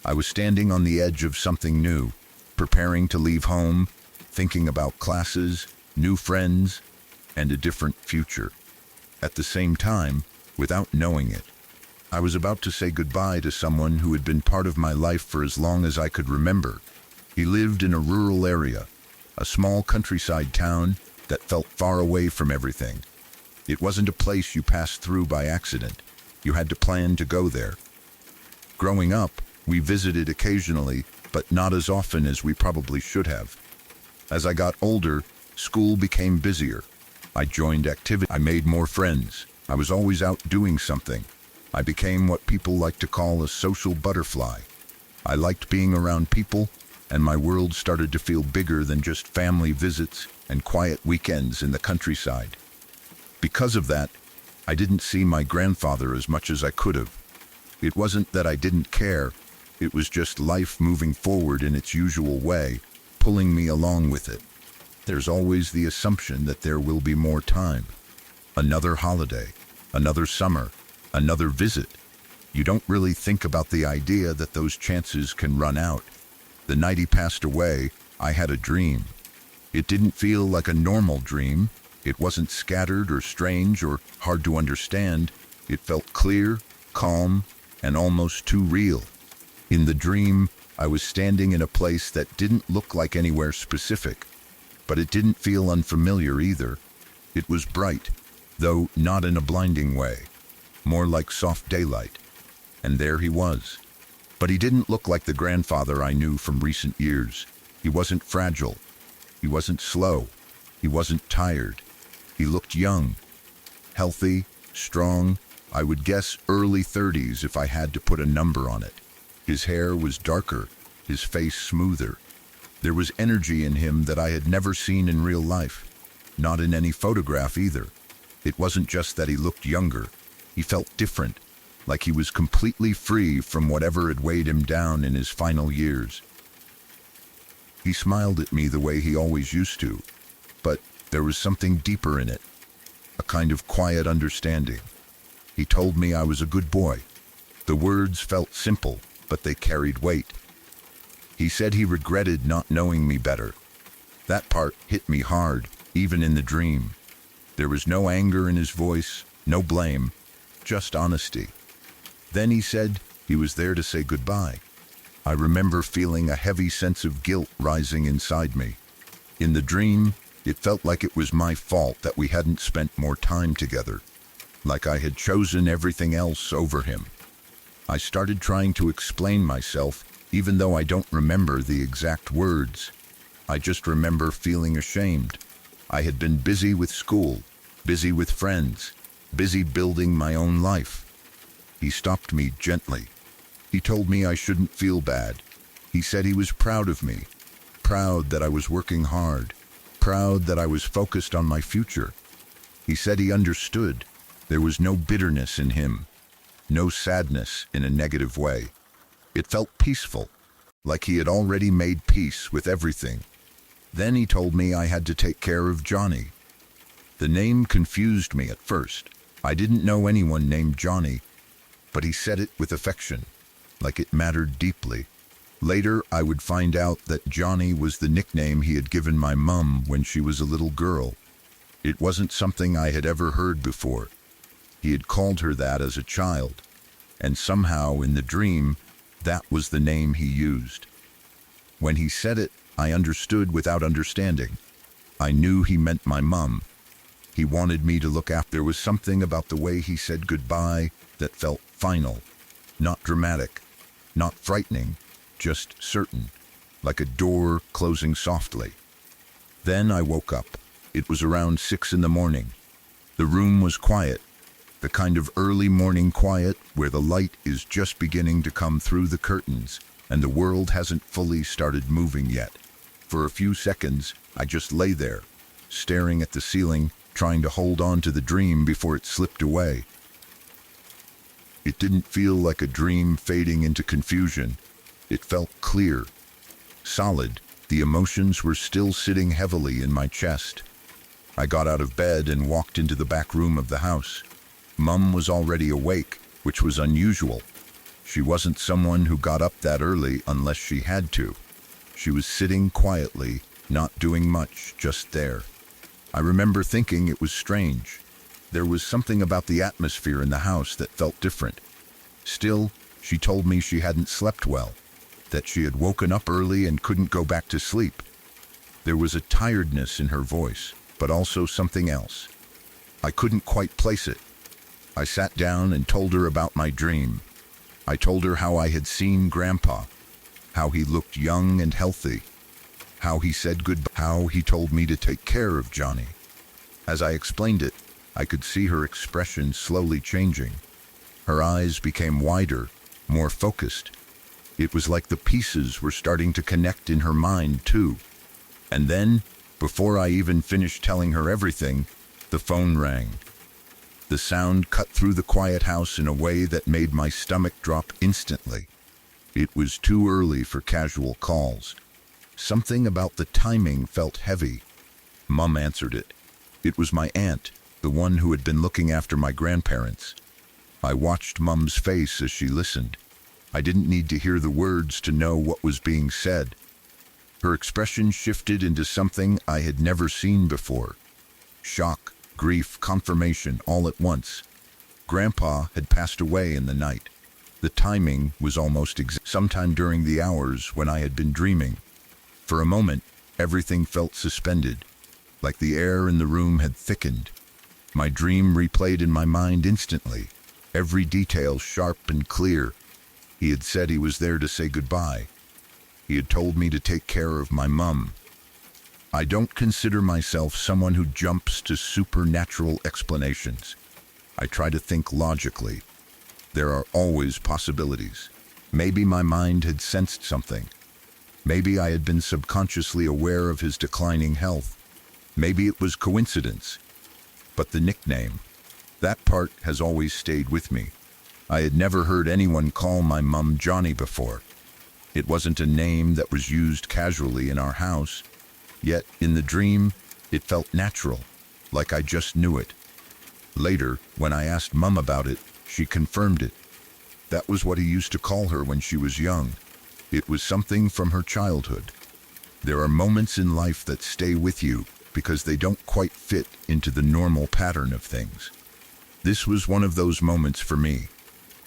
I was standing on the edge of something new, preparing to leave home, thinking about classes, new friends, and a different future. At the same time, without knowing it, I was about to say goodbye to someone who had been part of my life for as long as I could remember. He lived in a rural area, a small countryside town that felt far away from everything. It wasn't a place you passed through by accident. You had to plan to go there. Growing up, we visited occasionally, but not as often as we probably should have. As I got older, school became busier. I joined activities. I made more friends. I was always out doing something. I became what people like to call a social butterfly. I liked being around people, and my world started to feel bigger than just family visits and quiet weekends in the countryside. Because of that, I didn't see my grandfather as much as I could have. It wasn't that I didn't care, it was just life moving forward in its usual way, pulling me along with it. There's always the assumption that there will be more time. Another holiday, another summer, another visit. You don't really think about the idea that those chances can run out. The night he passed away, I had a dream. It didn't feel like a normal dream. It wasn't scattered or strange or hard to understand. It felt clear, calm, and almost too real. In the dream, I was standing in a place that didn't look like anywhere specific, but it didn't feel unfamiliar either. It was bright, though not in a blinding way, more like soft daylight. And there he was. But he didn't look like the grandfather I knew from recent years. He wasn't fragile. He wasn't slow. He wasn't tired. He looked young, healthy, strong. I would guess early 30s if I had to put a number on it. His hair was darker, his face smoother. There was energy in him that I had never seen in real life, not in any photograph either. It wasn't just that he looked younger. He felt different, like he was completely free from whatever had weighed him down in his final years. He smiled at me the way he always used to, but there was something deeper in it, a kind of quiet understanding. He told me I was a good boy. The words felt simple, but they carried weight. He said he regretted not knowing me better. That part hit me hard, even in the dream. There was no anger in his voice, no blame, just honesty. Then he said he was there to say goodbye. I remember feeling a heavy sense of guilt rising inside me. In the dream, it felt like it was my fault that we hadn't spent more time together, like I had chosen everything else over him. I started trying to explain myself, even though I don't remember the exact words. I just remember feeling ashamed. I had been busy with school, busy with friends, busy building my own life. He stopped me gently. He told me I shouldn't feel bad. He said he was proud of me, proud that I was working hard, proud that I was focused on my future. He said he understood. There was no bitterness in him, no sadness in a negative way. It felt peaceful, like he had already made peace with everything. Then he told me I had to take care of Johnny. The name confused me at first. I didn't know anyone named Johnny, but he said it with affection, like it mattered deeply. Later, I would find out that Johnny was the nickname he had given my mum when she was a little girl. It wasn't something I had ever heard before. He had called her that as a child, and somehow in the dream, that was the name he used. When he said it, I understood without understanding. I knew he meant my mum. He wanted me to look after. There was something about the way he said goodbye that felt final, not dramatic, not frightening, just certain. like a door closing softly. Then I woke up. It was around 6 in the morning. The room was quiet, the kind of early morning quiet where the light is just beginning to come through the curtains and the world hasn't fully started moving yet. For a few seconds, I just lay there, staring at the ceiling, trying to hold on to the dream before it slipped away. It didn't feel like a dream fading into confusion. It felt clear, solid. The emotions were still sitting heavily in my chest. I got out of bed and walked into the back room of the house. Mum was already awake, which was unusual. She wasn't someone who got up that early unless she had to. She was sitting quietly, not doing much, just there. I remember thinking it was strange. There was something about the atmosphere in the house that felt different. Still, she told me she hadn't slept well, that she had woken up early and couldn't go back to sleep. There was a tiredness in her voice, but also something else. I couldn't quite place it. I sat down and told her about my dream. I told her how I had seen Grandpa, how he looked young and healthy, how he said goodbye, how he told me to take care of Johnny. As I explained it, I could see her expression slowly changing. Her eyes became wider, more focused. It was like the pieces were starting to connect in her mind too. And then, before I even finished telling her everything, the phone rang. The sound cut through the quiet house in a way that made my stomach drop instantly. It was too early for casual calls. Something about the timing felt heavy. Mum answered it. It was my aunt, the one who had been looking after my grandparents. I watched Mum's face as she listened. I didn't need to hear the words to know what was being said. Her expression shifted into something I had never seen before. Shock, grief, confirmation, all at once. Grandpa had passed away in the night. The timing was almost sometime during the hours when I had been dreaming. For a moment, everything felt suspended, like the air in the room had thickened. My dream replayed in my mind instantly, every detail sharp and clear. He had said he was there to say goodbye. He had told me to take care of my mum. I don't consider myself someone who jumps to supernatural explanations. I try to think logically. There are always possibilities. Maybe my mind had sensed something. Maybe I had been subconsciously aware of his declining health. Maybe it was coincidence. But the nickname, that part has always stayed with me. I had never heard anyone call my mum Johnny before. It wasn't a name that was used casually in our house. Yet, in the dream, it felt natural, like I just knew it. Later, when I asked Mum about it, she confirmed it. That was what he used to call her when she was young. It was something from her childhood. There are moments in life that stay with you because they don't quite fit into the normal pattern of things. This was one of those moments for me.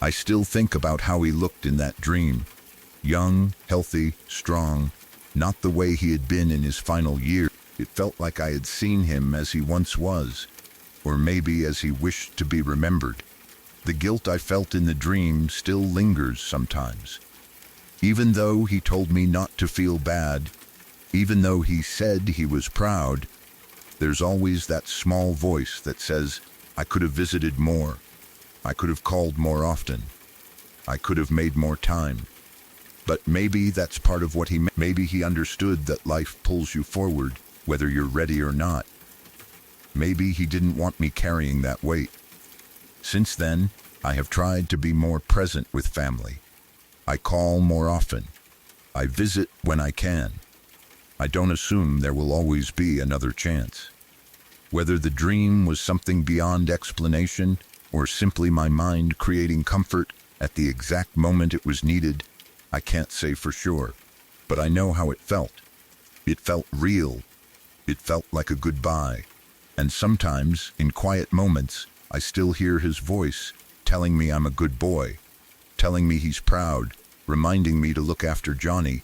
I still think about how he looked in that dream. Young, healthy, strong, not the way he had been in his final year. It felt like I had seen him as he once was, or maybe as he wished to be remembered. The guilt I felt in the dream still lingers sometimes. Even though he told me not to feel bad, even though he said he was proud, there's always that small voice that says, I could have visited more. I could have called more often. I could have made more time. But maybe that's part of what he meant. Maybe he understood that life pulls you forward, whether you're ready or not. Maybe he didn't want me carrying that weight. Since then, I have tried to be more present with family. I call more often. I visit when I can. I don't assume there will always be another chance. Whether the dream was something beyond explanation or simply my mind creating comfort at the exact moment it was needed, I can't say for sure, but I know how it felt. It felt real. It felt like a goodbye. And sometimes, in quiet moments, I still hear his voice telling me I'm a good boy, telling me he's proud, reminding me to look after Johnny.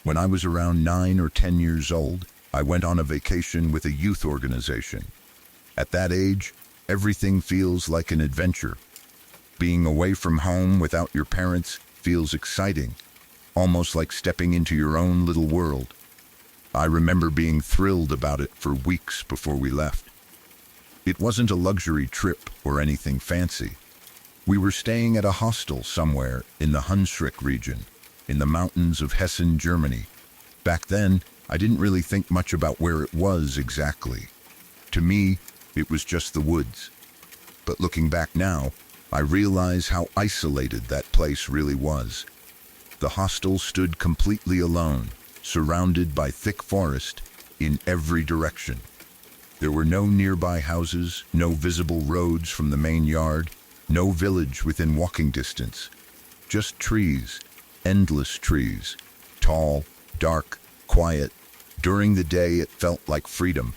When I was around 9 or 10 years old, I went on a vacation with a youth organization. At that age, everything feels like an adventure. Being away from home without your parents feels exciting, almost like stepping into your own little world. I remember being thrilled about it for weeks before we left. It wasn't a luxury trip or anything fancy. We were staying at a hostel somewhere in the Hunsrück region, in the mountains of Hessen, Germany. Back then, I didn't really think much about where it was exactly. To me, it was just the woods. But looking back now, I realize how isolated that place really was. The hostel stood completely alone, surrounded by thick forest in every direction. There were no nearby houses, no visible roads from the main yard, no village within walking distance. Just trees, endless trees, tall, dark, quiet. During the day, it felt like freedom.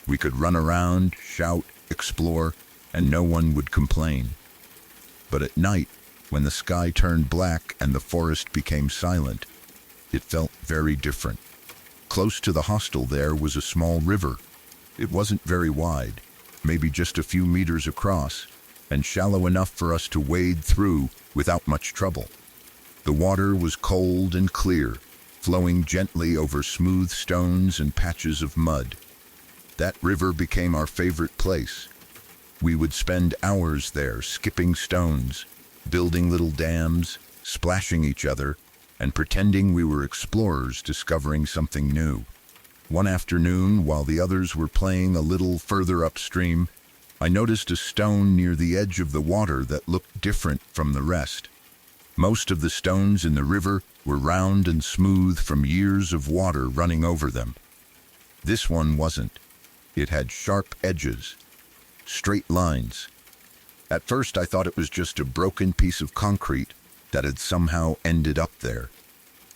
We could run around, shout, explore, and no one would complain. But at night, when the sky turned black and the forest became silent, it felt very different. Close to the hostel there was a small river. It wasn't very wide, maybe just a few meters across, and shallow enough for us to wade through without much trouble. The water was cold and clear, flowing gently over smooth stones and patches of mud. That river became our favorite place. We would spend hours there skipping stones, building little dams, splashing each other, and pretending we were explorers discovering something new. One afternoon, while the others were playing a little further upstream, I noticed a stone near the edge of the water that looked different from the rest. Most of the stones in the river were round and smooth from years of water running over them. This one wasn't. It had sharp edges, straight lines. At first I thought it was just a broken piece of concrete that had somehow ended up there.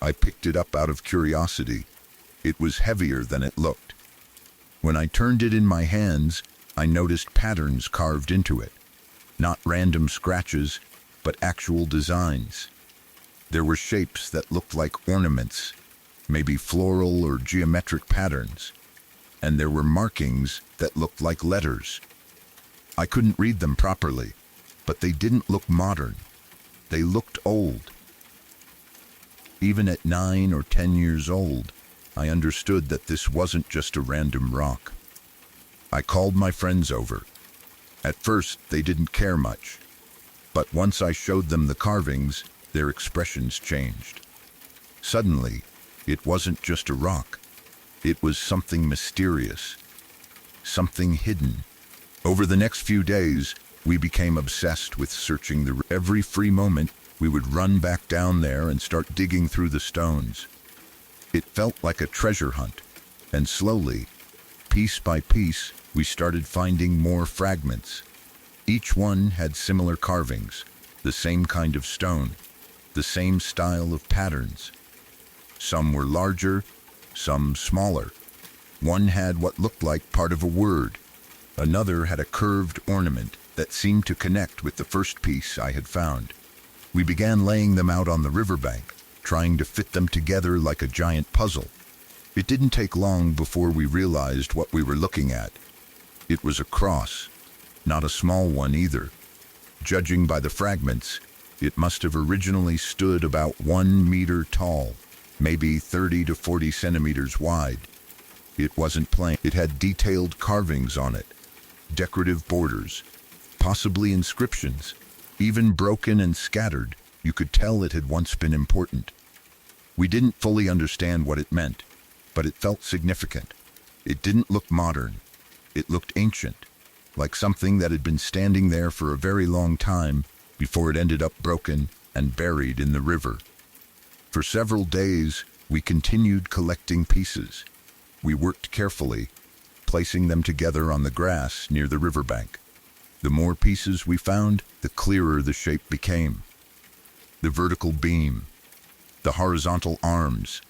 I picked it up out of curiosity. It was heavier than it looked. When I turned it in my hands, I noticed patterns carved into it. Not random scratches, but actual designs. There were shapes that looked like ornaments, maybe floral or geometric patterns. And there were markings that looked like letters. I couldn't read them properly, but they didn't look modern. They looked old. Even at 9 or 10 years old, I understood that this wasn't just a random rock. I called my friends over. At first, they didn't care much. But once I showed them the carvings, their expressions changed. Suddenly, it wasn't just a rock. It was something mysterious, something hidden. Over the next few days, we became obsessed with searching the river. Every free moment, we would run back down there and start digging through the stones. It felt like a treasure hunt, and slowly, piece by piece, we started finding more fragments. Each one had similar carvings, the same kind of stone, the same style of patterns. Some were larger, some smaller. One had what looked like part of a word. Another had a curved ornament that seemed to connect with the first piece I had found. We began laying them out on the riverbank, trying to fit them together like a giant puzzle. It didn't take long before we realized what we were looking at. It was a cross, not a small one either. Judging by the fragments, it must have originally stood about 1 meter tall, maybe 30 to 40 centimeters wide. It wasn't plain. It had detailed carvings on it, decorative borders, possibly inscriptions. Even broken and scattered, you could tell it had once been important. We didn't fully understand what it meant, but it felt significant. It didn't look modern. It looked ancient, like something that had been standing there for a very long time before it ended up broken and buried in the river. For several days, we continued collecting pieces. We worked carefully, placing them together on the grass near the riverbank. The more pieces we found, the clearer the shape became. The vertical beam, the horizontal arms,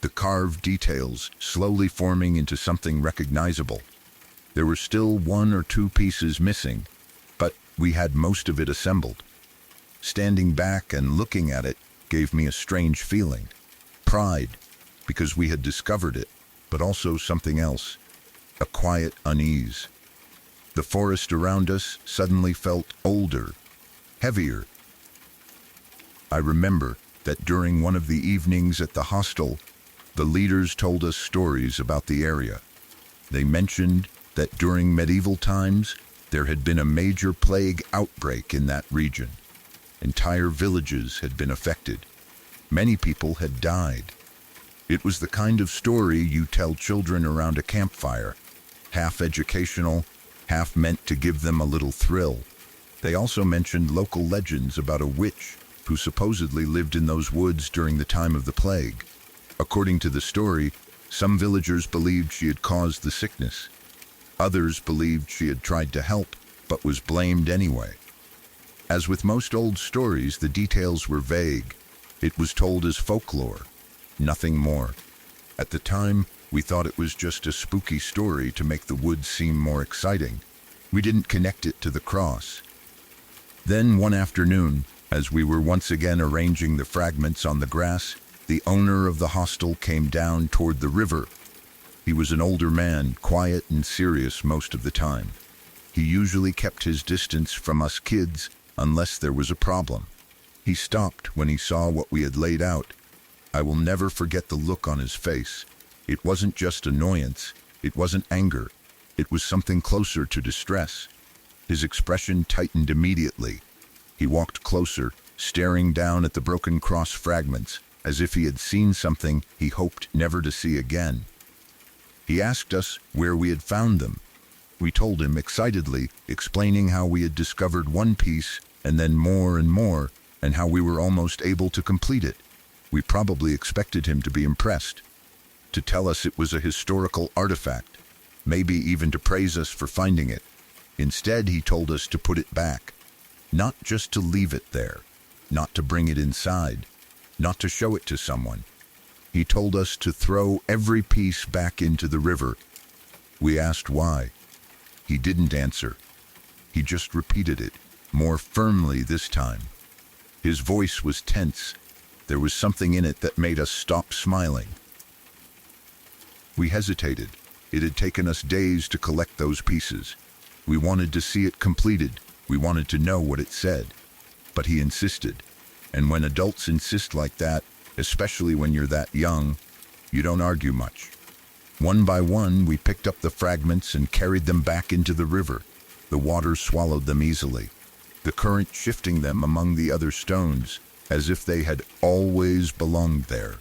the carved details slowly forming into something recognizable. There were still 1 or 2 pieces missing, but we had most of it assembled. Standing back and looking at it gave me a strange feeling. Pride, because we had discovered it. but also something else, a quiet unease. The forest around us suddenly felt older, heavier. I remember that during one of the evenings at the hostel, the leaders told us stories about the area. They mentioned that during medieval times, there had been a major plague outbreak in that region. Entire villages had been affected. Many people had died. It was the kind of story you tell children around a campfire, half educational, half meant to give them a little thrill. They also mentioned local legends about a witch who supposedly lived in those woods during the time of the plague. According to the story, some villagers believed she had caused the sickness. Others believed she had tried to help, but was blamed anyway. As with most old stories, the details were vague. It was told as folklore, nothing more. At the time, we thought it was just a spooky story to make the woods seem more exciting. We didn't connect it to the cross. Then one afternoon, as we were once again arranging the fragments on the grass, the owner of the hostel came down toward the river. He was an older man, quiet and serious most of the time. He usually kept his distance from us kids unless there was a problem. He stopped when he saw what we had laid out. I will never forget the look on his face. It wasn't just annoyance. It wasn't anger. It was something closer to distress. His expression tightened immediately. He walked closer, staring down at the broken cross fragments, as if he had seen something he hoped never to see again. He asked us where we had found them. We told him excitedly, explaining how we had discovered one piece and then more and more, and how we were almost able to complete it. We probably expected him to be impressed, to tell us it was a historical artifact, maybe even to praise us for finding it. Instead, he told us to put it back, not just to leave it there, not to bring it inside, not to show it to someone. He told us to throw every piece back into the river. We asked why. He didn't answer. He just repeated it, more firmly this time. His voice was tense. There was something in it that made us stop smiling. We hesitated. It had taken us days to collect those pieces. We wanted to see it completed. We wanted to know what it said. But he insisted. And when adults insist like that, especially when you're that young, you don't argue much. One by one, we picked up the fragments and carried them back into the river. The water swallowed them easily, the current shifting them among the other stones, as if they had always belonged there.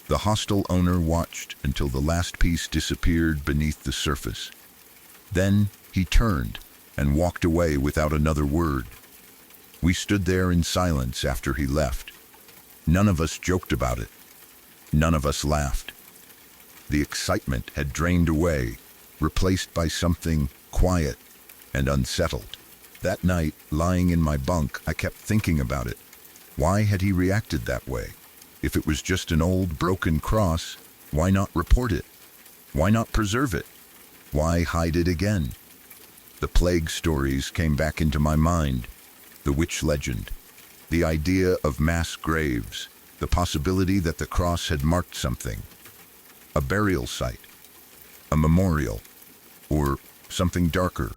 The hostel owner watched until the last piece disappeared beneath the surface. Then he turned and walked away without another word. We stood there in silence after he left. None of us joked about it. None of us laughed. The excitement had drained away, replaced by something quiet and unsettled. That night, lying in my bunk, I kept thinking about it. Why had he reacted that way? If it was just an old broken cross, why not report it? Why not preserve it? Why hide it again? The plague stories came back into my mind. The witch legend, the idea of mass graves, the possibility that the cross had marked something, a burial site, a memorial, or something darker.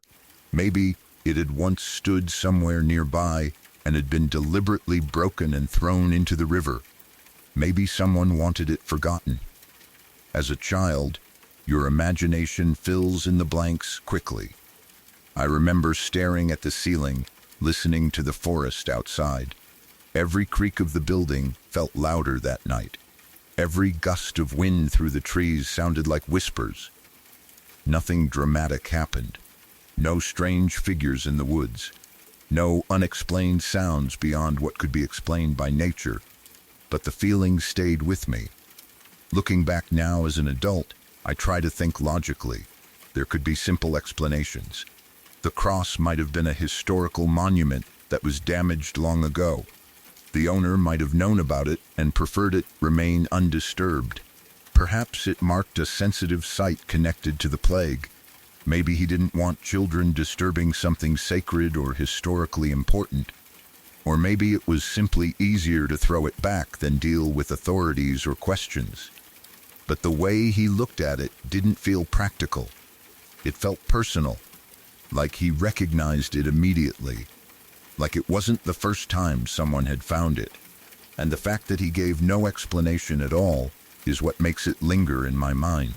Maybe it had once stood somewhere nearby and had been deliberately broken and thrown into the river. Maybe someone wanted it forgotten. As a child, your imagination fills in the blanks quickly. I remember staring at the ceiling, listening to the forest outside. Every creak of the building felt louder that night. Every gust of wind through the trees sounded like whispers. Nothing dramatic happened. No strange figures in the woods. No unexplained sounds beyond what could be explained by nature. But the feeling stayed with me. Looking back now as an adult, I try to think logically. There could be simple explanations. The cross might have been a historical monument that was damaged long ago. The owner might have known about it and preferred it remain undisturbed. Perhaps it marked a sensitive site connected to the plague. Maybe he didn't want children disturbing something sacred or historically important. Or maybe it was simply easier to throw it back than deal with authorities or questions. But the way he looked at it didn't feel practical. It felt personal, like he recognized it immediately, like it wasn't the first time someone had found it. And the fact that he gave no explanation at all is what makes it linger in my mind.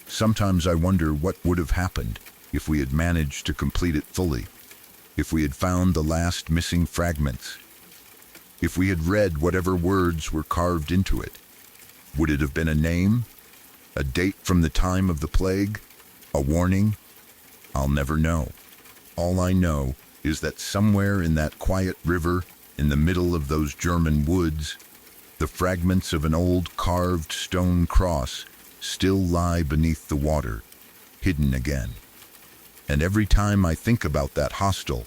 Sometimes I wonder what would have happened if we had managed to complete it fully, if we had found the last missing fragments, if we had read whatever words were carved into it. Would it have been a name? A date from the time of the plague? A warning? I'll never know. All I know is that somewhere in that quiet river, in the middle of those German woods, the fragments of an old carved stone cross still lie beneath the water, hidden again. And every time I think about that hostel,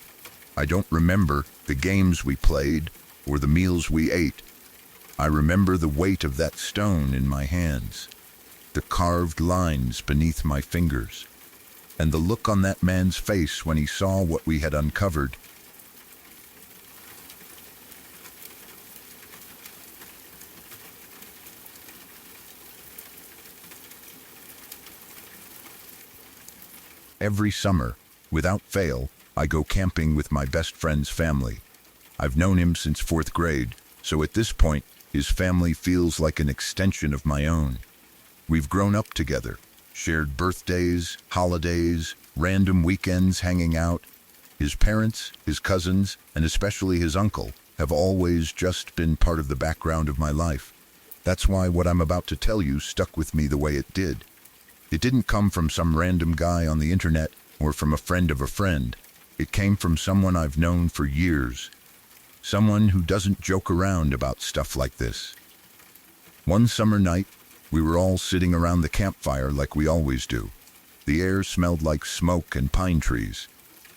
I don't remember the games we played or the meals we ate. I remember the weight of that stone in my hands, the carved lines beneath my fingers, and the look on that man's face when he saw what we had uncovered. Every summer, without fail, I go camping with my best friend's family. I've known him since 4th grade, so at this point, his family feels like an extension of my own. We've grown up together, shared birthdays, holidays, random weekends hanging out. His parents, his cousins, and especially his uncle have always just been part of the background of my life. That's why what I'm about to tell you stuck with me the way it did. It didn't come from some random guy on the internet or from a friend of a friend. It came from someone I've known for years. Someone who doesn't joke around about stuff like this. One summer night, we were all sitting around the campfire like we always do. The air smelled like smoke and pine trees.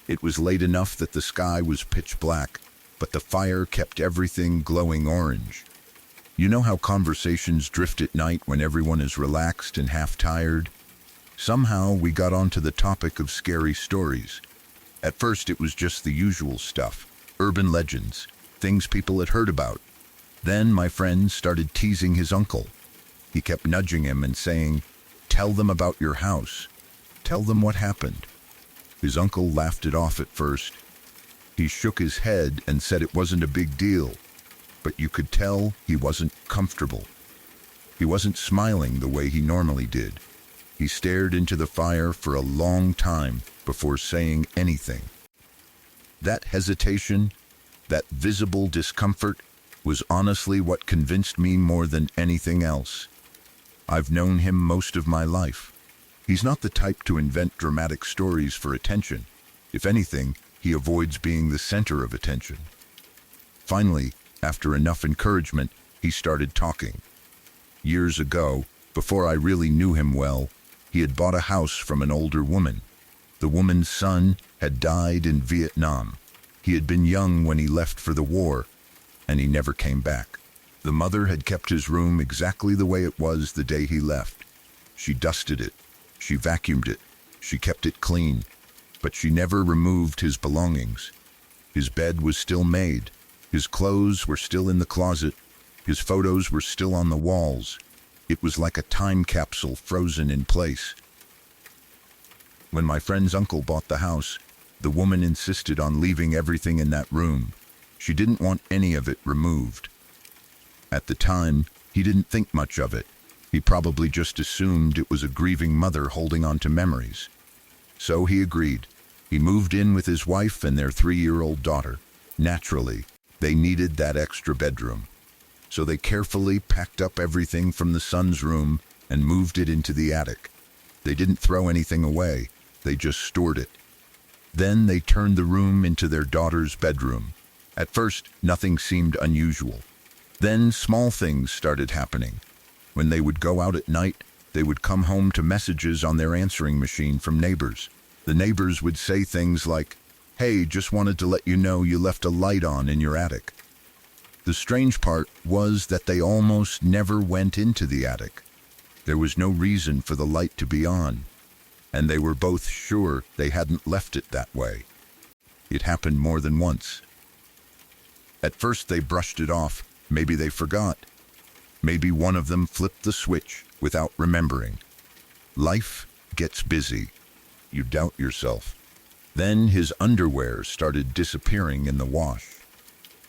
It was late enough that the sky was pitch black, but the fire kept everything glowing orange. You know how conversations drift at night when everyone is relaxed and half tired? Somehow we got onto the topic of scary stories. At first it was just the usual stuff, urban legends, things people had heard about. Then my friend started teasing his uncle. He kept nudging him and saying, "Tell them about your house. Tell them what happened." His uncle laughed it off at first. He shook his head and said it wasn't a big deal, but you could tell he wasn't comfortable. He wasn't smiling the way he normally did. He stared into the fire for a long time before saying anything. That hesitation, that visible discomfort, was honestly what convinced me more than anything else. I've known him most of my life. He's not the type to invent dramatic stories for attention. If anything, he avoids being the center of attention. Finally, after enough encouragement, he started talking. Years ago, before I really knew him well, he had bought a house from an older woman. The woman's son had died in Vietnam. He had been young when he left for the war, and he never came back. The mother had kept his room exactly the way it was the day he left. She dusted it, she vacuumed it, she kept it clean, but she never removed his belongings. His bed was still made, his clothes were still in the closet, his photos were still on the walls. It was like a time capsule frozen in place. When my friend's uncle bought the house, the woman insisted on leaving everything in that room. She didn't want any of it removed. At the time, he didn't think much of it. He probably just assumed it was a grieving mother holding on to memories. So he agreed. He moved in with his wife and their 3-year-old daughter. Naturally, they needed that extra bedroom. So they carefully packed up everything from the son's room and moved it into the attic. They didn't throw anything away, they just stored it. Then they turned the room into their daughter's bedroom. At first, nothing seemed unusual. Then small things started happening. When they would go out at night, they would come home to messages on their answering machine from neighbors. The neighbors would say things like, "Hey, just wanted to let you know you left a light on in your attic." The strange part was that they almost never went into the attic. There was no reason for the light to be on, and they were both sure they hadn't left it that way. It happened more than once. At first they brushed it off, maybe they forgot. Maybe one of them flipped the switch without remembering. Life gets busy. You doubt yourself. Then his underwear started disappearing in the wash.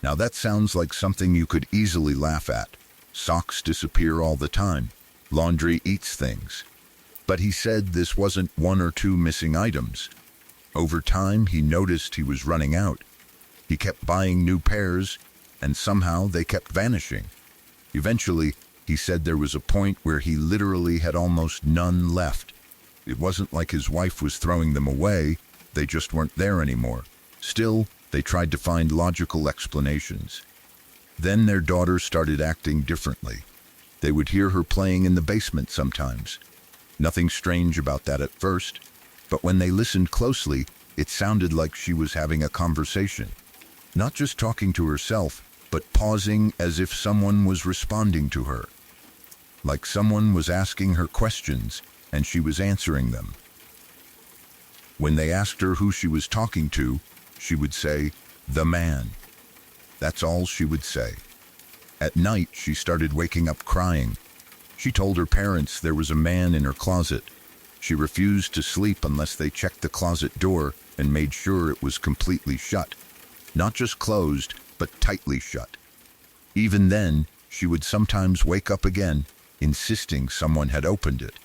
Now that sounds like something you could easily laugh at. Socks disappear all the time. Laundry eats things. But he said this wasn't one or two missing items. Over time, he noticed he was running out. He kept buying new pairs, and somehow they kept vanishing. Eventually, he said there was a point where he literally had almost none left. It wasn't like his wife was throwing them away, they just weren't there anymore. Still, they tried to find logical explanations. Then their daughter started acting differently. They would hear her playing in the basement sometimes. Nothing strange about that at first, but when they listened closely, it sounded like she was having a conversation. Not just talking to herself, but pausing as if someone was responding to her. Like someone was asking her questions, and she was answering them. When they asked her who she was talking to, she would say, "The man." That's all she would say. At night, she started waking up crying. She told her parents there was a man in her closet. She refused to sleep unless they checked the closet door and made sure it was completely shut. Not just closed, but tightly shut. Even then, she would sometimes wake up again, insisting someone had opened it.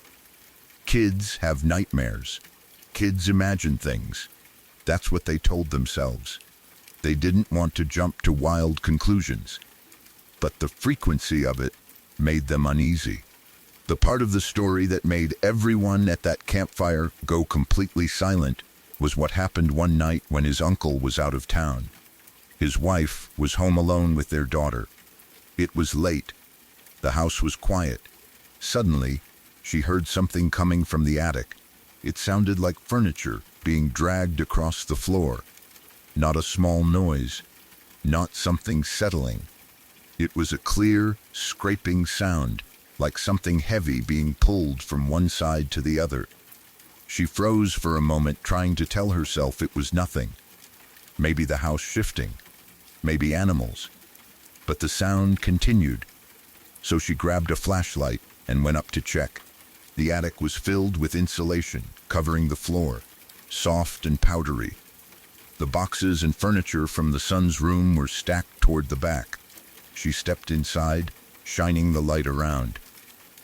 Kids have nightmares. Kids imagine things. That's what they told themselves. They didn't want to jump to wild conclusions. But the frequency of it made them uneasy. The part of the story that made everyone at that campfire go completely silent was what happened one night when his uncle was out of town. His wife was home alone with their daughter. It was late. The house was quiet. Suddenly, she heard something coming from the attic. It sounded like furniture being dragged across the floor. Not a small noise, not something settling. It was a clear, scraping sound, like something heavy being pulled from one side to the other. She froze for a moment, trying to tell herself it was nothing. Maybe the house shifting, maybe animals. But the sound continued. So she grabbed a flashlight and went up to check. The attic was filled with insulation, covering the floor, soft and powdery. The boxes and furniture from the son's room were stacked toward the back. She stepped inside, shining the light around.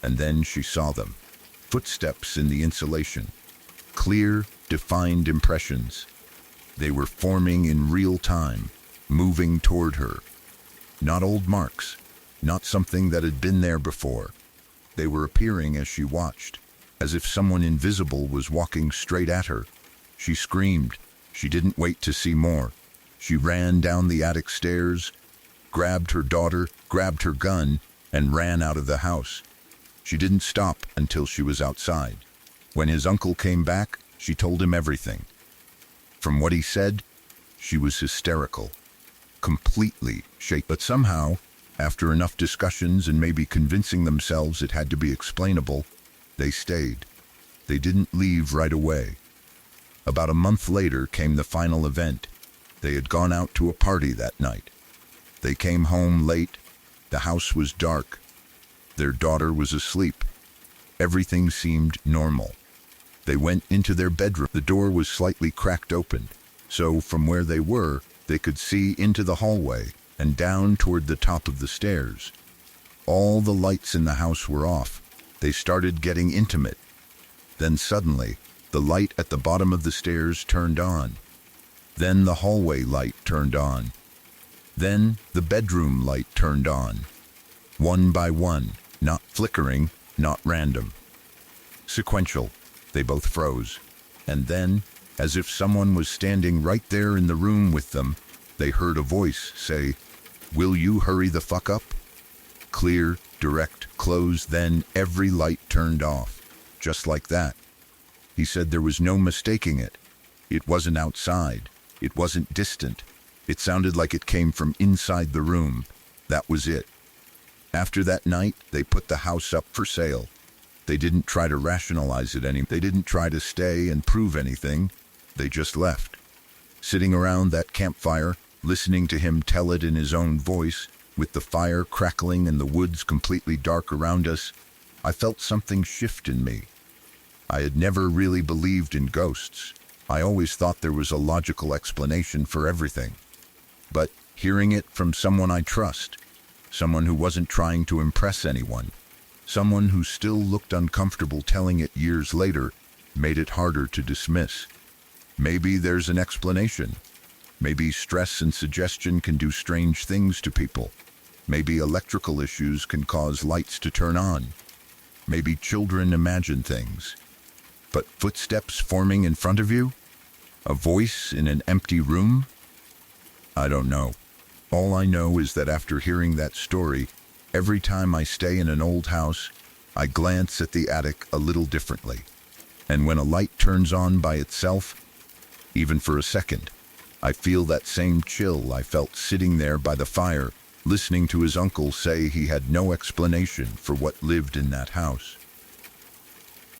And then she saw them. Footsteps in the insulation. Clear, defined impressions. They were forming in real time, moving toward her. Not old marks, not something that had been there before. They were appearing as she watched, as if someone invisible was walking straight at her. She screamed. She didn't wait to see more. She ran down the attic stairs, grabbed her daughter, grabbed her gun, and ran out of the house. She didn't stop until she was outside. When his uncle came back, she told him everything. From what he said, she was hysterical, completely shaken. But somehow, after enough discussions and maybe convincing themselves it had to be explainable, they stayed. They didn't leave right away. About a month later came the final event. They had gone out to a party that night. They came home late. The house was dark. Their daughter was asleep. Everything seemed normal. They went into their bedroom. The door was slightly cracked open, so from where they were, they could see into the hallway and down toward the top of the stairs. All the lights in the house were off. They started getting intimate. Then suddenly, the light at the bottom of the stairs turned on. Then the hallway light turned on. Then the bedroom light turned on. One by one, not flickering, not random. Sequential. They both froze. And then, as if someone was standing right there in the room with them, they heard a voice say, "Will you hurry the fuck up?" Clear, direct, close, then every light turned off. Just like that. He said there was no mistaking it. It wasn't outside. It wasn't distant. It sounded like it came from inside the room. That was it. After that night, they put the house up for sale. They didn't try to rationalize it any. They didn't try to stay and prove anything. They just left. Sitting around that campfire, listening to him tell it in his own voice, With the fire crackling and the woods completely dark around us, I felt something shift in me. I had never really believed in ghosts. I always thought there was a logical explanation for everything. But hearing it from someone I trust, someone who wasn't trying to impress anyone, someone who still looked uncomfortable telling it years later, made it harder to dismiss. Maybe there's an explanation. Maybe stress and suggestion can do strange things to people. Maybe electrical issues can cause lights to turn on. Maybe children imagine things. But footsteps forming in front of you? A voice in an empty room? I don't know. All I know is that after hearing that story, every time I stay in an old house, I glance at the attic a little differently. And when a light turns on by itself, even for a second, I feel that same chill I felt sitting there by the fire, listening to his uncle say he had no explanation for what lived in that house.